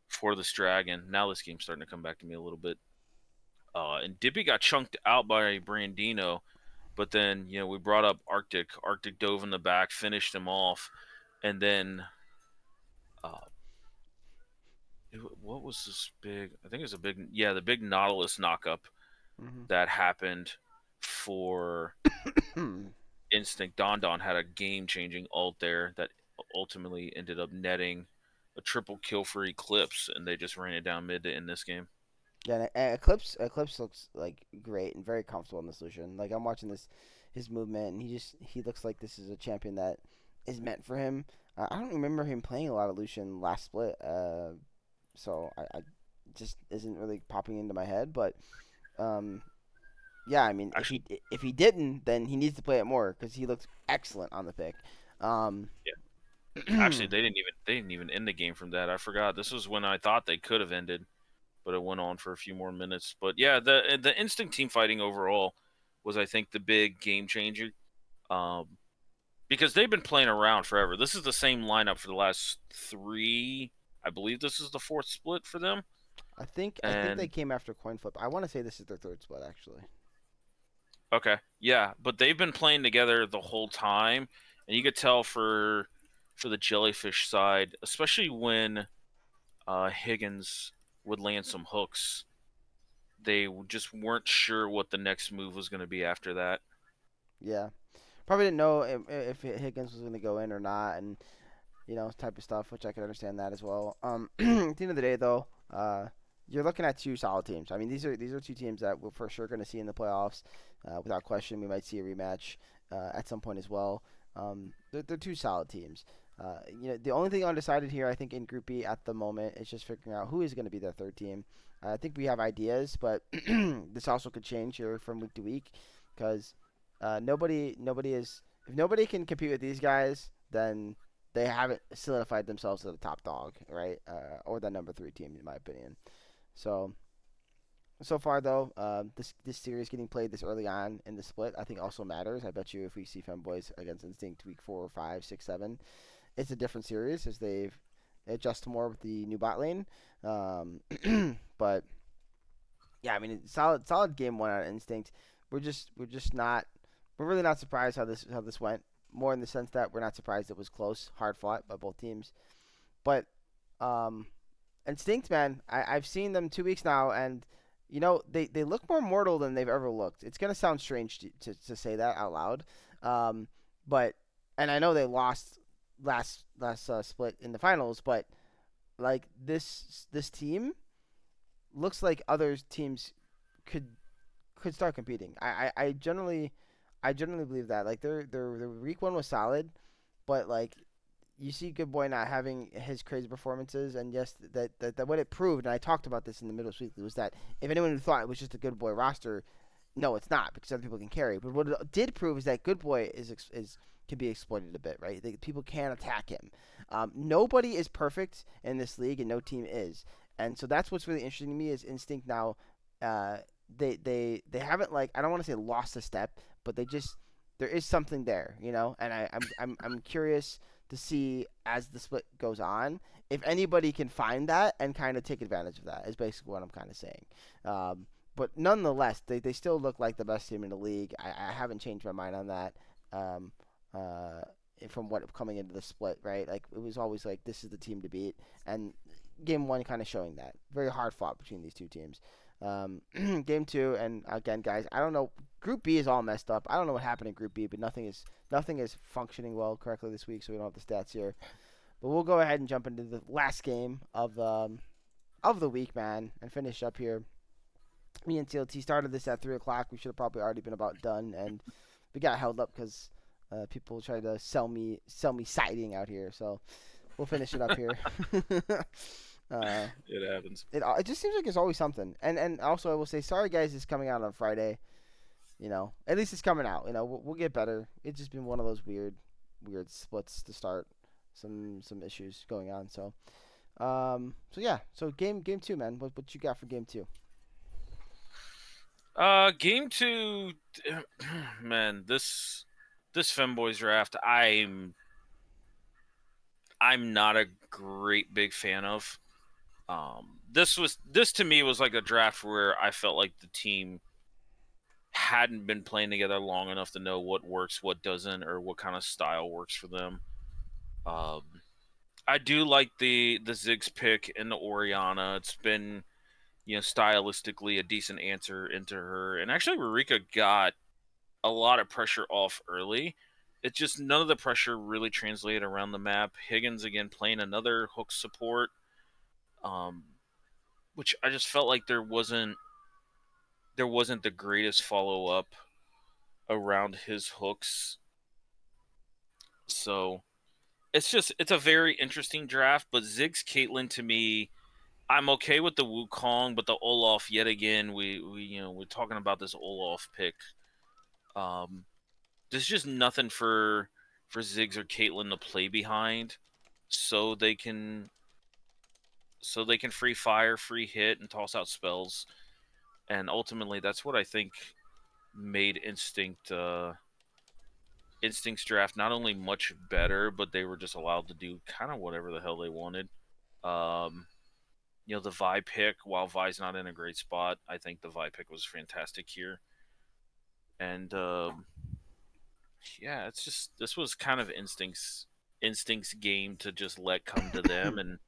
for this dragon. Now this game's starting to come back to me a little bit. And Dippy got chunked out by Brandino, but then we brought up Arctic. Arctic dove in the back, finished him off, and then uh, what was this big? I think it was the big Nautilus knockup Hmm. that happened for Instinct. Don Don had a game-changing ult there that ultimately ended up netting a triple kill for Eclipse, and they just ran it down mid to end this game. Yeah, and Eclipse looks like great and very comfortable in this Lucian. Like I'm watching his movement, and he looks like this is a champion that is meant for him. I don't remember him playing a lot of Lucian last split, so I just isn't really popping into my head. But um, yeah, I mean, Actually, if he didn't, then he needs to play it more because he looks excellent on the pick. Um, yeah. Actually, they didn't even end the game from that. I forgot. This was when I thought they could have ended, but it went on for a few more minutes. But yeah, the instinct team fighting overall was, I think, the big game changer. Um, because they've been playing around forever. This is the same lineup for the last three. I believe this is the fourth split for them. I think they And came after coin flip. I want to say this is their third split actually. okay, yeah, but they've been playing together the whole time, and you could tell for the jellyfish side, especially when Higgins would land some hooks. They just weren't sure what the next move was going to be after that. Yeah, probably didn't know if Higgins was going to go in or not, and type of stuff, which I can understand that as well. At the end of the day, though, you're looking at two solid teams. I mean, these are two teams that we're for sure going to see in the playoffs, without question. We might see a rematch at some point as well. They're two solid teams. The only thing undecided here, I think, in Group B at the moment is just figuring out who is going to be their third team. I think we have ideas, but this also could change here from week to week because nobody is. If nobody can compete with these guys, then they haven't solidified themselves as the top dog, right? Or the number three team, in my opinion. So so far though, this series getting played this early on in the split, I think also matters. I bet you if we see Femboys against Instinct week 4, 5, 6, 7, it's a different series as they've adjust more with the new bot lane. Um, but yeah, I mean, solid game one on Instinct. We're just not we're really not surprised how this went. More in the sense that we're not surprised it was close, hard fought by both teams. But um, Instinct, man, I've seen them 2 weeks now, and they look more mortal than they've ever looked. It's gonna sound strange to say that out loud, um, but and I know they lost last split in the finals, but like this team looks like other teams could start competing. I generally believe that. Like their week one was solid, but like you see Good Boy not having his crazy performances, and yes, that what it proved, and I talked about this in the middle weekly, was that if anyone who thought it was just a Good Boy roster, no, it's not because other people can carry. But what it did prove is that Good Boy is can be exploited a bit, right? People can attack him. Nobody is perfect in this league, and no team is, and so that's what's really interesting to me is Instinct now. Uh, they haven't like I don't want to say lost a step, but there is something there, and I'm curious to see as the split goes on if anybody can find that and kind of take advantage of that is basically what I'm kind of saying. But nonetheless, they still look like the best team in the league. I haven't changed my mind on that. Um, uh, from what coming into the split, right? Like it was always like this is the team to beat, and game one kind of showing that very hard fought between these two teams. Game two, and again, guys, I don't know. Group B is all messed up. I don't know what happened in Group B, but nothing is functioning well correctly this week, so we don't have the stats here. But we'll go ahead and jump into the last game of the week, man, and finish up here. Me and CLT started this at 3 o'clock. We should have probably already been about done, and we got held up because people tried to sell me siding out here. So we'll finish it up here. uh, It happens. it just seems like there's always something. And also I will say sorry guys, it's coming out on Friday. You know, at least it's coming out. You know, we'll get better. It's just been one of those weird splits to start. Some issues going on. So yeah. So game two, man. What you got for game two? Game two, man. This Femboys draft, I'm not a great big fan of. This to me was like a draft where I felt like the team hadn't been playing together long enough to know what works, what doesn't, or what kind of style works for them. Um, I do like the Ziggs pick and the Oriana. It's been, stylistically a decent answer into her. And actually, Rurika got a lot of pressure off early. It just none of the pressure really translated around the map. Higgins again playing another hook support, um, which I just felt like there wasn't the greatest follow up around his hooks. So it's a very interesting draft. But Ziggs Caitlyn to me, I'm okay with the Wukong, but the Olaf yet again. We're talking about this Olaf pick. Um, there's just nothing for Ziggs or Caitlyn to play behind, so they can free fire, free hit, and toss out spells. And ultimately, that's what I think made Instinct's draft not only much better, but they were just allowed to do kind of whatever the hell they wanted. Um, the Vi pick, while Vi's not in a great spot, I think the Vi pick was fantastic here. And yeah, it's just this was kind of Instinct's game to just let come to them and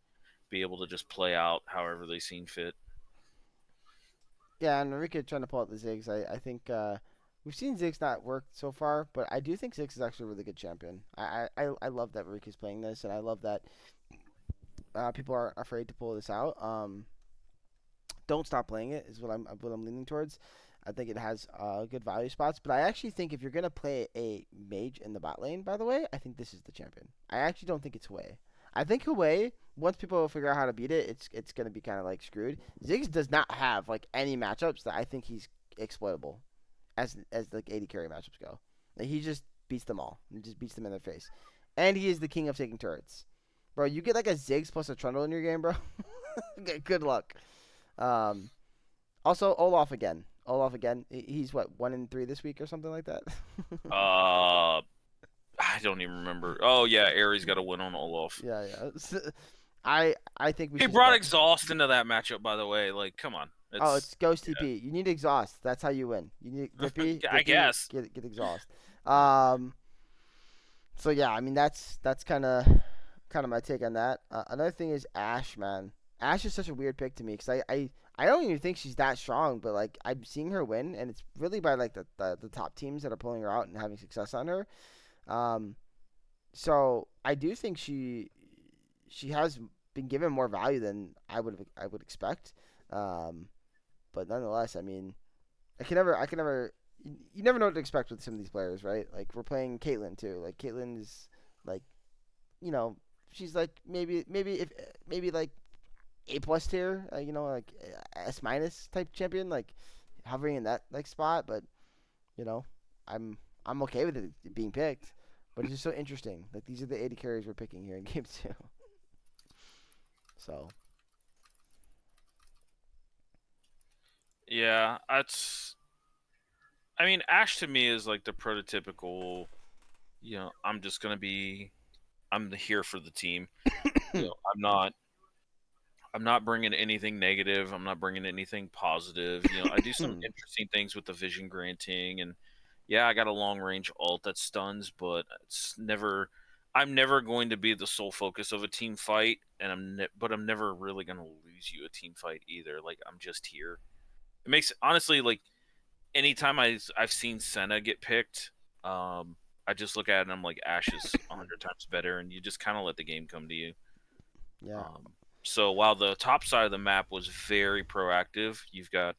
be able to just play out however they seen fit. Yeah, and Enrique trying to pull out the Ziggs. I think we've seen Ziggs not work so far, but I do think Ziggs is actually a really good champion. I love that Enrique's playing this, and I love that people are afraid to pull this out. Don't stop playing it is what I'm leaning towards. I think it has good value spots, but I actually think if you're gonna play a mage in the bot lane, by the way, I think this is the champion. I actually don't think it's Hwei. I think Hwei, once people figure out how to beat it, it's gonna be kind of like screwed. Ziggs does not have like any matchups that I think he's exploitable, as like AD carry matchups go. Like, he just beats them all. He just beats them in their face, and he is the king of taking turrets, bro. You get like a Ziggs plus a Trundle in your game, bro. Good luck. Um, Also, Olaf again. Olaf again. He's what 1-3 this week or something like that. Uh, I don't even remember. Oh yeah, Aries got a win on Olaf. Yeah, yeah. I think we He should brought start. exhaust into that matchup, by the way. Like, come on, Oh, it's Ghost yeah. TP. You need exhaust. That's how you win. You need Dippy, I Dippy, guess. get exhaust. Um. So yeah, I mean that's kind of my take on that. Another thing is Ash, man. Ash is such a weird pick to me because I don't even think she's that strong, but like I'm seeing her win, and it's really by like the top teams that are pulling her out and having success on her. Um, so I do think she has been given more value than I would expect. Um, but nonetheless, I mean, I can never you never know what to expect with some of these players, right? Like we're playing Caitlyn too. Like Caitlyn is like you know she's like maybe like A+ tier, like S- type champion, like hovering in that like spot. But you know, I'm I'm okay with it being picked. But it's just so interesting. Like these are the 80 carries we're picking here in game two. So Yeah, that's. I mean, Ash to me is like the prototypical. I'm just gonna be. I'm here for the team. I'm not. I'm not bringing anything negative. I'm not bringing anything positive. I do some interesting things with the vision granting, and yeah, I got a long range ult that stuns, but it's never. I'm never going to be the sole focus of a team fight, and but I'm never really going to lose you a team fight either. Like, I'm just here. It makes honestly, like, anytime I've seen Senna get picked, I just look at it and I'm like, Ash is 100 times better, and you just kind of let the game come to you. yeah, So while the top side of the map was very proactive, you've got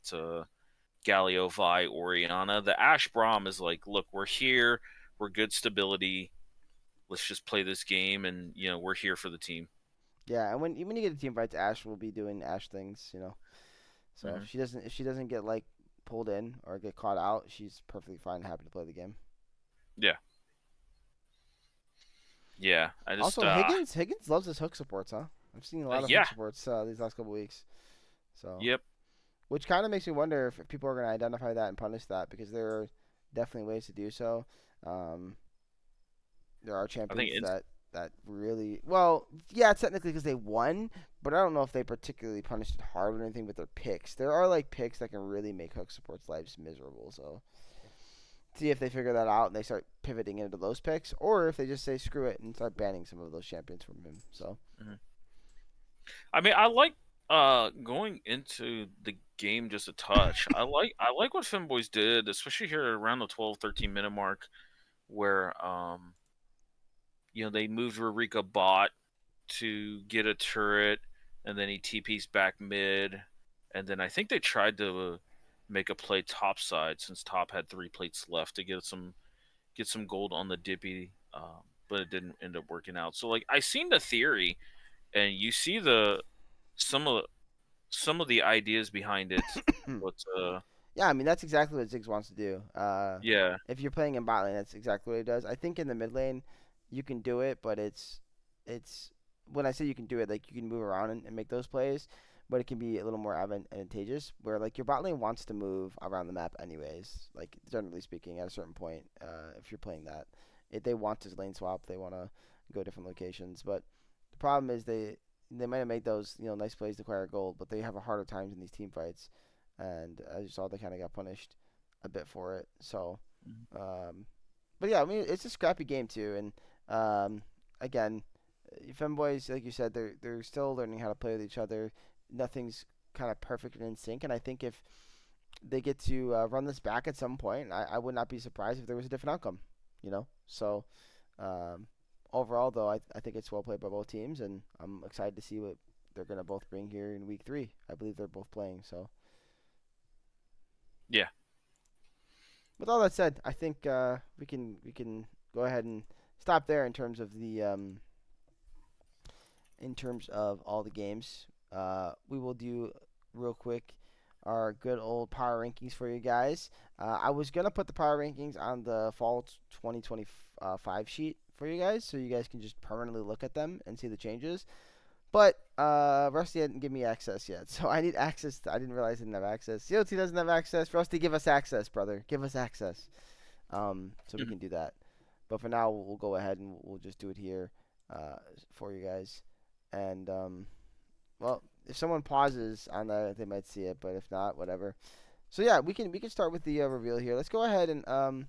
Galio, Vi, Oriana. The Ash Braum is like, look, we're here, we're good stability, let's just play this game, and we're here for the team. Yeah, and when you get a team fights, Ash will be doing Ash things, So Hmm. if she doesn't get like pulled in or get caught out, she's perfectly fine and happy to play the game. Yeah, yeah. I just Also, Higgins loves his hook supports, huh? I've seen a lot of hook yeah, supports these last couple weeks. So, yep. which kind of makes me wonder if people are going to identify that and punish that because there are definitely ways to do so. Um, there are I think champions it's that really well, yeah, technically because they won, but I don't know if they particularly punished it hard or anything with their picks. There are like picks that can really make hook supports' lives miserable. So see if they figure that out and they start pivoting into those picks, or if they just say screw it and start banning some of those champions from him. So mhm. I mean, I like going into the game just a touch. I like what Femboys did, especially here around the 12-13 minute mark, where they moved Rurika bot to get a turret, and then he TP's back mid, and then I think they tried to make a play top side since top had 3 plates left to get some gold on the Dippy, but it didn't end up working out. So like I seen the theory, and you see the some of some of the ideas behind it, but yeah, I mean that's exactly what Ziggs wants to do. yeah, If you're playing in bot lane, that's exactly what he does. I think in the mid lane, you can do it, but it's when I say you can do it, like you can move around and make those plays, but it can be a little more advantageous. Where like your bot lane wants to move around the map anyways. Like generally speaking, at a certain point, if you're playing that, they want to lane swap, they want to go different locations. But the problem is they might have made those nice plays to acquire gold, but they have a harder time in these team fights, and as you saw, they kind of got punished a bit for it. So, um, but yeah, I mean, it's a scrappy game too, and again, femboys, like you said, they're still learning how to play with each other. Nothing's kind of perfect and in sync, and I think if they get to run this back at some point, I would not be surprised if there was a different outcome. So um, overall, though, I think it's well played by both teams, and I'm excited to see what they're gonna both bring here in week 3. I believe they're both playing. So yeah, with all that said, I think we can go ahead and stop there in terms of all the games. We will do real quick our good old power rankings for you guys. I was gonna put the power rankings on the fall 2025 sheet for you guys, so you guys can just permanently look at them and see the changes. But Rusty didn't give me access yet, so I need access. I didn't realize I didn't have access. COT doesn't have access. Rusty, give us access, brother. Give us access, so we mhm. can do that. But for now, we'll go ahead and we'll just do it here for you guys. And well, if someone pauses on that, they might see it. But if not, whatever. So yeah, we can start with the reveal here. Let's go ahead and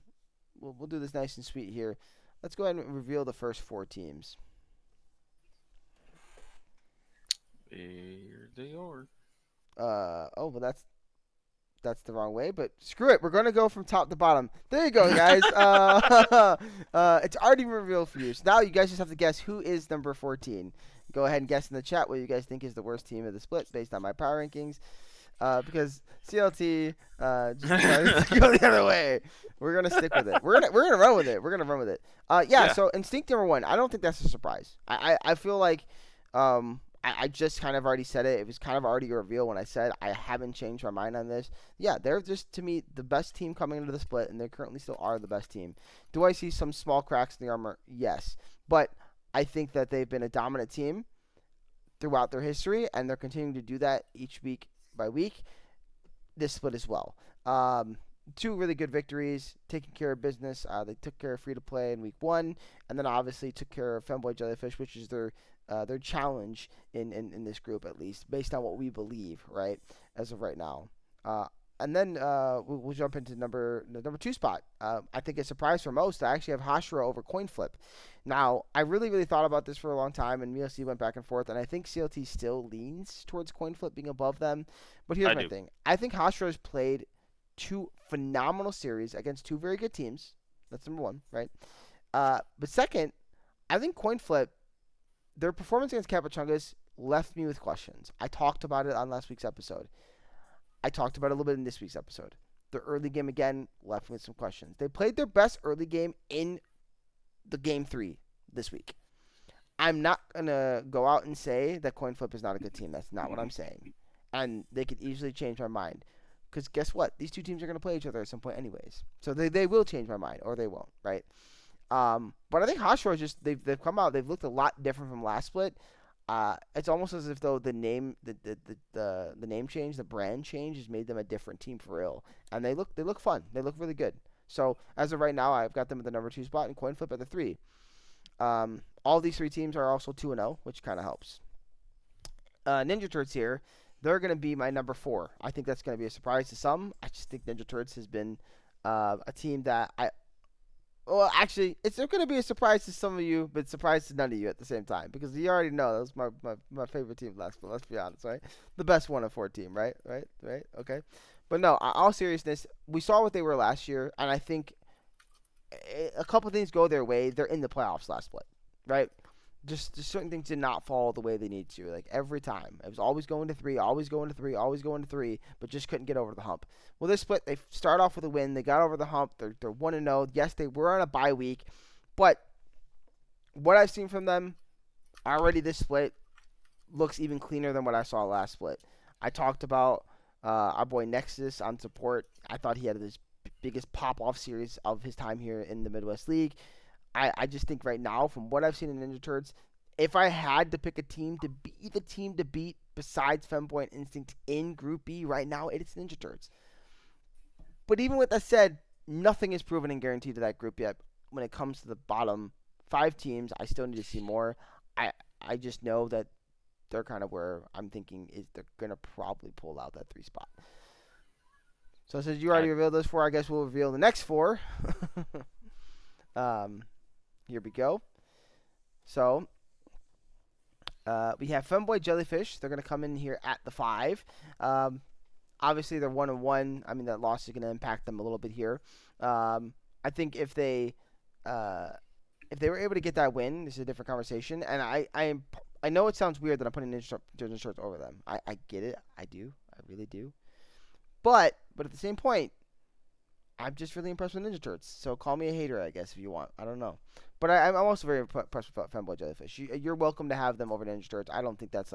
we'll do this nice and sweet here. Let's go ahead and reveal the first 4 teams. Here they are. Oh, well that's the wrong way, but screw it. We're gonna go from top to bottom. There you go, guys. It's already revealed for you. So now you guys just have to guess who is number 14. Go ahead and guess in the chat what you guys think is the worst team of the split based on my power rankings. Because CLT just decided to go the other way. We're gonna stick with it. We're gonna run with it. We're gonna run with it. Yeah. Yeah, So instinct number 1. I don't think that's a surprise. I feel like I just kind of already said it. It was kind of already a reveal when I said I haven't changed my mind on this. Yeah, they're just to me the best team coming into the split, and they currently still are the best team. Do I see some small cracks in the armor? Yes, but I think that they've been a dominant team throughout their history, and they're continuing to do that each week by week. This split as well. 2 really good victories, taking care of business. They took care of free to play in week 1, and then obviously took care of Femboy Jellyfish, which is their challenge in this group at least, based on what we believe, right, as of right now. And then we'll jump into the number 2 spot. I think a surprise for most. I actually have Hashira over Coin Flip. Now, I really thought about this for a long time, and MLC went back and forth, and I think CLT still leans towards Coin Flip being above them. But here's I my do. thing. I think Hashira has played 2 phenomenal series against 2 very good teams. That's number 1, right? But second, I think Coin Flip, their performance against Capuchungas left me with questions. I talked about it on last week's episode. I talked about it a little bit in this week's episode. The early game again left me with some questions. They played their best early game in the game 3, this week. I'm not gonna go out and say that coin flip is not a good team. That's not what I'm saying, and they could easily change my mind. Because guess what? These two teams are gonna play each other at some point, anyways. So they will change my mind, or they won't, right? But I think Hotshore just they've come out. They've looked a lot different from last split. It's almost as if though the name the name change, the brand change, has made them a different team for real. And they look fun. They look really good. So as of right now, I've got them at the number 2 spot and coin flip at the 3. All these 3 teams are also 2-0, which kind of helps. Ninja Turds here, they're going to be my number 4. I think that's going to be a surprise to some. I just think Ninja Turds has been a team that well, actually, it's going to be a surprise to some of you, but surprise to none of you at the same time. Because you already know that was my favorite team last split, let's be honest, right? The best 1-4 team, right? Right? Okay. But no, all seriousness, we saw what they were last year, and I think a couple things go their way. They're in the playoffs last split, right? Just certain things did not fall the way they need to. Like every time, it was always going to 3, always going to 3, always going to 3, but just couldn't get over the hump. Well, this split, they start off with a win. They got over the hump. They're 1-0. Yes, they were on a bye week, but what I've seen from them already this split looks even cleaner than what I saw last split. I talked about our boy Nexus on support. I thought he had this biggest pop-off series of his time here in the Midwest League. I just think right now, from what I've seen in Ninja Turds, if I had to pick a team to be the team to beat besides Femboy and Instinct in Group B right now, it's Ninja Turds. But even with that said, nothing is proven and guaranteed to that group yet. When it comes to the bottom 5 teams, I still need to see more. I just know that they're kind of where I'm thinking is they're going to probably pull out that 3 spot. So since you already revealed those 4, I guess we'll reveal the next 4. Here we go. So we have Femboy Jellyfish. They're going to come in here at the 5. Obviously, they're 1-1. I mean, that loss is going to impact them a little bit here. I think if they were able to get that win, this is a different conversation. And I know it sounds weird that I'm putting Ninja Turds over them. I get it. I do. I really do. But at the same point, I'm just really impressed with Ninja Turds. So call me a hater, I guess, if you want. I don't know. But I'm also very impressed with Femboy Jellyfish. You're welcome to have them over Ninja Turds. I don't think that's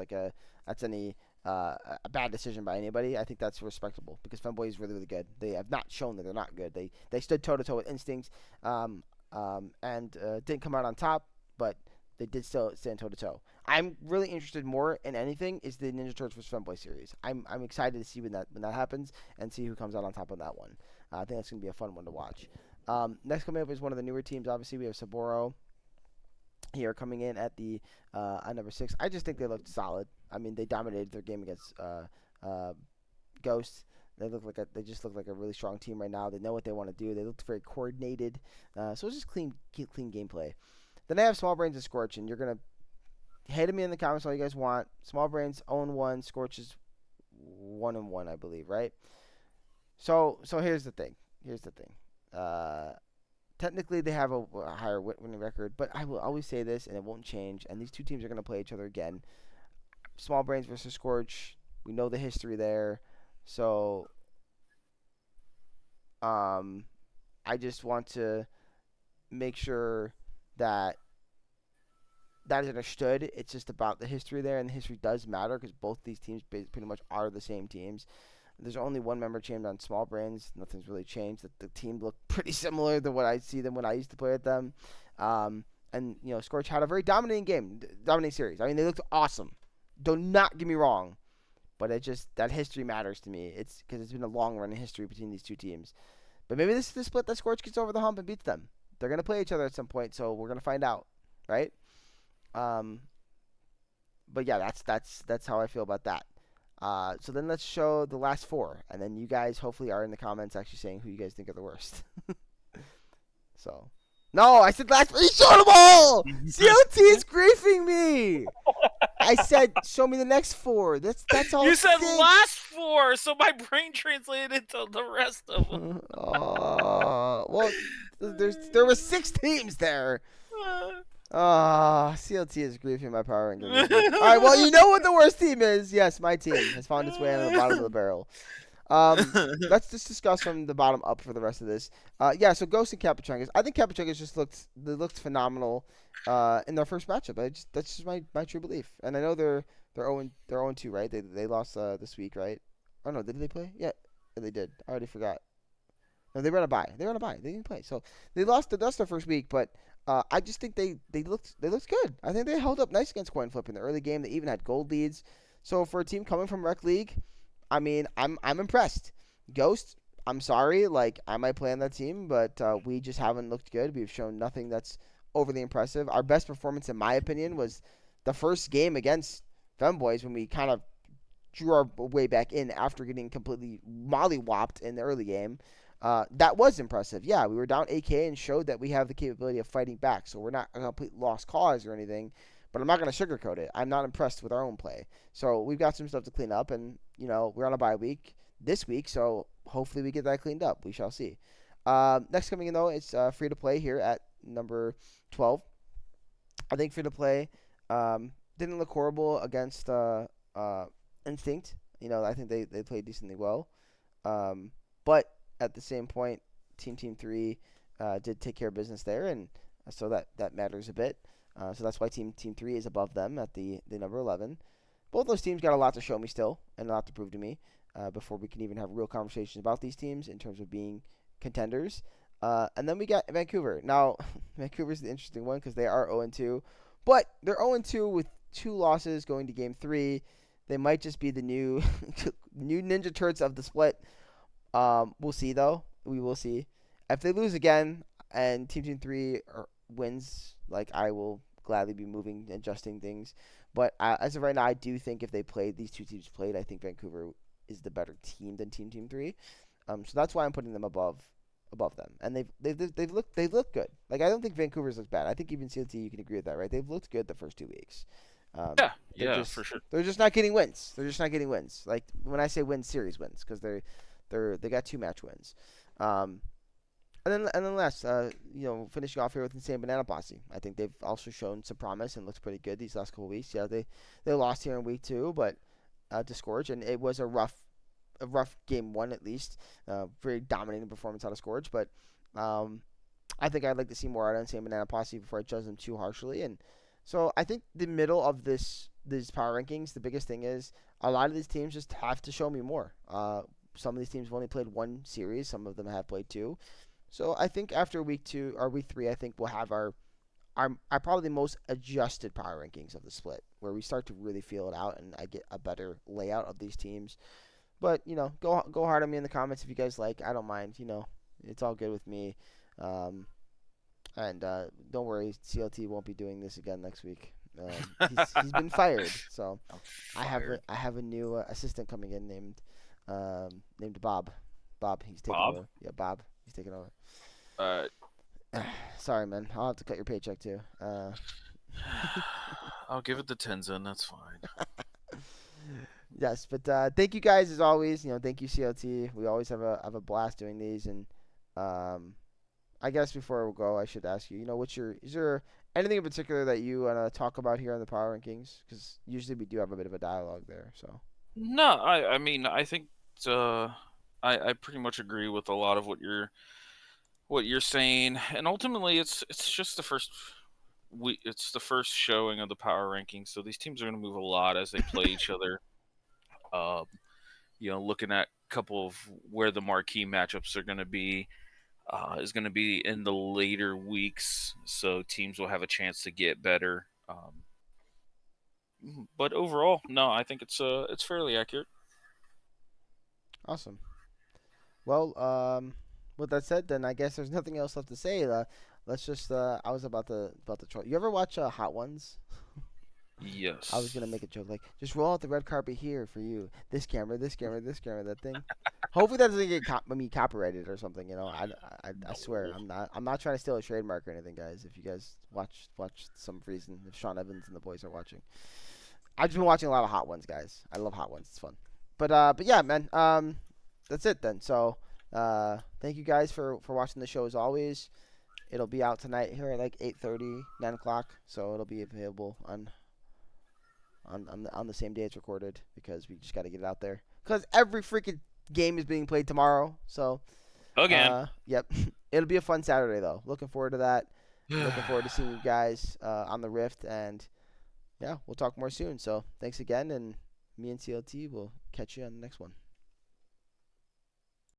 any a bad decision by anybody. I think that's respectable because Femboy is really, really good. They have not shown that they're not good. They stood toe-to-toe with Instincts and didn't come out on top, but they did still stand toe-to-toe. I'm really interested more in anything is the Ninja Turtles vs. Femboy series. I'm excited to see when that happens and see who comes out on top on that one. I think that's going to be a fun one to watch. Next coming up is one of the newer teams. Obviously, we have Saburo here coming in at the number 6. I just think they looked solid. I mean, they dominated their game against Ghost. They just look like a really strong team right now. They know what they want to do. They looked very coordinated. So it's just clean gameplay. Then I have Small Brains and Scorch, and you're gonna hate me in the comments all you guys want. Small Brains 0-1, Scorch is 1-1, I believe, right? So here's the thing. Technically, they have a higher winning record, but I will always say this, and it won't change. And these two teams are going to play each other again. Small Brains versus Scorch. We know the history there. So, I just want to make sure that is understood. It's just about the history there, and the history does matter because both these teams pretty much are the same teams. There's only one member changed on Small Brains. Nothing's really changed. The team looked pretty similar to what I see them when I used to play with them. And Scorch had a very dominating series. I mean, they looked awesome. Do not get me wrong, but that history matters to me. It's because it's been a long run in history between these two teams. But maybe this is the split that Scorch gets over the hump and beats them. They're gonna play each other at some point, so we're gonna find out, right? But yeah, that's how I feel about that. So then let's show the last 4, and then you guys hopefully are in the comments actually saying who you guys think are the worst. So, no, I said last 4. You showed them all. CLT is griefing me. I said show me the next 4. That's all. You said last 4, so my brain translated into the rest of them. Well, there were 6 teams there. CLT is griefing my power rankings. All right, well, you know what the worst team is. Yes, my team has found its way on the bottom of the barrel. Let's just discuss from the bottom up for the rest of this. Yeah, so Ghost and Capuchungas. I think Capuchungas just looked phenomenal in their first matchup. That's just my true belief. And I know they're 0-2, right? They lost this week, right? Oh no, did they play? Yeah, they did. I already forgot. No, they were on a bye. They were on a bye. They didn't play. So they lost. That's their first week, but I just think they looked good. I think they held up nice against Coin Flip in the early game. They even had gold leads. So for a team coming from Rec League, I mean, I'm impressed. Ghost, I'm sorry, like I might play on that team, but we just haven't looked good. We've shown nothing that's overly impressive. Our best performance, in my opinion, was the first game against Femboys when we kind of drew our way back in after getting completely mollywopped in the early game. That was impressive. Yeah, we were down 8K and showed that we have the capability of fighting back. So we're not a complete lost cause or anything. But I'm not going to sugarcoat it. I'm not impressed with our own play. So we've got some stuff to clean up, and we're on a bye week this week. So hopefully we get that cleaned up. We shall see. Next coming in though, it's free to play here at number 12. I think free to play didn't look horrible against Instinct. I think they played decently well. But at the same point, Team 3 did take care of business there, and so that matters a bit. So that's why Team 3 is above them at the number 11. Both those teams got a lot to show me still, and a lot to prove to me before we can even have real conversations about these teams in terms of being contenders. And then we got Vancouver. Now, Vancouver's the interesting one because they are 0-2, but they're 0-2 with 2 losses going to Game 3. They might just be the new new Ninja Turds of the split. We'll see though. We will see. If they lose again and Team 3 wins, like I will gladly be moving, adjusting things. But as of right now, I do think if these two teams played, I think Vancouver is the better team than Team 3. So that's why I'm putting them above them. And they've looked good. Like I don't think Vancouver's looked bad. I think even CLT you can agree with that, right? They've looked good the first 2 weeks. Yeah, They're yeah, just for sure. they're just not getting wins. They're just not getting wins. Like when I say wins, series wins, because they got 2 match wins. And then last, finishing off here with Insane Banana Posse. I think they've also shown some promise and looked pretty good these last couple of weeks. Yeah, they lost here in week 2, but to Scourge, and it was a rough game 1 at least. Very dominating performance out of Scourge, but I think I'd like to see more out of Insane Banana Posse before I judge them too harshly. And so I think the middle of these power rankings, the biggest thing is a lot of these teams just have to show me more. Some of these teams have only played 1 series. Some of them have played 2. So I think after week 2 or week 3, I think we'll have our probably the most adjusted power rankings of the split, where we start to really feel it out, and I get a better layout of these teams. But go hard on me in the comments if you guys like. I don't mind. It's all good with me. And don't worry, CLT won't be doing this again next week. He's been fired, so I'm fired. I have a new assistant coming in named Bob. Bob, he's taking Bob? over. Yeah, Bob, he's taking over. Uh, Sorry, man. I'll have to cut your paycheck too. I'll give it the Tenzin. That's fine. Yes, but thank you guys as always. Thank you CLT. We always have a blast doing these, and um, I guess before we go, I should ask you. Is there anything in particular that you want to talk about here on the power rankings? Because usually we do have a bit of a dialogue there. So. No, I mean, I think uh, I pretty much agree with a lot of what you're saying, and ultimately, it's just the first it's the first showing of the power rankings, so these teams are going to move a lot as they play each other. Um, looking at a couple of where the marquee matchups are going to be is going to be in the later weeks, so teams will have a chance to get better. But overall, no, I think it's fairly accurate. Awesome. Well, with that said, then I guess there's nothing else left to say. Let's just. I was about to troll. You ever watch Hot Ones? I was gonna Yes. make a joke like, just roll out the red carpet here for you. This camera, this camera, this camera, that thing. Hopefully that doesn't get copyrighted or something. I swear No. I'm not trying to steal a trademark or anything, guys. If you guys watch some reason, if Sean Evans and the boys are watching, I've just been watching a lot of Hot Ones, guys. I love Hot Ones. It's fun. But yeah, man. That's it then. So thank you guys for watching the show as always. It'll be out tonight here at like 8:30, 9 o'clock. So it'll be available on the same day it's recorded because we just got to get it out there. Because every freaking game is being played tomorrow. So, Again. yep, it'll be a fun Saturday though. Looking forward to that. Looking forward to seeing you guys on the Rift, and yeah, we'll talk more soon. So thanks again, and me and CLT will catch you on the next one.